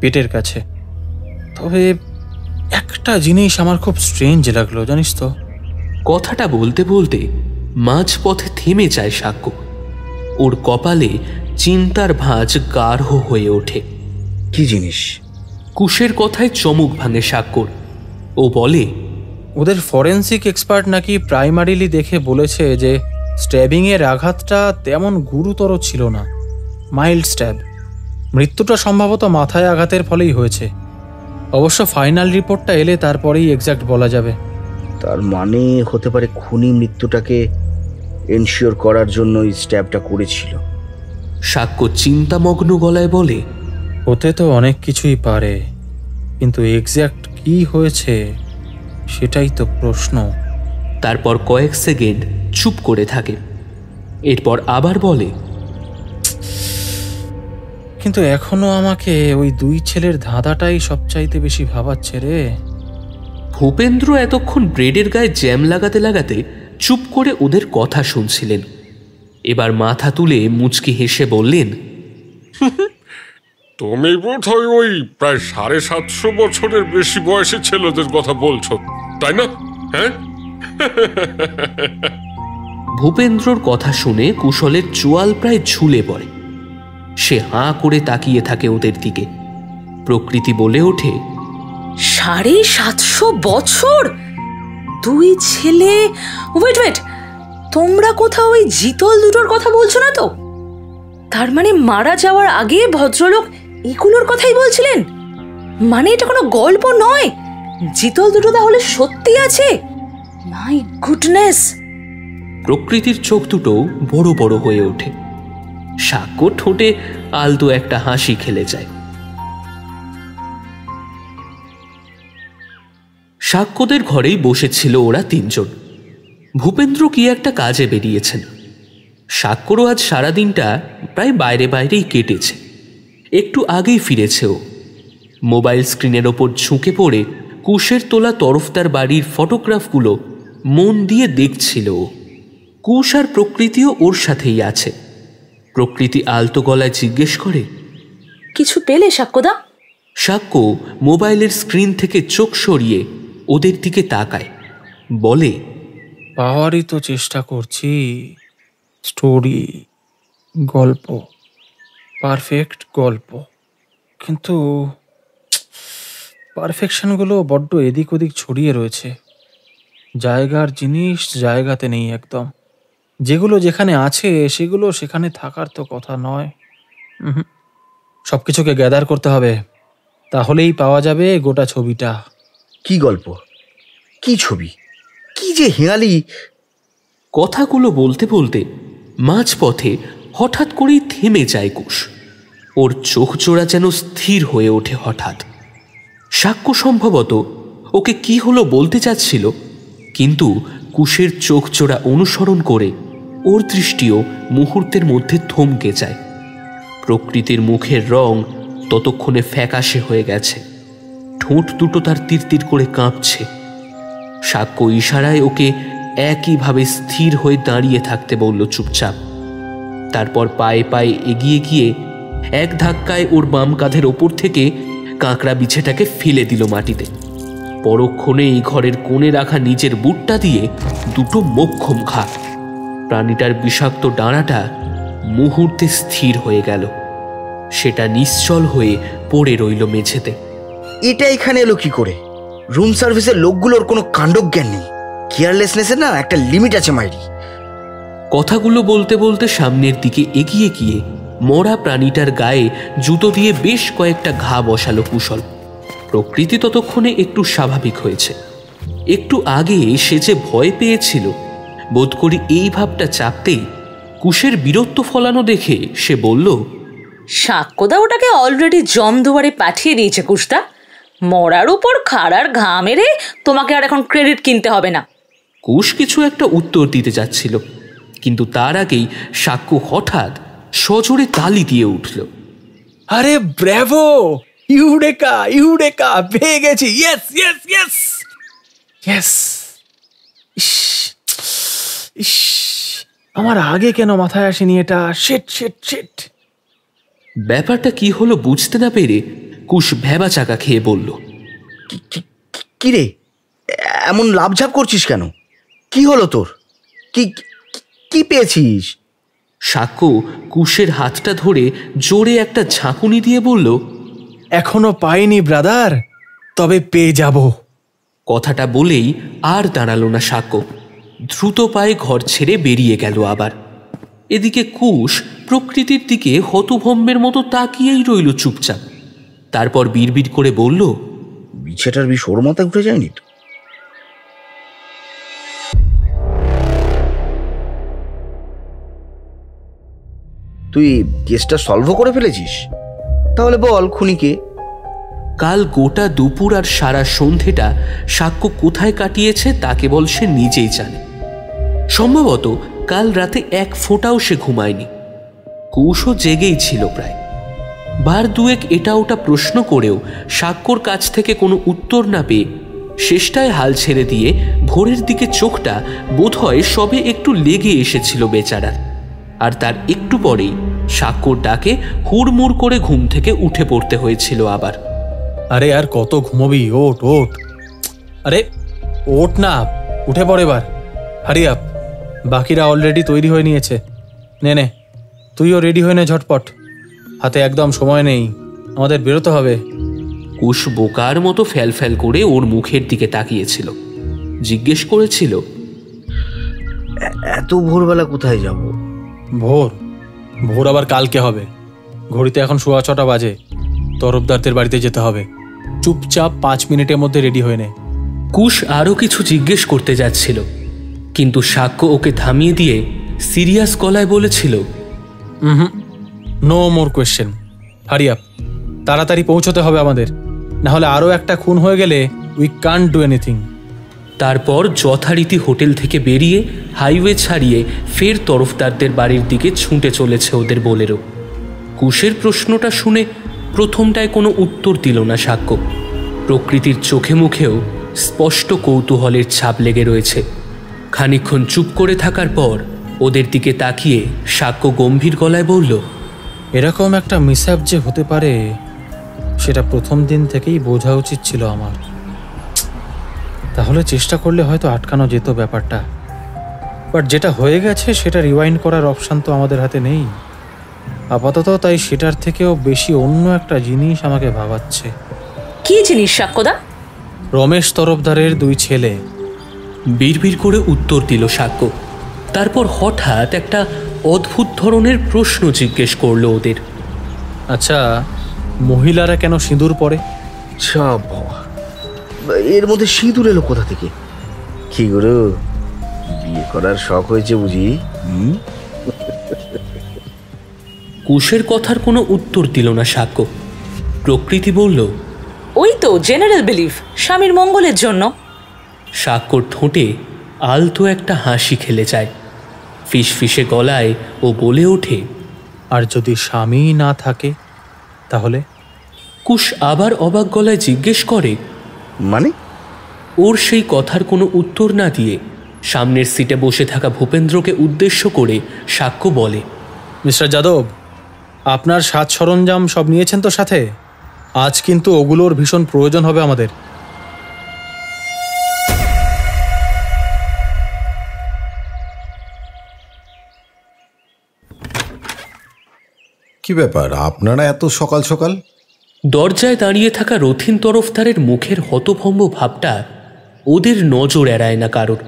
[SPEAKER 4] পেটের কাছে। তবে এক একটা জিনিস আমার খুব স্ট্রেঞ্জ লাগলো, জানিস তো।
[SPEAKER 3] কথাটা বলতে বলতে মাঝপথে থেমে যায় সাক্ষ্য। ওর কপালে চিন্তার ভাঁজ গাঢ় হয়ে ওঠে।
[SPEAKER 2] কি জিনিস?
[SPEAKER 3] কুশের কথায় চমক ভাঙে সাক্ষ্যর। ও বলে,
[SPEAKER 4] ওদের ফরেন্সিক এক্সপার্ট নাকি প্রাইমারিলি দেখে বলেছে যে স্ট্যাবিংয়ের আঘাতটা তেমন গুরুতর ছিল না, মাইল্ড স্ট্যাব। মৃত্যুটা সম্ভবত মাথায় আঘাতের ফলেই হয়েছে। অবশ্য ফাইনাল রিপোর্টটা এলে তারপরেই এক্স্যাক্ট বলা যাবে।
[SPEAKER 2] তার মানে হতে পারে খুনি মৃত্যুটাকে এনশিওর করার জন্য এই স্ট্যাবটা করেছিল।
[SPEAKER 3] সাক্ষ্য চিন্তামগ্ন গলায় বলে,
[SPEAKER 4] হতে তো অনেক কিছুই পারে, কিন্তু এক্স্যাক্ট কি হয়েছে সেটাই তো প্রশ্ন।
[SPEAKER 3] তারপর কয়েক সেকেন্ড চুপ করে থাকে। এরপর আবার বলে,
[SPEAKER 4] কিন্তু এখনো আমাকে ওই দুই ছেলের ধাঁধাটাই সবচাইতে বেশি ভাবাচ্ছে রে।
[SPEAKER 3] ভূপেন্দ্র এতক্ষণ ব্রেডের গায়ে জ্যাম লাগাতে লাগাতে চুপ করে ওদের কথা শুনছিলেন। এবার মাথা তুলে মুচকি হেসে বললেন,
[SPEAKER 5] তুমি বোধহয় ওই প্রায় 750 বছরের বেশি বয়সী ছেলেদের কথা বলছো, তাই না? হ্যাঁ।
[SPEAKER 3] ভূপেন্দ্রর কথা শুনে কুশলের চোয়াল প্রায় ঝুলে পড়ে। সে হাঁ করে তাকিয়ে থাকে ওদের দিকে। প্রকৃতি বলে ওঠে,
[SPEAKER 6] 750 বছর? দুই ছেলে? ওয়েট ওয়েট, তোমরা কোথাও ওই জিতল দুটোর কথা বলছো না তো? তার মানে মারা যাওয়ার আগে ভদ্রলোক এগুলোর কথাই বলছিলেন? মানে এটা কোনো গল্প নয়, জিতল দুটো তাহলে সত্যি আছে? My goodness!
[SPEAKER 3] প্রকৃতির চোখ দুটো বড় বড় হয়ে ওঠে। সাক্ষ্য ঠোঁটে আলতো একটা হাসি খেলে যায়। সাক্ষ্যদের ঘরেই বসেছিল ওরা তিনজন। ভূপেন্দ্র কি একটা কাজে বেরিয়েছেন। সাক্ষ্যরও আজ সারাদিনটা প্রায় বাইরে বাইরেই কেটেছে। একটু আগেই ফিরেছে ও। মোবাইল স্ক্রিনের ওপর ঝুঁকে পড়ে কুশের তোলা তরফদার বাড়ির ফটোগ্রাফগুলো মন দিয়ে দেখছিল ও। কুশ আর প্রকৃতিও ওর সাথেই আছে। প্রকৃতি আলতো গলায় জিজ্ঞেস করে,
[SPEAKER 6] কিছু পেলে সাক্ষ্যদা?
[SPEAKER 3] সাক্ষ্য মোবাইলের স্ক্রিন থেকে চোখ সরিয়ে ওদের দিকে তাকায়, বলে,
[SPEAKER 4] পাওয়ারই তো চেষ্টা করছি। স্টোরি, গল্প, পারফেক্ট গল্প, কিন্তু পারফেকশনগুলো বড্ড এদিক ওদিক ছড়িয়ে রয়েছে। জায়গার জিনিস জায়গাতে নেই একদম। যেগুলো যেখানে আছে সেগুলো সেখানে থাকার তো কথা নয়। সব কিছুকে গ্যাদার করতে হবে, তাহলেই পাওয়া যাবে গোটা ছবিটা।
[SPEAKER 2] কি গল্প, কি ছবি, কি যে হেঁয়ালি!
[SPEAKER 3] কথাগুলো বলতে বলতে মাঝপথে হঠাৎ করেই থেমে যায় কুশ। ওর চোখ জোড়া যেন স্থির হয়ে ওঠে হঠাৎ। সাক্ষ্য সম্ভবত ওকে কি হলো বলতে চাচ্ছিল, কিন্তু কুশের চোখ জোড়া অনুসরণ করে ওর দৃষ্টিও মুহূর্তের মধ্যে থমকে যায়। প্রকৃতির মুখের রং ততক্ষণে ফ্যাকাশে হয়ে গেছে। ঠোঁট দুটো তার তিরতির করে কাঁপছে। সাক্ষ্য ইশারায় ওকে একইভাবে স্থির হয়ে দাঁড়িয়ে থাকতে বলল চুপচাপ। তারপর পায়ে পায়ে এগিয়ে গিয়ে এক ধাক্কায় ওর বাম কাঁধের ওপর থেকে কাঁকড়া বিছেটাকে ফেলে দিল মাটিতে। পরক্ষণে এই ঘরের কোণে রাখা নিজের বুটটা দিয়ে দুটো মোক্ষম ঘা। প্রাণীটার বিষাক্ত ডানাটা মুহূর্তে স্থির হয়ে গেল। সেটা নিশ্চল হয়ে পড়ে রইল মেঝেতে।
[SPEAKER 2] এটা এখানে এলো কি করে? রুম সার্ভিসের লোকগুলোর কোনো কাণ্ডজ্ঞান নেই। কেয়ারলেসনেসের না একটা লিমিট আছে মাইরি।
[SPEAKER 3] কথাগুলো বলতে বলতে সামনের দিকে এগিয়ে গিয়ে মরা প্রাণীটার গায়ে জুতো দিয়ে বেশ কয়েকটা ঘা বসালো কুশল। প্রকৃতি ততক্ষণে একটু স্বাভাবিক হয়েছে। একটু আগে সে যে ভয় পেয়েছিল, বোধ করি এই ভাবটা চাপতেই কুশের বীরত্ব ফলানো দেখে সে বলল,
[SPEAKER 6] সাক্ষ্যদা ওটাকে অলরেডি জমদুয়ারে পাঠিয়ে দিয়েছে কুশদা। মরার উপর খাড়ার ঘা মেরে তোমাকে আর এখন ক্রেডিট কিনতে হবে না।
[SPEAKER 3] কুশ কিছু একটা উত্তর দিতে যাচ্ছিল, কিন্তু তার আগেই সাক্ষ্য হঠাৎ সজোরে তালি দিয়ে উঠল।
[SPEAKER 4] আরে ব্র্যাভো, ইউরেকা ইউরেকা, পেয়ে গেছি! Yes yes yes yes! ইস, আমার আগে কেন মাথায় আসেনি এটা? Shit shit shit!
[SPEAKER 3] ব্যাপারটা কি হলো বুঝতে না পেরে কুশ ভ্যাবা চাকা খেয়ে বলল,
[SPEAKER 2] কিরে, এমন লাভঝাপ করছিস কেন? কি হলো তোর? কি কি পেয়েছিস?
[SPEAKER 3] সাক্ষ্য কুশের হাতটা ধরে জোরে একটা ঝাঁকুনি দিয়ে বলল,
[SPEAKER 4] এখনো পাইনি ব্রাদার, তবে পেয়ে যাব।
[SPEAKER 3] কথাটা বলেই আর দাঁড়ালো না সাক্ষ্য, দ্রুত পায়ে ঘর ছেড়ে বেরিয়ে গেল আবার। এদিকে কুশ প্রকৃতির দিকে হতভম্বের মতো তাকিয়েই রইল চুপচাপ। তারপর বিড়বিড় করে বলল,
[SPEAKER 2] বিছেটার বিষ ওর মাথায় উঠে যায়নি তো? তুই কেসটা সলভও করে ফেলেছিস? তাহলে বল খুনিকে।
[SPEAKER 3] কাল গোটা দুপুর আর সারা সন্ধেটা সাক্ষ্য কোথায় কাটিয়েছে তা কেবল সে নিজেই জানে। সম্ভবত কাল রাতে এক ফোঁটাও সে ঘুমায়নি। কুশও জেগেই ছিল প্রায়। বার দুয়েক এটা ওটা প্রশ্ন করেও সাক্ষ্যর কাছ থেকে কোনো উত্তর না পেয়ে শেষটায় হাল ছেড়ে দিয়ে ভোরের দিকে চোখটা বোধহয় সবে একটু লেগে এসেছিল বেচারার। আর তার একটু পরেই সাক্ষ্যর ডাকে হুড়মুড় করে ঘুম থেকে উঠে পড়তে হয়েছিল আবার।
[SPEAKER 4] আরে আর কত ঘুমোবি, ওঠ ওঠ। আরে ওঠ না, উঠে পড়ে এবার, হারি আপ। বাকিরা অলরেডি তৈরি হয়ে নিয়েছে। নে নে, তুইও রেডি হয়ে নে ঝটপট, হাতে একদম সময় নেই, আমাদের বেরোতে হবে।
[SPEAKER 3] কুশ বোকার মতো ফ্যাল ফ্যাল করে ওর মুখের দিকে তাকিয়েছিল, জিজ্ঞেস করেছিল,
[SPEAKER 2] এত ভোরবেলা কোথায় যাব?
[SPEAKER 4] ভোর ভোর আবার কালকে হবে। ঘড়িতে এখন 6:15 বাজে। তরফদারদের বাড়িতে যেতে হবে। চুপচাপ 5 মিনিটের মধ্যে রেডি হয়ে নে।
[SPEAKER 3] কুশ আরও কিছু জিজ্ঞেস করতে যাচ্ছিল, কিন্তু সাক্ষ্য ওকে থামিয়ে দিয়ে সিরিয়াস গলায় বলেছিল,
[SPEAKER 4] no more question, hurry up, তাড়াতাড়ি পৌঁছতে হবে আমাদের, না হলে আরও একটা খুন হয়ে গেলে উই কান্ট ডু এনিথিং।
[SPEAKER 3] তারপর যথারীতি হোটেল থেকে বেরিয়ে হাইওয়ে ছাড়িয়ে ফের তরফদারদের বাড়ির দিকে ছুটে চলেছে ওদের বোলেরো। কুশের প্রশ্নটা শুনে প্রথমটায় কোনো উত্তর দিল না সাক্ষ্য। প্রকৃতির চোখে মুখেও স্পষ্ট কৌতূহলের ছাপ লেগে রয়েছে। খানিকক্ষণ চুপ করে থাকার পর ওদের দিকে তাকিয়ে সাক্ষ্য গম্ভীর গলায় বলল,
[SPEAKER 4] এরকম একটা মিসহ্যাপ যে হতে পারে সেটা প্রথম দিন থেকেই বোঝা উচিত ছিল আমার। তাহলে চেষ্টা করলে হয়তো আটকানো যেত ব্যাপারটা, বাট যেটা হয়ে গেছে সেটা রিওয়াইন্ড করার অপশান তো আমাদের হাতে নেই আপাতত। তাই সেটার থেকেও বেশি অন্য একটা জিনিস আমাকে ভাবাচ্ছে।
[SPEAKER 6] কি জিনিস সাক্ষ্যদা?
[SPEAKER 4] রমেশ তরফদারের 2 ছেলে।
[SPEAKER 3] বিড়বিড় করে উত্তর দিল সাক্ষ্য। তারপর হঠাৎ একটা অদ্ভুত ধরনের প্রশ্ন জিজ্ঞেস করলো ওদের।
[SPEAKER 4] আচ্ছা, মহিলারা কেন সিঁদুর পরে?
[SPEAKER 2] এর মধ্যে সিঁদুর এলো কোথা থেকে? কি গুরু, বিয়ে করার শখ হয়েছে বুঝি?
[SPEAKER 3] কুশের কথার কোনো উত্তর দিল না সাক্ষ্য। প্রকৃতি বলল,
[SPEAKER 6] ওই তো জেনারেল বিলিফ, স্বামীর মঙ্গলের জন্য।
[SPEAKER 3] সাক্ষ্যর ঠোঁটে আলতো একটা হাসি খেলে যায়। ফিসফিসে গলায় ও বলে ওঠে,
[SPEAKER 4] আর যদি স্বামী না থাকে তাহলে?
[SPEAKER 3] কুশ আবার অবাক গলায় জিজ্ঞেস করে,
[SPEAKER 2] মানে?
[SPEAKER 3] ওর সেই কথার কোনো উত্তর না দিয়ে সামনের সিটে বসে থাকা ভূপেন্দ্রকে উদ্দেশ্য করে সাক্ষ্য বলে,
[SPEAKER 4] মিস্টার যাদব, আপনার সাজ সরঞ্জাম সব নিয়েছেন তো সাথে? আজ কিন্তু ওগুলোর ভীষণ প্রয়োজন হবে আমাদের।
[SPEAKER 10] কি ব্যাপার, আপনারা এত সকাল সকাল?
[SPEAKER 3] দরজায় দাঁড়িয়ে থাকা রথিন তরফদারের মুখের হতভম্ব ভাবটা ওদের নজর এড়ায় না কারোর।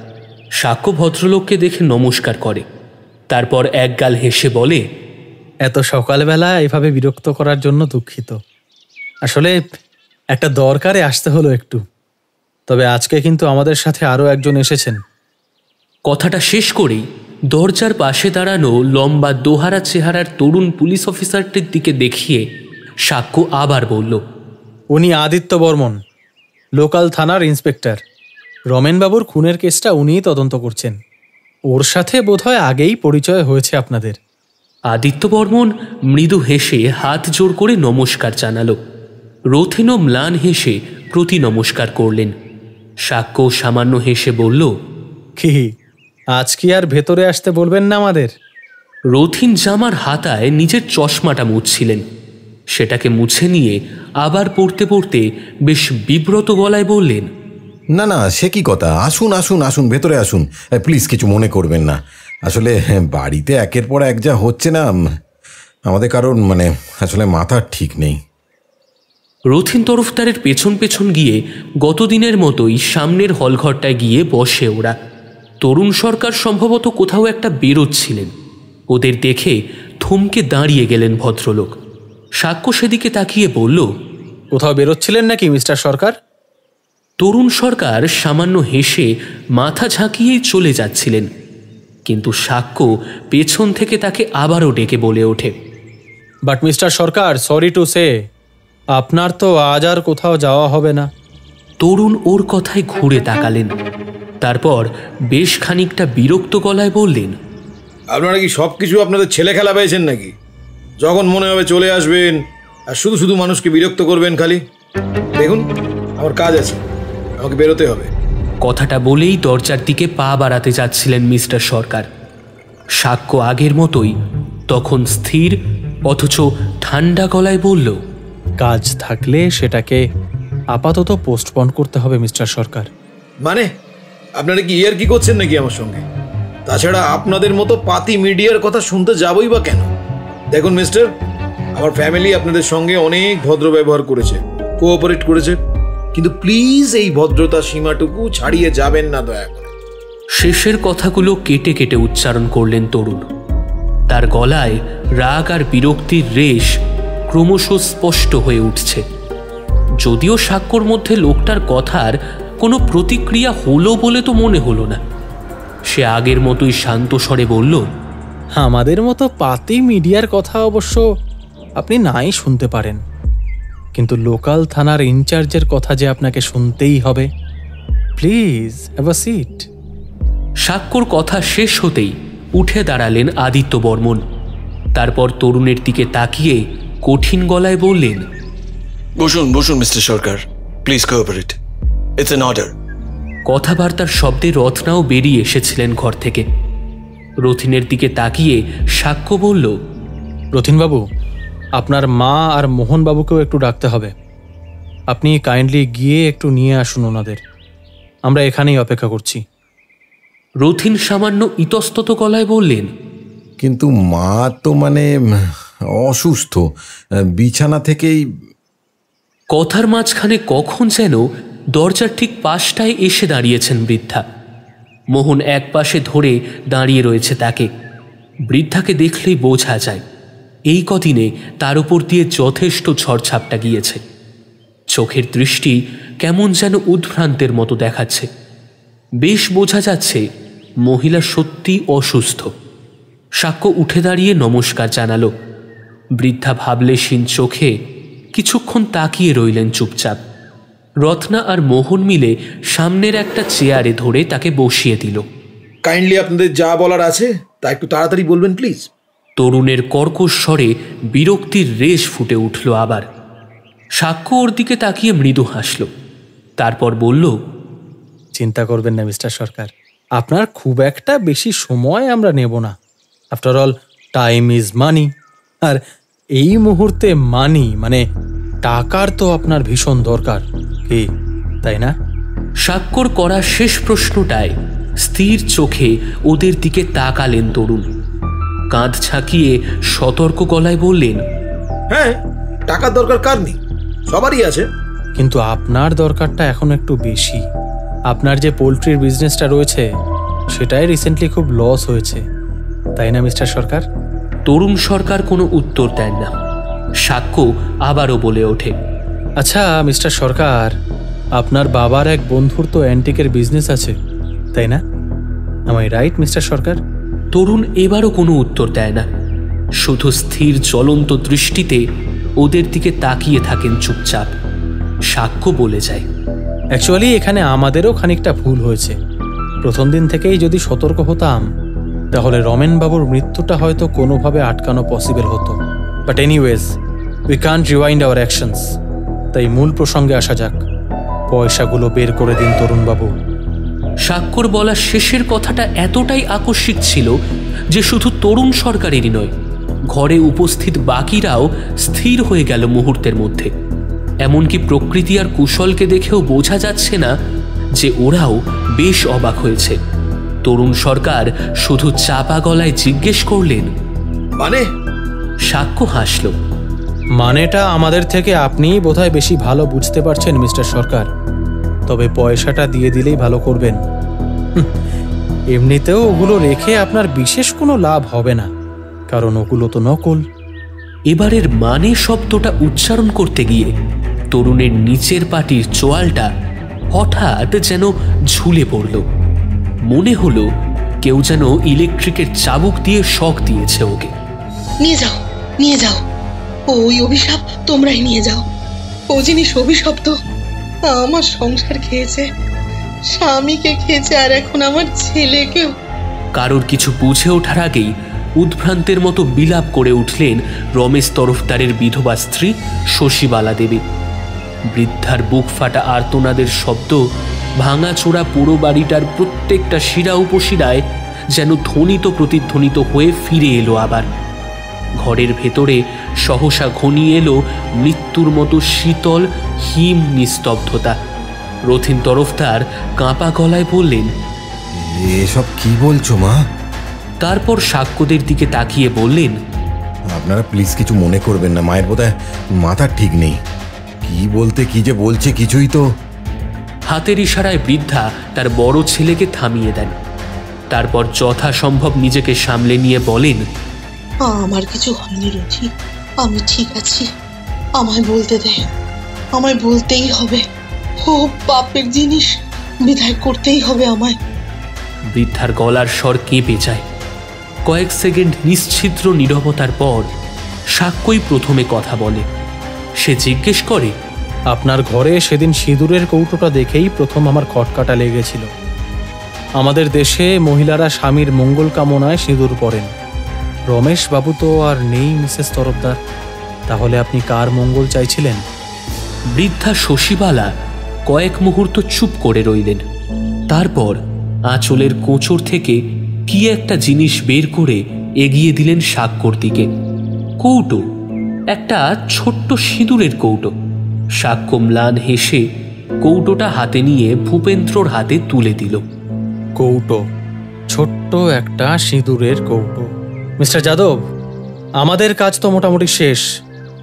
[SPEAKER 3] সাক্ষ্য ভদ্রলোককে দেখে নমস্কার করে, তারপর একগাল হেসে বলে,
[SPEAKER 4] এত সকালবেলা এভাবে বিরক্ত করার জন্য দুঃখিত। আসলে একটা দরকারে আসতে হলো একটু। তবে আজকে কিন্তু আমাদের সাথে আরও একজন এসেছেন।
[SPEAKER 3] কথাটা শেষ করেই দরজার পাশে দাঁড়ানো লম্বা দোহারা চেহারার তরুণ পুলিশ অফিসারটির দিকে দেখিয়ে সাক্ষ্য আবার বলল,
[SPEAKER 4] উনি আদিত্য বর্মন, লোকাল থানার ইন্সপেক্টর। রমেনবাবুর খুনের কেসটা উনিই তদন্ত করছেন। ওর সাথে বোধহয় আগেই পরিচয় হয়েছে আপনাদের।
[SPEAKER 3] আদিত্য বর্মন মৃদু হেসে হাত জোর করে নমস্কার জানালো। রথিনও ম্লান হেসে প্রতি নমস্কার করলেন। সাক্ষ্য সামান্য হেসে বলল,
[SPEAKER 4] কি আজ কি আর ভেতরে আসতে বলবেন না আমাদের?
[SPEAKER 3] রথিন জামার হাতায় নিজের চশমাটা মুছছিলেন। সেটাকে মুছে নিয়ে আবার পড়তে পড়তে বেশ বিব্রত গলায় বললেন,
[SPEAKER 10] না না, সে কি কথা, আসুন আসুন আসুন, ভেতরে আসুন প্লিজ, কিছু মনে করবেন না। আসলে বাড়িতে একের পর এক যা হচ্ছে না, আমাদের কারণ আসলে মাথার ঠিক নেই।
[SPEAKER 3] রথিন তরফদারের পেছন পেছন গিয়ে গতদিনের মতোই সামনের হলঘরটায় গিয়ে বসে ওরা। তরুণ সরকার সম্ভবত কোথাও একটা বেরোচ্ছিলেন। ওদের দেখে থমকে দাঁড়িয়ে গেলেন ভদ্রলোক। সাক্ষ্য সেদিকে তাকিয়ে বলল,
[SPEAKER 4] কোথাও বেরোচ্ছিলেন নাকি মিস্টার সরকার?
[SPEAKER 3] তরুণ সরকার সামান্য হেসে মাথা ঝাঁকিয়েই চলে যাচ্ছিলেন, কিন্তু সাক্ষ্য পেছন থেকে তাকে আবারও ডেকে বলে ওঠে,
[SPEAKER 4] but mister Sarkar, sorry to say, আপনার তো আজ আর কোথাও যাওয়া হবে না।
[SPEAKER 3] তরুণ ওর কথায় ঘুরে তাকালেন, তারপর বেশ খানিকটা বিরক্ত গলায় বললেন,
[SPEAKER 10] আপনারা কি সব কিছু আপনাদের ছেলে খেলা পেয়েছেন নাকি? যখন মনে হবে চলে আসবেন আর শুধু শুধু মানুষকে বিরক্ত করবেন খালি। দেখুন, আমার কাজ আছে, আমাকে বেরোতে হবে।
[SPEAKER 3] কথাটা বলেই দরজার দিকে পা বাড়াতে যাচ্ছিলেন মিস্টার সরকার। সাক্ষ্য আগের মতোই তখন স্থির অথচ ঠান্ডা গলায় বলল,
[SPEAKER 4] কাজ থাকলে সেটাকে আপাতত পোস্টপন করতে হবে মিস্টার সরকার।
[SPEAKER 10] মানে আপনারা কি ইয়ার কি করছেন নাকি আমার সঙ্গে? তাছাড়া আপনাদের মতো পাতি মিডিয়ার কথা শুনতে যাবই বা কেন? দেখুন মিস্টার, আমার ফ্যামিলি আপনাদের সঙ্গে অনেক ভদ্র ব্যবহার করেছে, কোঅপারেট করেছে, কিন্তু প্লিজ এই ভদ্রতার সীমাটুকু ছাড়িয়ে যাবেন না দয়া করে।
[SPEAKER 3] শেষের কথাগুলো কেটে কেটে উচ্চারণ করলেন তরুণ। তার গলায় রাগ আর বিরক্তির রেশ ক্রমশ স্পষ্ট হয়ে উঠছে। যদিও সাক্ষ্যর মধ্যে লোকটার কথার কোনো প্রতিক্রিয়া হলো বলে তো মনে হলো না। সে আগের মতোই শান্ত স্বরে বলল,
[SPEAKER 4] আমাদের মতো পাতি মিডিয়ার কথা অবশ্য আপনি নাই শুনতে পারেন, কিন্তু লোকাল থানার ইনচার্জের কথা যে আপনাকে শুনতেই হবে। Please have a seat.
[SPEAKER 3] সাক্ষ্যর কথা শেষ হতেই উঠে দাঁড়ালেন আদিত্য বর্মন। তারপর তরুণের দিকে তাকিয়ে কঠিন গলায় বললেন,
[SPEAKER 11] বসুন বসুন mister Sarkar, please cooperate, it's an order.
[SPEAKER 3] কথাবার্তার শব্দে রত্নাও বেরিয়ে এসেছিলেন ঘর থেকে। রথিনের দিকে তাকিয়ে সাক্ষ্য বলল,
[SPEAKER 4] রথিনবাবু, আপনার মা আর মোহনবাবুকেও একটু ডাকতে হবে। আপনি কাইন্ডলি গিয়ে একটু নিয়ে আসুন ওনাদের, আমরা এখানেই অপেক্ষা করছি।
[SPEAKER 3] রথিন সামান্য ইতস্তত গলায় বললেন,
[SPEAKER 10] কিন্তু মা তো অসুস্থ, বিছানা থেকেই।
[SPEAKER 3] কথার মাঝখানে কখন যেন দরজার ঠিক পাশটায় এসে দাঁড়িয়েছেন বৃদ্ধা। মোহন এক পাশে ধরে দাঁড়িয়ে রয়েছে তাকে। বৃদ্ধাকে দেখলেই বোঝা যায় এই কদিনে তার উপর দিয়ে যথেষ্ট ঝড়ঝাপটা গিয়েছে। চোখের দৃষ্টি কেমন যেন উদ্ভ্রান্তের মতো দেখাচ্ছে। বেশ বোঝা যাচ্ছে মহিলা সত্যি অসুস্থ। সাক্ষ্য উঠে দাঁড়িয়ে নমস্কার জানালো। বৃদ্ধা ভাবলেশীন চোখে কিছুক্ষণ তাকিয়ে রইলেন চুপচাপ। রত্না আর মোহন মিলে সামনের একটা চেয়ারে ধরে তাকে বসিয়ে দিল।
[SPEAKER 10] কাইন্ডলি আপনাদের যা বলার আছে তা একটু তাড়াতাড়ি বলবেন প্লিজ।
[SPEAKER 3] তরুণের কর্কশ স্বরে বিরক্তির রেশ ফুটে উঠল আবার। সাক্ষ্য ওর দিকে তাকিয়ে মৃদু হাসল, তারপর বলল,
[SPEAKER 4] চিন্তা করবেন না মিস্টার সরকার, আপনার খুব একটা বেশি সময় আমরা নেব না। After all time is money, আর এই মুহূর্তে মানি টাকার তো আপনার ভীষণ দরকার, কি তাই না?
[SPEAKER 3] সাক্ষ্যর করা শেষ প্রশ্নটায় স্থির চোখে ওদের দিকে তাকালেন তরুণ। কাঁধ ছাকিয়ে সতর্ক গলায় বললেন,
[SPEAKER 10] হ্যাঁ, টাকার দরকার কার নেই, সবারই আছে,
[SPEAKER 4] কিন্তু আপনার দরকারটা এখন একটু বেশি। আপনার যে পোলট্রির বিজনেসটা রয়েছে সেটাই রিসেন্টলি খুব লস হয়েছে, তাই না মিস্টার সরকার?
[SPEAKER 3] তরুণ সরকার কোনো উত্তর দেন না। সাক্ষ্য আবারও বলে ওঠে,
[SPEAKER 4] আচ্ছা মিস্টার সরকার, আপনার বাবার এক বন্ধুর তো অ্যান্টিকের বিজনেস আছে, তাই না? am I রাইট মিস্টার সরকার?
[SPEAKER 3] তরুণ এবারও কোনো উত্তর দেয় না, শুধু স্থির জ্বলন্ত দৃষ্টিতে ওদের দিকে তাকিয়ে থাকেন চুপচাপ। সাক্ষ্য বলে যায়,
[SPEAKER 4] অ্যাকচুয়ালি এখানে আমাদেরও খানিকটা ভুল হয়েছে। প্রথম দিন থেকেই যদি সতর্ক হতাম তাহলে রমেনবাবুর মৃত্যুটা হয়তো কোনোভাবে আটকানো পসিবল হতো। But anyways, we can't rewind our actions. তাই মূল প্রসঙ্গে আসা যাক। পয়সাগুলো বের করে দিন তরুণবাবু।
[SPEAKER 3] সাক্ষ্যর বলা শেষের কথাটা এতটাই আকস্মিক ছিল যে শুধু তরুণ সরকারেরই নয়, ঘরে উপস্থিত বাকিরাও স্থির হয়ে গেল মুহূর্তের মধ্যে। এমনকি প্রকৃতি আর কুশলকে দেখেও বোঝা যাচ্ছে না যে ওরাও বেশ অবাক হয়েছে। তরুণ সরকার শুধু চাপা গলায় জিজ্ঞেস করলেন,
[SPEAKER 2] মানে?
[SPEAKER 3] সাক্ষ্য হাসল।
[SPEAKER 4] মানেটা আমাদের থেকে আপনিই বোধহয় বেশি ভালো বুঝতে পারছেন মিস্টার সরকার, তবে পয়সাটা দিয়ে দিলেই ভালো করবেন। এমনিতেও ওগুলো রেখে আপনার বিশেষ কোনো লাভ হবে না, কারণ ওগুলো তো নকল।
[SPEAKER 3] এবারের মানে শব্দটা উচ্চারণ করতে গিয়ে তরুণের নিচের পাটির চোয়ালটা হঠাৎ যেন ঝুলে পড়ল। মনে হলো কেউ যেন ইলেকট্রিকের চাবুক দিয়ে শক দিয়েছে ওকে।
[SPEAKER 14] নিয়ে যাও, নিয়ে যাও, ওই অভিশাপ তোমরাই নিয়ে যাও। ও জিনিস অভিশপ্ত। আমার সংসার খেয়েছে, স্বামীকে খেয়েছে, আর এখন আমার ছেলেকেও।
[SPEAKER 3] কারোর কিছু বুঝে ওঠার আগেই উদ্ভ্রান্তের মতো বিলাপ করে উঠলেন রমেশ তরফদারের বিধবা স্ত্রী শশীবালা দেবী। বৃদ্ধার বুক ফাটা আর্তনাদের শব্দ ভাঙাচোরা পুরো বাড়িটার প্রত্যেকটা শিরা উপশিরায় যেন ধ্বনিত প্রতিধ্বনিত হয়ে ফিরে এলো আবার। ঘরের ভেতরে সহসা ঘনিয়ে এলো মৃত্যুর মতো শীতল হিম নিস্তব্ধতা। রথীন তরফদার কাঁপা গলায় বললেন,
[SPEAKER 10] এসব কি বলছো মা?
[SPEAKER 3] তারপর সাক্ষ্যদের দিকে তাকিয়ে বললেন,
[SPEAKER 10] আপনারা প্লিজ কিছু মনে করবেন না, মায়ের বোধহয় মাথা ঠিক নেই। কি বলতে কি যে বলছে কিছুই তো।
[SPEAKER 3] হাতের ইশারায় বৃদ্ধা তার বড় ছেলেকে থামিয়ে দেন। তারপর যথাসম্ভব নিজেকে সামলে নিয়ে বলেন,
[SPEAKER 14] আমার কিছু হয়নি রথি, আমি ঠিক আছি। আমায় বলতে দে, আমায় বলতেই হবে। ও পাপের জিনিস, বিদায় করতেই হবে আমায়।
[SPEAKER 3] বৃদ্ধার গলার স্বর কেঁপে যায়। কয়েক সেকেন্ড নিশ্ছিদ্র নীরবতার পর সাক্ষ্যই প্রথমে কথা বলে। সে জিজ্ঞেস করে,
[SPEAKER 4] আপনার ঘরে সেদিন সিঁদুরের কৌটোটা দেখেই প্রথম আমার খটকাটা লেগেছিল। আমাদের দেশে মহিলারা স্বামীর মঙ্গল কামনায় সিঁদুর পরেন। রমেশ বাবু তো আর নেই মিসেস তরফদার, তাহলে আপনি কার মঙ্গল চাইছিলেন?
[SPEAKER 3] বৃদ্ধা শশীবালা কয়েক মুহূর্ত চুপ করে রইলেন। তারপর আঁচলের কোঁচর থেকে কি একটা জিনিস বের করে এগিয়ে দিলেন সাক্ষ্যর দিকে। কৌটো, একটা ছোট্ট সিঁদুরের কৌটো। সাক্ষ্য ম্লান হেসে কৌটোটা হাতে নিয়ে ভূপেন্দ্রর হাতে তুলে দিল।
[SPEAKER 4] কৌটো, ছোট্ট একটা সিঁদুরের কৌটো। মিস্টার যাদব, আমাদের কাজ তো মোটামুটি শেষ,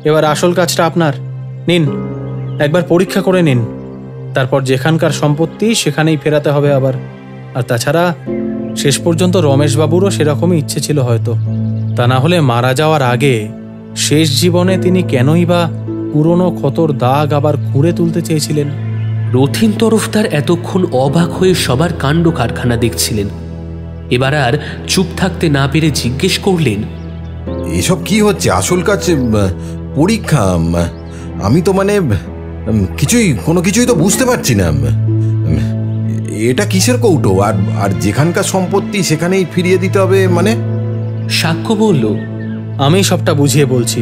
[SPEAKER 4] এবার আসল কাজটা আপনার। নিন, একবার পরীক্ষা করে নিন, তারপর যেখানকার সম্পত্তি সেখানেই ফেরাতে হবে আবার। আর তাছাড়া শেষ পর্যন্ত রমেশবাবুরও সেরকমই ইচ্ছে ছিল হয়তো, তা না হলে মারা যাওয়ার আগে শেষ জীবনে তিনি কেনই বা পুরনো ক্ষতর দাগ আবার খুঁড়ে তুলতে চেয়েছিলেন।
[SPEAKER 3] রথীন তরফদার এতক্ষণ অবাক হয়ে সবার কাণ্ড কারখানা দেখছিলেন। এবার আর চুপ থাকতে না পেরে জিজ্ঞেস করলেন,
[SPEAKER 10] এসব কি হচ্ছে? আসল কাজ পরীক্ষা? আমি তো মানে কোনো কিছুই তো বুঝতে পারছি না। এটা কিসের কৌটো? আর যেখানকার সম্পত্তি সেখানেই ফিরিয়ে দিতে হবে মানে?
[SPEAKER 3] সাক্ষ্য বলল,
[SPEAKER 4] আমি সবটা বুঝিয়ে বলছি,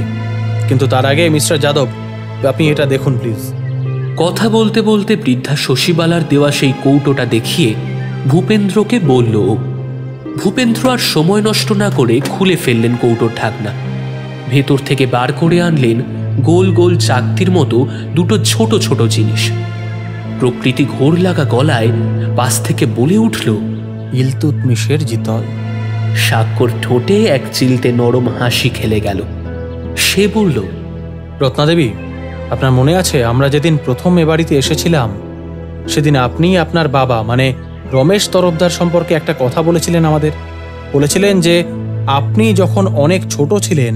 [SPEAKER 4] কিন্তু তার আগে মিস্টার যাদব, আপনি এটা দেখুন প্লিজ।
[SPEAKER 3] কথা বলতে বলতে বৃদ্ধা শশীবালার দেওয়া সেই কৌটোটা দেখিয়ে ভূপেন্দ্রকে বলল। ভূপেন্দ্র আর সময় নষ্ট না করে খুলে ফেললেন কৌটোর ঢাকনা। ভেতর থেকে বার করে আনলেন গোল গোল চাকতির মতো দুটো ছোট ছোট জিনিস। প্রকৃতি ঘোর লাগা গলায় পাশ থেকে বলে উঠল,
[SPEAKER 4] ইলতুৎমিশের জিতল।
[SPEAKER 3] সাক্ষ্যর ঠোঁটে এক চিলতে নরম হাসি খেলে গেল। সে বলল,
[SPEAKER 4] রত্নাদেবী, আপনার মনে আছে আমরা যেদিন প্রথম এ বাড়িতে এসেছিলাম সেদিন আপনি আপনার বাবা মানে রমেশ তরফদার সম্পর্কে একটা কথা বলেছিলেন আমাদের। বলেছিলেন যে আপনি যখন অনেক ছোট ছিলেন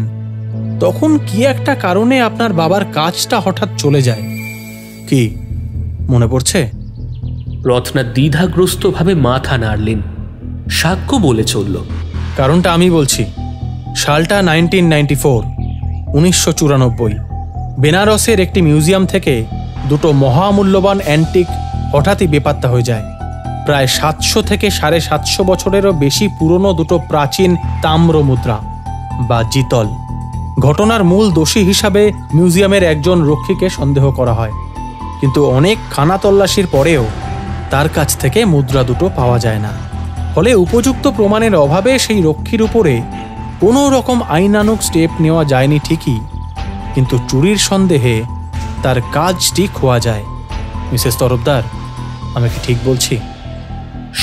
[SPEAKER 4] তখন কি একটা কারণে আপনার বাবার কাজটা হঠাৎ চলে যায়। কি মনে পড়ছে?
[SPEAKER 3] রত্না দ্বিধাগ্রস্তভাবে মাথা নাড়লেন। সাক্ষ্য বলে চলল,
[SPEAKER 4] কারণটা আমি বলছি। সালটা 1994, 1994। বেনারসের একটি মিউজিয়াম থেকে দুটো মহামূল্যবান অ্যান্টিক হঠাৎই বেপাত্তা হয়ে যায়। প্রায় 700 থেকে 750 বছরেরও বেশি পুরনো দুটো প্রাচীন তাম্র মুদ্রা বা জিতল। ঘটনার মূল দোষী হিসাবে মিউজিয়ামের একজন রক্ষীকে সন্দেহ করা হয়, কিন্তু অনেক খানা তল্লাশির পরেও তার কাছ থেকে মুদ্রা দুটো পাওয়া যায় না। ফলে উপযুক্ত প্রমাণের অভাবে সেই রক্ষীর উপরে কোনো রকম আইনানুগ স্টেপ নেওয়া যায়নি ঠিকই, কিন্তু চুরির সন্দেহে তার কাজটি খোয়া যায়। মিসেস তরফদার, আমি কি ঠিক বলছি?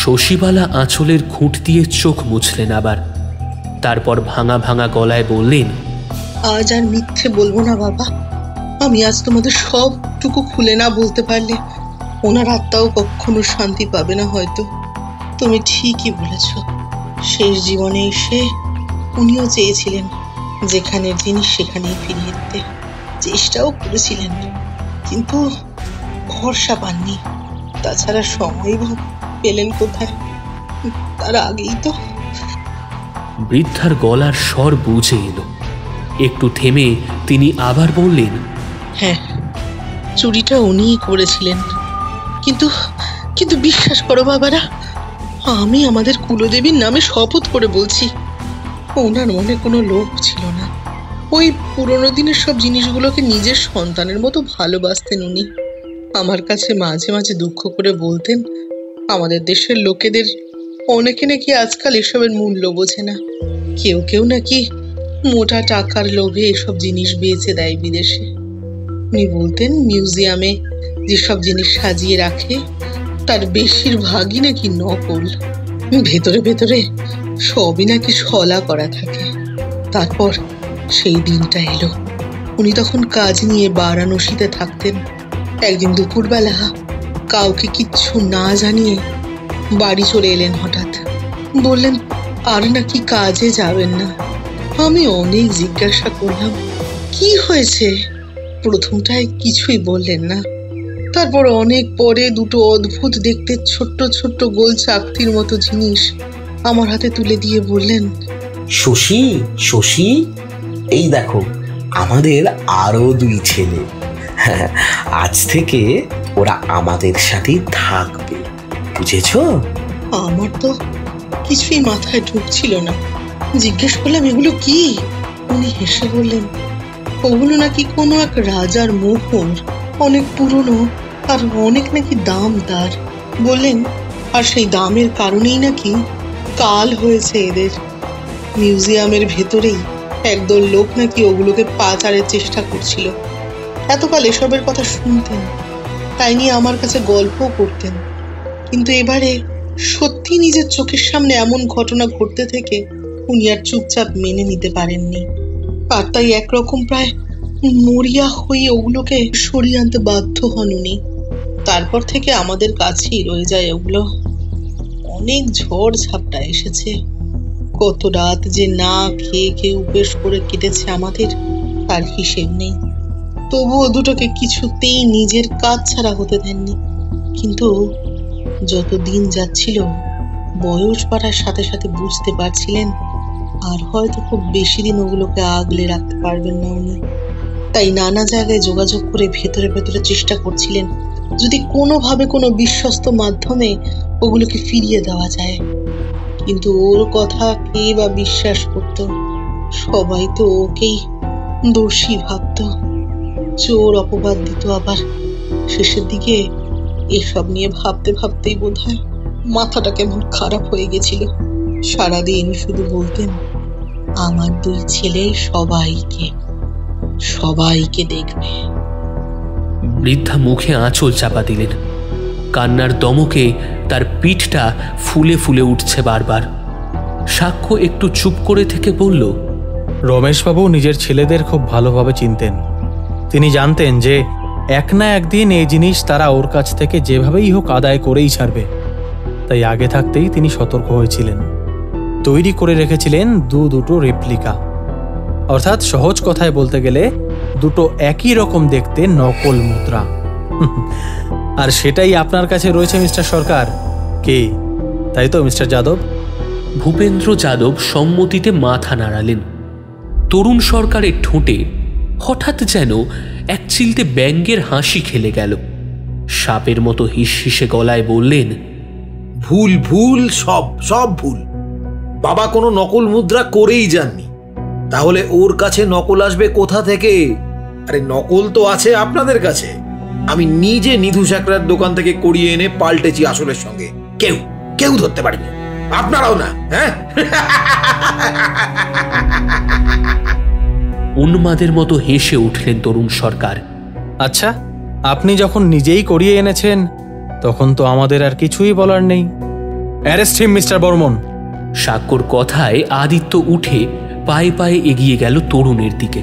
[SPEAKER 3] শশীবালা আঁচলের খুঁট দিয়ে চোখ মুছলেন আবার, তারপর ভাঙা ভাঙা গলায় বললেন,
[SPEAKER 14] আজ আর মিথ্যে বলবো না বাবা। আমি আজ তোমাদের সবটুকু খুলে না বলতে পারলে ওনার আত্মাও কখনো শান্তি পাবে না হয়তো। তুমি ঠিকই বলেছ, শেষ জীবনে এসে উনিও চেয়েছিলেন যেখানের জিনিস সেখানেই ফিরিয়ে দিতে, চেষ্টাও করেছিলেন, কিন্তু ভরসা পাননি। তাছাড়া সময় পেলেন কোথায়? তার আগেই তো।
[SPEAKER 3] বৃদ্ধার গলার স্বর বুঝে এলো। একটু থেমে তিনি আবার বললেন,
[SPEAKER 14] হ্যাঁ, চুরিটা উনিই করেছিলেন, কিন্তু কিন্তু বিশ্বাস করো বাবারা, আমি আমাদের কুলদেবীর নামে শপথ করে বলছি, ওনার মনে কোনো লোভ ছিল না। ওই পুরোনো দিনের সব জিনিসগুলোকে নিজের সন্তানের মতো ভালোবাসতেন উনি। আমার কাছে মাঝে মাঝে দুঃখ করে বলতেন, আমাদের দেশের লোকেদের অনেকে নাকি আজকাল এসবের মূল্য বোঝে না। কেউ কেউ নাকি মোটা টাকার লোভে এসব জিনিস বেচে দেয় বিদেশে। উনি বলতেন, মিউজিয়ামে যেসব জিনিস সাজিয়ে রাখে তার বেশিরভাগই নাকি নকল, ভেতরে ভেতরে সবই নাকি ছলা করা থাকে। তারপর সেই দিনটা এলো, উনি তখন কাজ নিয়ে বারাণসীতে থাকতেন। একদিন দুপুরবেলা কাউকে কিচ্ছু না জানিয়ে বাড়ি চলে এলেন হঠাৎ। বললেন আর নাকি কাজে যাবেন না। আমি অনেক জিজ্ঞাসা করলাম কি হয়েছে। প্রথমটায় কিছুই বললেন না। তারপর অনেক পরে দুটো অদ্ভুত দেখতে ছোট্ট ছোট্ট গোল চাকতির মতো জিনিস আমার হাতে তুলে দিয়ে বললেন,
[SPEAKER 15] শশী, শশী, এই দেখো আমাদের আরো 2 ছেলে। আজ থেকে ওরা আমাদের সাথেই থাকবে, বুঝেছ?
[SPEAKER 14] আমার তো কিছুই মাথায় ঢুকছিল না। জিজ্ঞেস করলাম, এগুলো কি? উনি হেসে বললেন, ওগুলো নাকি কোনো এক রাজার মোহর, অনেক পুরনো আর অনেক নাকি দাম তার। বললেন আর সেই দামের কারণেই নাকি কাল হয়েছে এদের। মিউজিয়ামের ভেতরেই একদল লোক নাকি ওগুলোকে পাচারের চেষ্টা করছিল। এতকাল এসবের কথা শুনতেন, তাই নিয়ে আমার কাছে গল্পও করতেন, কিন্তু এবারে সত্যি নিজের চোখের সামনে এমন ঘটনা ঘটতে থেকে উনি আর চুপচাপ মেনে নিতে পারেননি। আর তাই একরকম প্রায় মরিয়া হয়ে ওগুলোকে সরিয়ে আনতে বাধ্য হন উনি। তারপর থেকে আমাদের কাছেই রয়ে যায় ওগুলো। অনেক ঝড় ঝাপটা এসেছে, কত রাত যে না খেয়ে খেয়ে উপেস করে কেটেছে আমাদের, তার হিসেব নেই। তবুও দুটোকে কিছুতেই নিজের কাজ ছাড়া হতে দেননি। কিন্তু যত দিন যাচ্ছিল, বয়স বাড়ার সাথে সাথে বুঝতে পারছিলেন আর হয়তো খুব বেশি দিন ওগুলোকে আগলে রাখতে পারবেন না উনি। তাই নানা জায়গায় যোগাযোগ করে ভেতরে ভেতরে চেষ্টা করছিলেন যদি কোনোভাবে কোনো বিশ্বস্ত মাধ্যমে ওগুলোকে ফিরিয়ে দেওয়া যায়। কিন্তু ওর কথা কে বা বিশ্বাস করত? সবাই তো ওকেই দোষী ভাবত, চোর অপবাদ দিত। আবার শেষের দিকে এসব নিয়ে ভাবতে ভাবতেই বোধহয় মাথাটা কেমন খারাপ হয়ে গেছিল। সারাদিন শুধু বলতেন, আমার 2 ছেলে সবাইকে দেখবে।
[SPEAKER 3] বৃদ্ধা মুখে আঁচল চাপা দিলেন। কান্নার দমকে তার পিঠটা ফুলে ফুলে উঠছে বারবার। সাক্ষ্য একটু চুপ করে থেকে বলল,
[SPEAKER 4] রমেশবাবু নিজের ছেলেদের খুব ভালোভাবে চিনতেন। তিনি জানতেন যে এক না একদিন এই জিনিস তারা ওর কাছ থেকে যেভাবেই হোক আদায় করেই ছাড়বে। তাই আগে থাকতেই তিনি সতর্ক হয়েছিলেন। তৈরি করে রেখেছিলেন দুটো রেপ্লিকা, অর্থাৎ সহজ কথায় বলতে গেলে দুটো একই রকম দেখতে নকল মুদ্রা। আর সেটাই আপনার কাছে রয়েছে মিস্টার সরকার। কে, তাই তো মিস্টার যাদব?
[SPEAKER 3] ভূপেন্দ্র যাদব সম্মতিতে মাথা নাড়ালেন। তরুণ সরকারের ঠোঁটে হঠাৎ যেন এক চিলতে ব্যঙ্গের হাসি খেলে গেল। সাপের মতো হিসহিসে গলায় বললেন,
[SPEAKER 16] ভুল ভুল, সব ভুল। বাবা কোনো নকল মুদ্রা করেই যাননি, তাহলে ওর কাছে নকল আসবে কোথা থেকে? আরে নকল তো আছে আপনাদের কাছে। আমি নিজে নিধু সাকরার দোকান থেকে করিয়ে এনে পাল্টেছি আসলের সঙ্গে। কেউ ধরতে পারেনি, আপনারাও না। হ্যাঁ,
[SPEAKER 3] উন্মাদের মতো হেসে উঠলেন তরুণ সরকার।
[SPEAKER 4] আচ্ছা, আপনি যখন নিজেই করিয়ে এনেছেন তখন তো আমাদের আর কিছুই বলার নেই। Arrest him mister Barman.
[SPEAKER 3] সাক্ষ্যর কথায় আদিত্য উঠে পায়ে পায়ে এগিয়ে গেল তরুণের দিকে।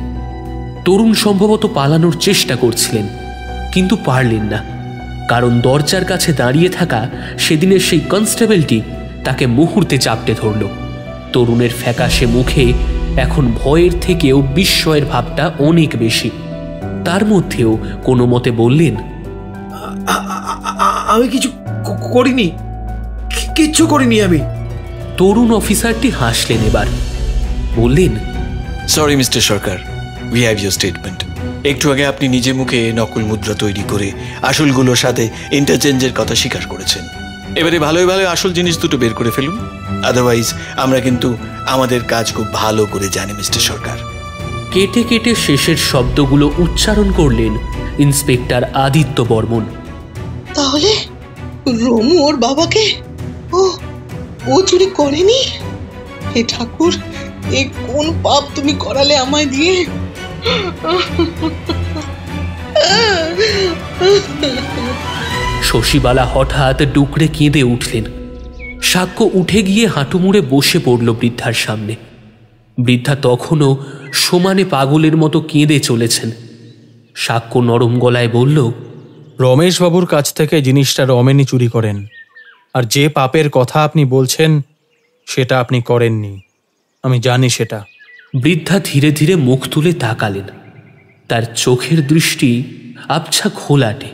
[SPEAKER 3] তরুণ সম্ভবত পালানোর চেষ্টা করছিলেন, কিন্তু পারলেন না, কারণ দরজার কাছে দাঁড়িয়ে থাকা সেদিনের সেই কনস্টেবলটি তাকে মুহূর্তে চাপটে ধরল। তরুণের ফ্যাকাশে মুখে এখন ভয়ের থেকেও বিস্ময়ের ভাবটা অনেক বেশি। তার মধ্যেও কোনো মতে বললেন,
[SPEAKER 16] আমি কিছু করিনি, কিচ্ছু করিনি আমি।
[SPEAKER 3] তরুণ অফিসারটি হাসলেন, এবার বললেন,
[SPEAKER 11] sorry mister Sarkar, we have your statement. একটু আগে আপনি নিজে মুখে নকল মুদ্রা তৈরি করে আসলগুলোর সাথে ইন্টারচেঞ্জের কথা স্বীকার করেছেন। এবারে ভালোই ভালো আসল জিনিস দুটো বের করে ফেলুন, আদারওয়াইজ আমরা কিন্তু আমাদের কাজ খুব ভালো করে জানি মিস্টার সরকার।
[SPEAKER 3] কেটে কেটে শেষের শব্দগুলো উচ্চারণ করলেন ইন্সপেক্টর আদিত্য বর্মন।
[SPEAKER 14] তাহলে রমু ওর বাবাকে ও চুরি করেনি? হে ঠাকুর, এ কোন পাপ তুমি করালে আমায় দিয়ে?
[SPEAKER 3] শশীবালা হঠাৎ ডুকরে কেঁদে উঠলেন। সাক্ষ্য উঠে গিয়ে হাঁটু মুড়ে বসে পড়ল বৃদ্ধার সামনে। বৃদ্ধা তখনও সমানে পাগলের মতো কেঁদে চলেছেন। সাক্ষ্য নরম গলায় বলল,
[SPEAKER 4] রমেশবাবুর কাছ থেকে জিনিসটা রমেনই চুরি করেন, আর যে পাপের কথা আপনি বলছেন সেটা আপনি করেননি, আমি জানি সেটা।
[SPEAKER 3] বৃদ্ধা ধীরে ধীরে মুখ তুলে তাকালেন। তার চোখের দৃষ্টি আবছা ঘোলাটে।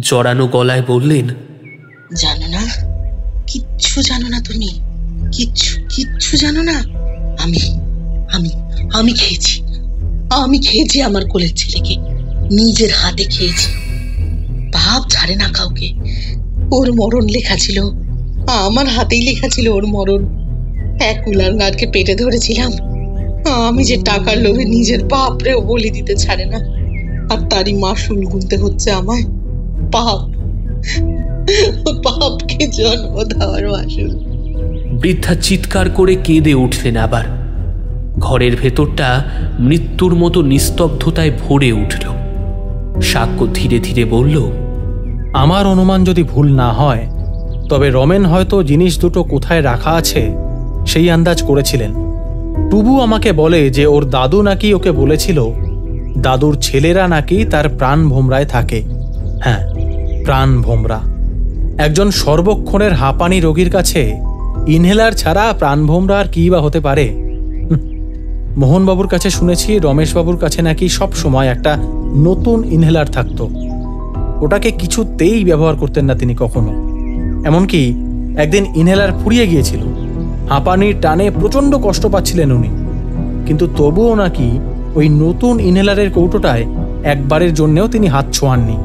[SPEAKER 3] জড়ানো গলায় বললেন,
[SPEAKER 14] জানো না, কিচ্ছু জানো না তুমি, কিচ্ছু জানো না। আমি আমি আমি খেয়েছি, আমার কোলের ছেলেকে, নিজের হাতে খেয়েছি। পাপ ছাড়ে না কাউকে। ওর মরণ লেখা ছিল, আমার হাতেই লেখা ছিল ওর মরণ। এক কুলার নারকে পেটে ধরেছিলাম। আমি যে টাকার লোভে নিজের বাপরেও বলি দিতে ছাড়ে না, আর তারই মাসুল গুনতে হচ্ছে আমায়। পাপকে জন্ম দেওয়ার মাসুল।
[SPEAKER 3] বৃদ্ধা চিৎকার করে কেঁদে উঠলেন আবার। ঘরের ভেতরটা মৃত্যুর মতো নিস্তব্ধতায় ভরে উঠল। সাক্ষ্য ধীরে ধীরে বলল,
[SPEAKER 4] আমার অনুমান যদি ভুল না হয়, তবে রমেন হয়তো জিনিস দুটো কোথায় রাখা আছে সেই আন্দাজ করেছিলেন। টুবু আমাকে বলে যে ওর দাদু নাকি ওকে বলেছিল দাদুর ছেলেরা নাকি তার প্রাণ ভোমরায় থাকে। হ্যাঁ, প্রাণ ভোমরা। একজন সর্বক্ষণের হাঁপানি রোগীর কাছে ইনহেলার ছাড়া প্রাণ ভোমরা আর কী বা হতে পারে? মোহনবাবুর কাছে শুনেছি রমেশবাবুর কাছে নাকি সব সময় একটা নতুন ইনহেলার থাকতো। ওটাকে কিছুতেই ব্যবহার করতেন না তিনি কখনো। এমনকি একদিন ইনহেলার ফুরিয়ে গিয়েছিল, হাঁপানির টানে প্রচণ্ড কষ্ট পাচ্ছিলেন উনি, কিন্তু তবুও নাকি ওই নতুন ইনহেলারের কৌটোটায় একবারের জন্যেও তিনি হাত ছোঁয়াননি।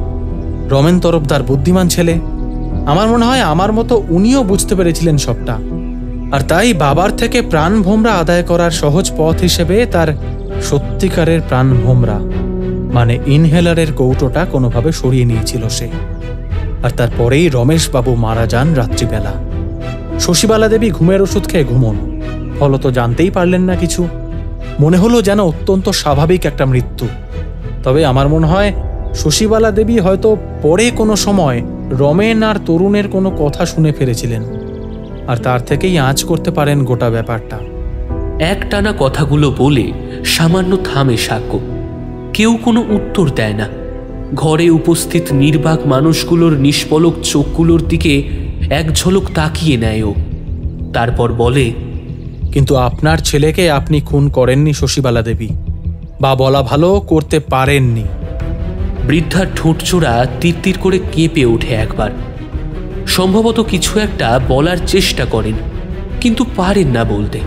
[SPEAKER 4] রমেন তরফদার বুদ্ধিমান ছেলে, আমার মনে হয় আমার মতো উনিও বুঝতে পেরেছিলেন সবটা, আর তাই বাবার থেকে প্রাণ ভোমরা আদায় করার সহজ পথ হিসেবে তার সত্যিকারের প্রাণ ভোমরা মানে ইনহেলারের কৌটোটা কোনোভাবে সরিয়ে নিয়েছিল সে। আর তারপরেই রমেশবাবু মারা যান রাত্রিবেলা। শশীবালা দেবী ঘুমের ওষুধ খেয়ে ঘুমন, ফলত জানতেই পারলেন না কিছু। মনে হলো যেন অত্যন্ত স্বাভাবিক একটা মৃত্যু। তবে আমার মনে হয় শশীবালা দেবী হয়তো পরে কোনো সময় রমেন আর তরুণের কোনো কথা শুনে ফেলেছিলেন, আর তার থেকেই আঁচ করতে পারেন গোটা ব্যাপারটা।
[SPEAKER 3] একটানা কথাগুলো বলে সামান্য থামে সাক্ষ্য। কেউ কোনো উত্তর দেয় না। ঘরে উপস্থিত নির্বাক মানুষগুলোর নিষ্পলক চোখগুলোর দিকে এক ঝলক তাকিয়ে নেয় ও। তারপর বলে,
[SPEAKER 4] কিন্তু আপনার ছেলেকে আপনি খুন করেননি শশীবালা দেবী, বা বলা ভালো করতে পারেননি।
[SPEAKER 3] বৃদ্ধার ঠোঁটচোড়া তিরতির করে কেঁপে ওঠে একবার। সম্ভবত কিছু একটা বলার চেষ্টা করেন, কিন্তু পারেন না বলতে।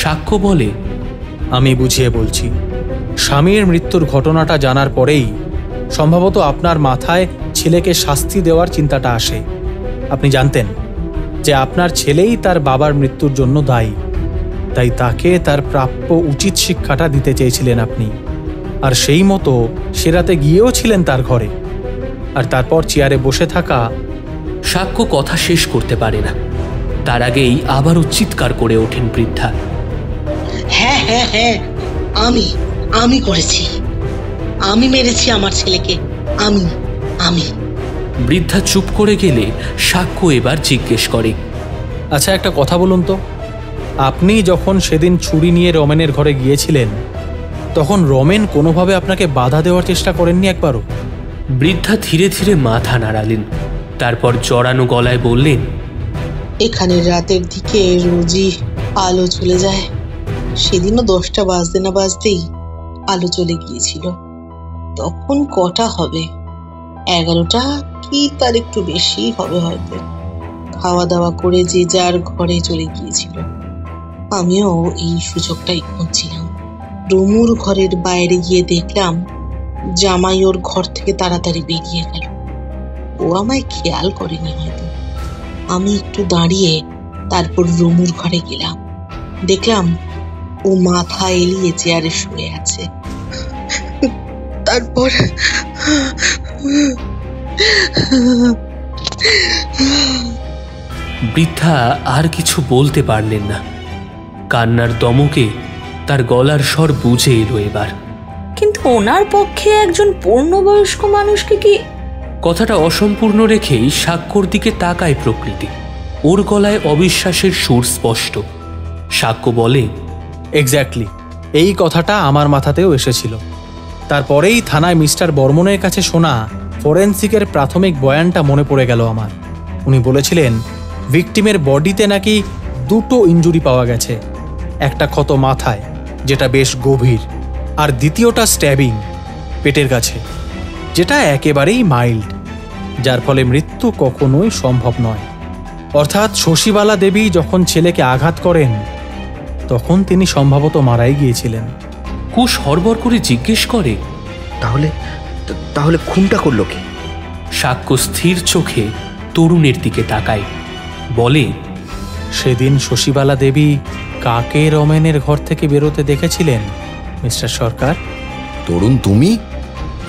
[SPEAKER 3] সাক্ষ্য বলে,
[SPEAKER 4] আমি বুঝিয়ে বলছি। স্বামীর মৃত্যুর ঘটনাটা জানার পরেই সম্ভবত আপনার মাথায় ছেলেকে শাস্তি দেওয়ার চিন্তাটা আসে। আপনি জানতেন যে আপনার ছেলেই তার বাবার মৃত্যুর জন্য দায়ী, তাই তাকে তার প্রাপ্য উচিত শিক্ষাটা দিতে চেয়েছিলেন আপনি। আর সেই মতো সে রাতে গিয়েও ছিলেন তার ঘরে। আর তারপর চেয়ারে বসে থাকা।
[SPEAKER 3] সাক্ষ্য কথা শেষ করতে পারে না, তার আগেই আবারও চিৎকার করে ওঠেন বৃদ্ধা।
[SPEAKER 14] হ্যাঁ হ্যাঁ হ্যাঁ, আমি করেছি, আমি মেরেছি আমার ছেলেকে। আমি আমি
[SPEAKER 3] বৃদ্ধা চুপ করে গেলে সাক্ষ্য এবার জিজ্ঞেস করে,
[SPEAKER 4] আচ্ছা একটা কথা বলুন তো, আপনি যখন সেদিন ছুরি নিয়ে রমেনের ঘরে গিয়েছিলেন তখন রমেন কোনোভাবে আপনাকে বাধা দেওয়ার চেষ্টা করেননি একবারও?
[SPEAKER 3] বৃদ্ধা ধীরে ধীরে মাথা নাড়ালেন, তারপর জড়ানো গলায় বললেন,
[SPEAKER 14] এখানে রাতের দিকে রোজই আলো চলে যায়। সেদিনও 10টা বাজতে না বাজতেই আলো চলে গিয়েছিল। তখন কটা হবে? 11টা কি তার একটু বেশি হবে হয়তো। খাওয়া দাওয়া করে যে যার ঘরে চলে গিয়েছিল। আমিও এই সুযোগটাই খুঁজছিলাম। রুমুর ঘরের বাইরে গিয়ে দেখলাম জামাই ওর ঘর থেকে তাড়াতাড়ি বেরিয়ে গেল। ও আমায় খেয়াল করেনি হয়তো। আমি একটু দাঁড়িয়ে তারপর রুমুর ঘরে গেলাম। দেখলাম ও মাথা এলিয়ে চেয়ারে শুয়ে আছে। তারপর
[SPEAKER 3] বৃদ্ধা আর কিছু বলতে পারলেন না। কান্নার দমকে তার গলার স্বর বুঝে এলো এবার।
[SPEAKER 6] কিন্তু ওনার পক্ষে একজন পূর্ণবয়স্ক মানুষকে কি?
[SPEAKER 3] কথাটা অসম্পূর্ণ রেখেই সাক্ষ্যর দিকে তাকায় প্রকৃতি। ওর গলায় অবিশ্বাসের সুর স্পষ্ট। সাক্ষ্য বলে,
[SPEAKER 4] এক্স্যাক্টলি, এই কথাটা আমার মাথাতেও এসেছিল। তারপরেই থানায় মিস্টার বর্মনের কাছে শোনা ফরেন্সিকের প্রাথমিক বয়ানটা মনে পড়ে গেল আমার। উনি বলেছিলেন ভিকটিমের বডিতে নাকি 2টো ইনজুরি পাওয়া গেছে, একটা ক্ষত মাথায় যেটা বেশ গভীর, আর দ্বিতীয়টা স্ট্যাবিং পেটের কাছে, যেটা একেবারেই মাইল্ড, যার ফলে মৃত্যু কখনোই সম্ভব নয়। অর্থাৎ শশীবালা দেবী যখন ছেলেকে আঘাত করেন তখন তিনি সম্ভবত মারাই গিয়েছিলেন।
[SPEAKER 3] কুশ হড়বড় করে জিজ্ঞেস করে,
[SPEAKER 2] তাহলে খুনটা করলো কে?
[SPEAKER 3] সাক্ষ্য স্থির চোখে তরুণের দিকে তাকায়, বলে,
[SPEAKER 4] সেদিন শশীবালা দেবী কাকে রমেনের ঘর থেকে বেরোতে দেখেছিলেন মিস্টার সরকার?
[SPEAKER 10] তরুণ তুমি?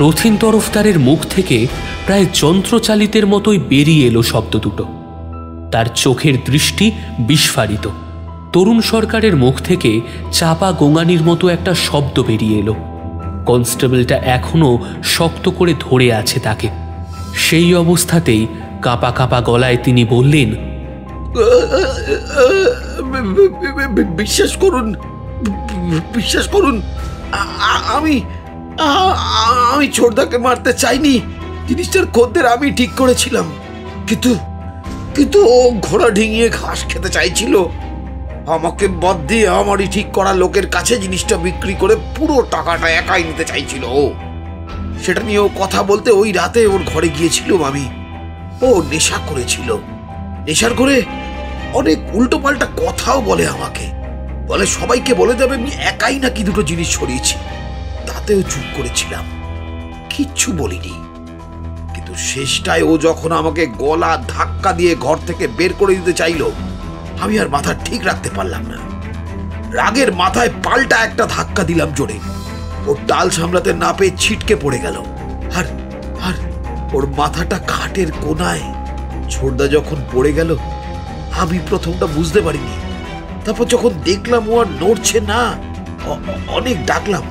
[SPEAKER 3] রথিন তরফদারের মুখ থেকে প্রায় যন্ত্রচালিতের মতোই বেরিয়ে এলো শব্দ দুটো। তার চোখের দৃষ্টি বিস্ফারিত। তরুণ সরকারের মুখ থেকে চাপা গোঙানির মতো একটা শব্দ বেরিয়ে এলো। কনস্টেবলটা এখনো শক্ত করে ধরে আছে তাকে। সেই অবস্থাতেই কাঁপা কাঁপা গলায় তিনি বললেন,
[SPEAKER 16] বিশ্বাস করুন, বিশ্বাস করুন, আমি ছোটদাকে মারতে চাইনি। জিনিসটার খদ্দের আমি ঠিক করেছিলাম, কিন্তু ও ঘোড়া ডিঙিয়ে ঘাস খেতে চাইছিল। আমাকে বাদ দিয়ে আমারই ঠিক করা লোকের কাছে জিনিসটা বিক্রি করে পুরো টাকাটা একাই নিতে চাইছিল ও। সেটা নিয়ে ও কথা বলতে ওই রাতে ওর ঘরে গিয়েছিলাম আমি। ও নেশা করেছিল, নেশার করে অনেক উল্টো পাল্টা কথাও বলে আমাকে। বলে সবাইকে বলে দেবে আমি একাই নাকি 2টো জিনিস ছড়িয়েছি। তাতেও চুপ করেছিলাম, কিচ্ছু বলিনি। কিন্তু শেষটায় ও যখন আমাকে গলা ধাক্কা দিয়ে ঘর থেকে বের করে দিতে চাইল, আমি আর মাথা ঠিক রাখতে পারলাম না। রাগের মাথায় পাল্টা একটা ধাক্কা দিলাম জোরে। ওর ডাল সামলাতে না পেয়ে ছিটকে পড়ে গেল, আর ওর মাথাটা খাটের কোনায়। ছোটদা যখন পড়ে গেল আমি প্রথমটা বুঝতে পারিনি। তারপর যখন দেখলাম ও আর নড়ছে না, অনেক ডাকলাম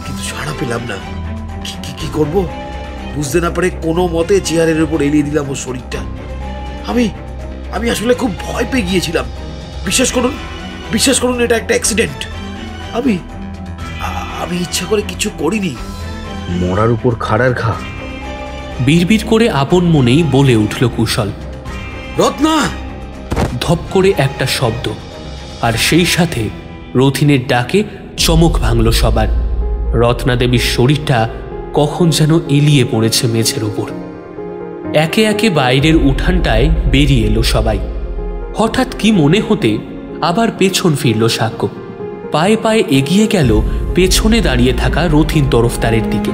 [SPEAKER 16] কিন্তু সাড়া পেলাম না। কি করব বুঝতে না পারে কোনো মতে চেয়ারের উপর এলিয়ে দিলাম ওর শরীরটা। আমি আসলে খুব ভয় পেয়ে গিয়েছিলাম। বিশ্বাস করুন এটা একটা অ্যাক্সিডেন্ট। আমি ইচ্ছা করে কিছু করিনি।
[SPEAKER 2] মরার উপর খাড়ার ঘা,
[SPEAKER 3] বিড়বিড় করে আপন মনেই বলে উঠল কুশল।
[SPEAKER 16] রত্না!
[SPEAKER 3] ধপ করে একটা শব্দ, আর সেই সাথে রথিনের ডাকে চমক ভাঙল সবার। রত্না দেবীর শরীরটা কখন যেন এলিয়ে পড়েছে মেঝের উপর। একে একে বাইরের উঠানটায় বেরিয়ে এলো সবাই। হঠাৎ কি মনে হতে আবার পেছন ফিরল সাক্ষ্য। পায়ে পায়ে এগিয়ে গেল পেছনে দাঁড়িয়ে থাকা রথিন তরফদারের দিকে।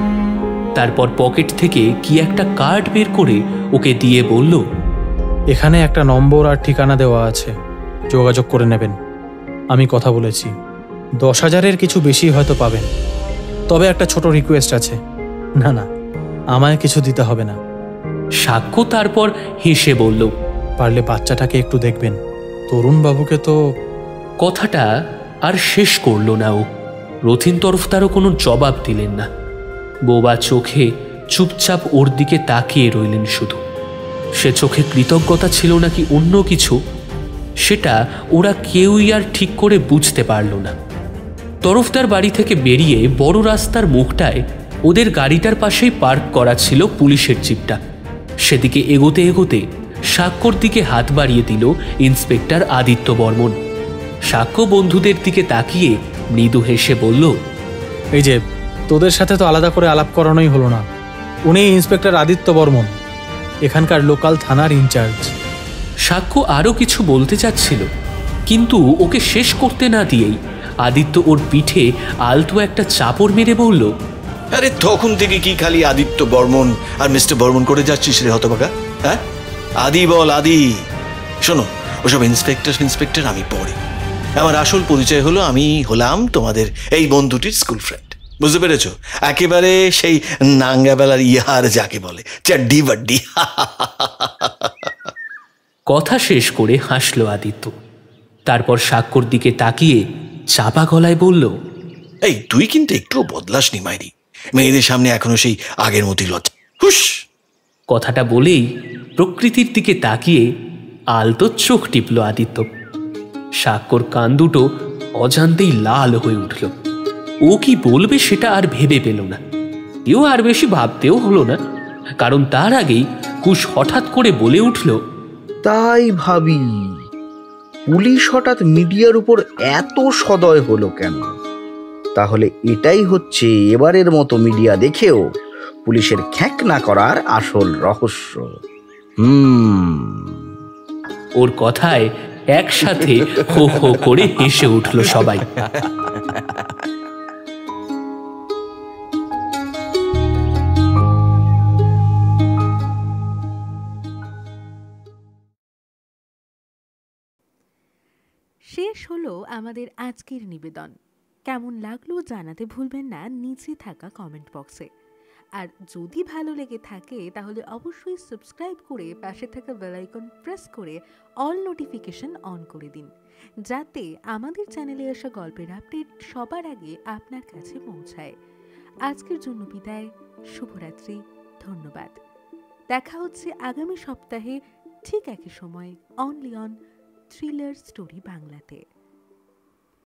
[SPEAKER 3] তারপর পকেট থেকে কি একটা কার্ড বের করে ওকে দিয়ে বলল,
[SPEAKER 4] এখানে একটা নম্বর আর ঠিকানা দেওয়া আছে, যোগাযোগ করে নেবেন। আমি কথা বলেছি, 10,000-এর কিছু বেশি হয়তো পাবেন। তবে একটা ছোট রিকোয়েস্ট আছে। না, আমায় কিছু দিতে হবে না।
[SPEAKER 3] সাক্ষ্য তারপর হেসে বলল,
[SPEAKER 4] পারলে বাচ্চাটাকে একটু দেখবেন। তরুণবাবুকে তো।
[SPEAKER 3] কথাটা আর শেষ করল না ও। রথিন তরফদারও কোনো জবাব দিলেন না। বোবা চোখে চুপচাপ ওর দিকে তাকিয়ে রইলেন শুধু। সে চোখে কৃতজ্ঞতা ছিল নাকি অন্য কিছু, সেটা ওরা কেউই আর ঠিক করে বুঝতে পারল না। তরফদার বাড়ি থেকে বেরিয়ে বড় রাস্তার মুখটায় ওদের গাড়িটার পাশেই পার্ক করা ছিল পুলিশের জিপটা। সেদিকে এগোতে এগোতে সাক্ষ্যর দিকে হাত বাড়িয়ে দিল ইন্সপেক্টর আদিত্য বর্মন। সাক্ষ্য বন্ধুদের দিকে তাকিয়ে মৃদু হেসে বলল,
[SPEAKER 4] এই যে তোদের সাথে তো আলাদা করে আলাপ করানোই হলো না, উনি ইন্সপেক্টর আদিত্য বর্মন, এখানকার লোকাল থানার ইনচার্জ।
[SPEAKER 3] সাক্ষ্য আরও কিছু বলতে চাচ্ছিল, কিন্তু ওকে শেষ করতে না দিয়েই আদিত্য ওর পিঠে আলতো একটা চাপড় মেরে বলল,
[SPEAKER 11] আরে তখন থেকে কি খালি আদিত্য বর্মন আর মিস্টার বর্মন করে যাচ্ছিস রে হতভাগা? হ্যাঁ, আদি বল আদি। শোনো, ওসব ইন্সপেক্টর আমি পড়ি। আমার আসল পরিচয় হলো আমি হলাম তোমাদের এই বন্ধুটির স্কুল ফ্রেন্ড, বুঝতে পেরেছ? একেবারে সেই নাঙ্গাবেলার ইয়ার যাকে বলে, চাড্ডি বাড্ডি।
[SPEAKER 3] কথা শেষ করে হাসলো আদিত্য। তারপর সাক্ষ্যর দিকে তাকিয়ে চাপা গলায় বলল,
[SPEAKER 11] এই তুই কিন্তু একটুও বদলাসনি মাইরি, মেয়েদের সামনে এখনো সেই আগের মতোই লজ্জা। হুস।
[SPEAKER 3] কথাটা বলেই প্রকৃতির দিকে তাকিয়ে আলতো চোখ টিপল আদিত্য। সাক্ষ্যর কান দুটো অজান্তেই লাল হয়ে উঠল। ও কি বলবে সেটা আর ভেবে পেল না। এও আর বেশি ভাবতেও হলো না, কারণ তার আগেই কুশ হঠাৎ করে বলে উঠল,
[SPEAKER 2] তাই ভাবি পুলিশ হঠাৎ মিডিয়ার উপর এত সদয় হলো কেন? তাহলে এটাই হচ্ছে এবারের মতো মিডিয়া দেখেও পুলিশের খ্যাক না করার আসল রহস্য।
[SPEAKER 3] ওর কথায় একসাথে হো হো করে হেসে উঠল সবাই।
[SPEAKER 1] শেষ হলো আমাদের আজকের নিবেদন। কেমন লাগলো জানাতে ভুলবেন না নিচে থাকা কমেন্ট বক্সে। আর যদি ভালো লেগে থাকে তাহলে অবশ্যই সাবস্ক্রাইব করে পাশে থাকা বেল আইকন প্রেস করে অল নোটিফিকেশন অন করে দিন, যাতে আমাদের চ্যানেলে আসা গল্পের আপডেট সবার আগে আপনার কাছে পৌঁছায়। আজকের জন্য বিদায়, শুভরাত্রি, ধন্যবাদ। দেখা হচ্ছে আগামী সপ্তাহে ঠিক একই সময় অনলি অন থ্রিলার স্টোরি বাংলাতে।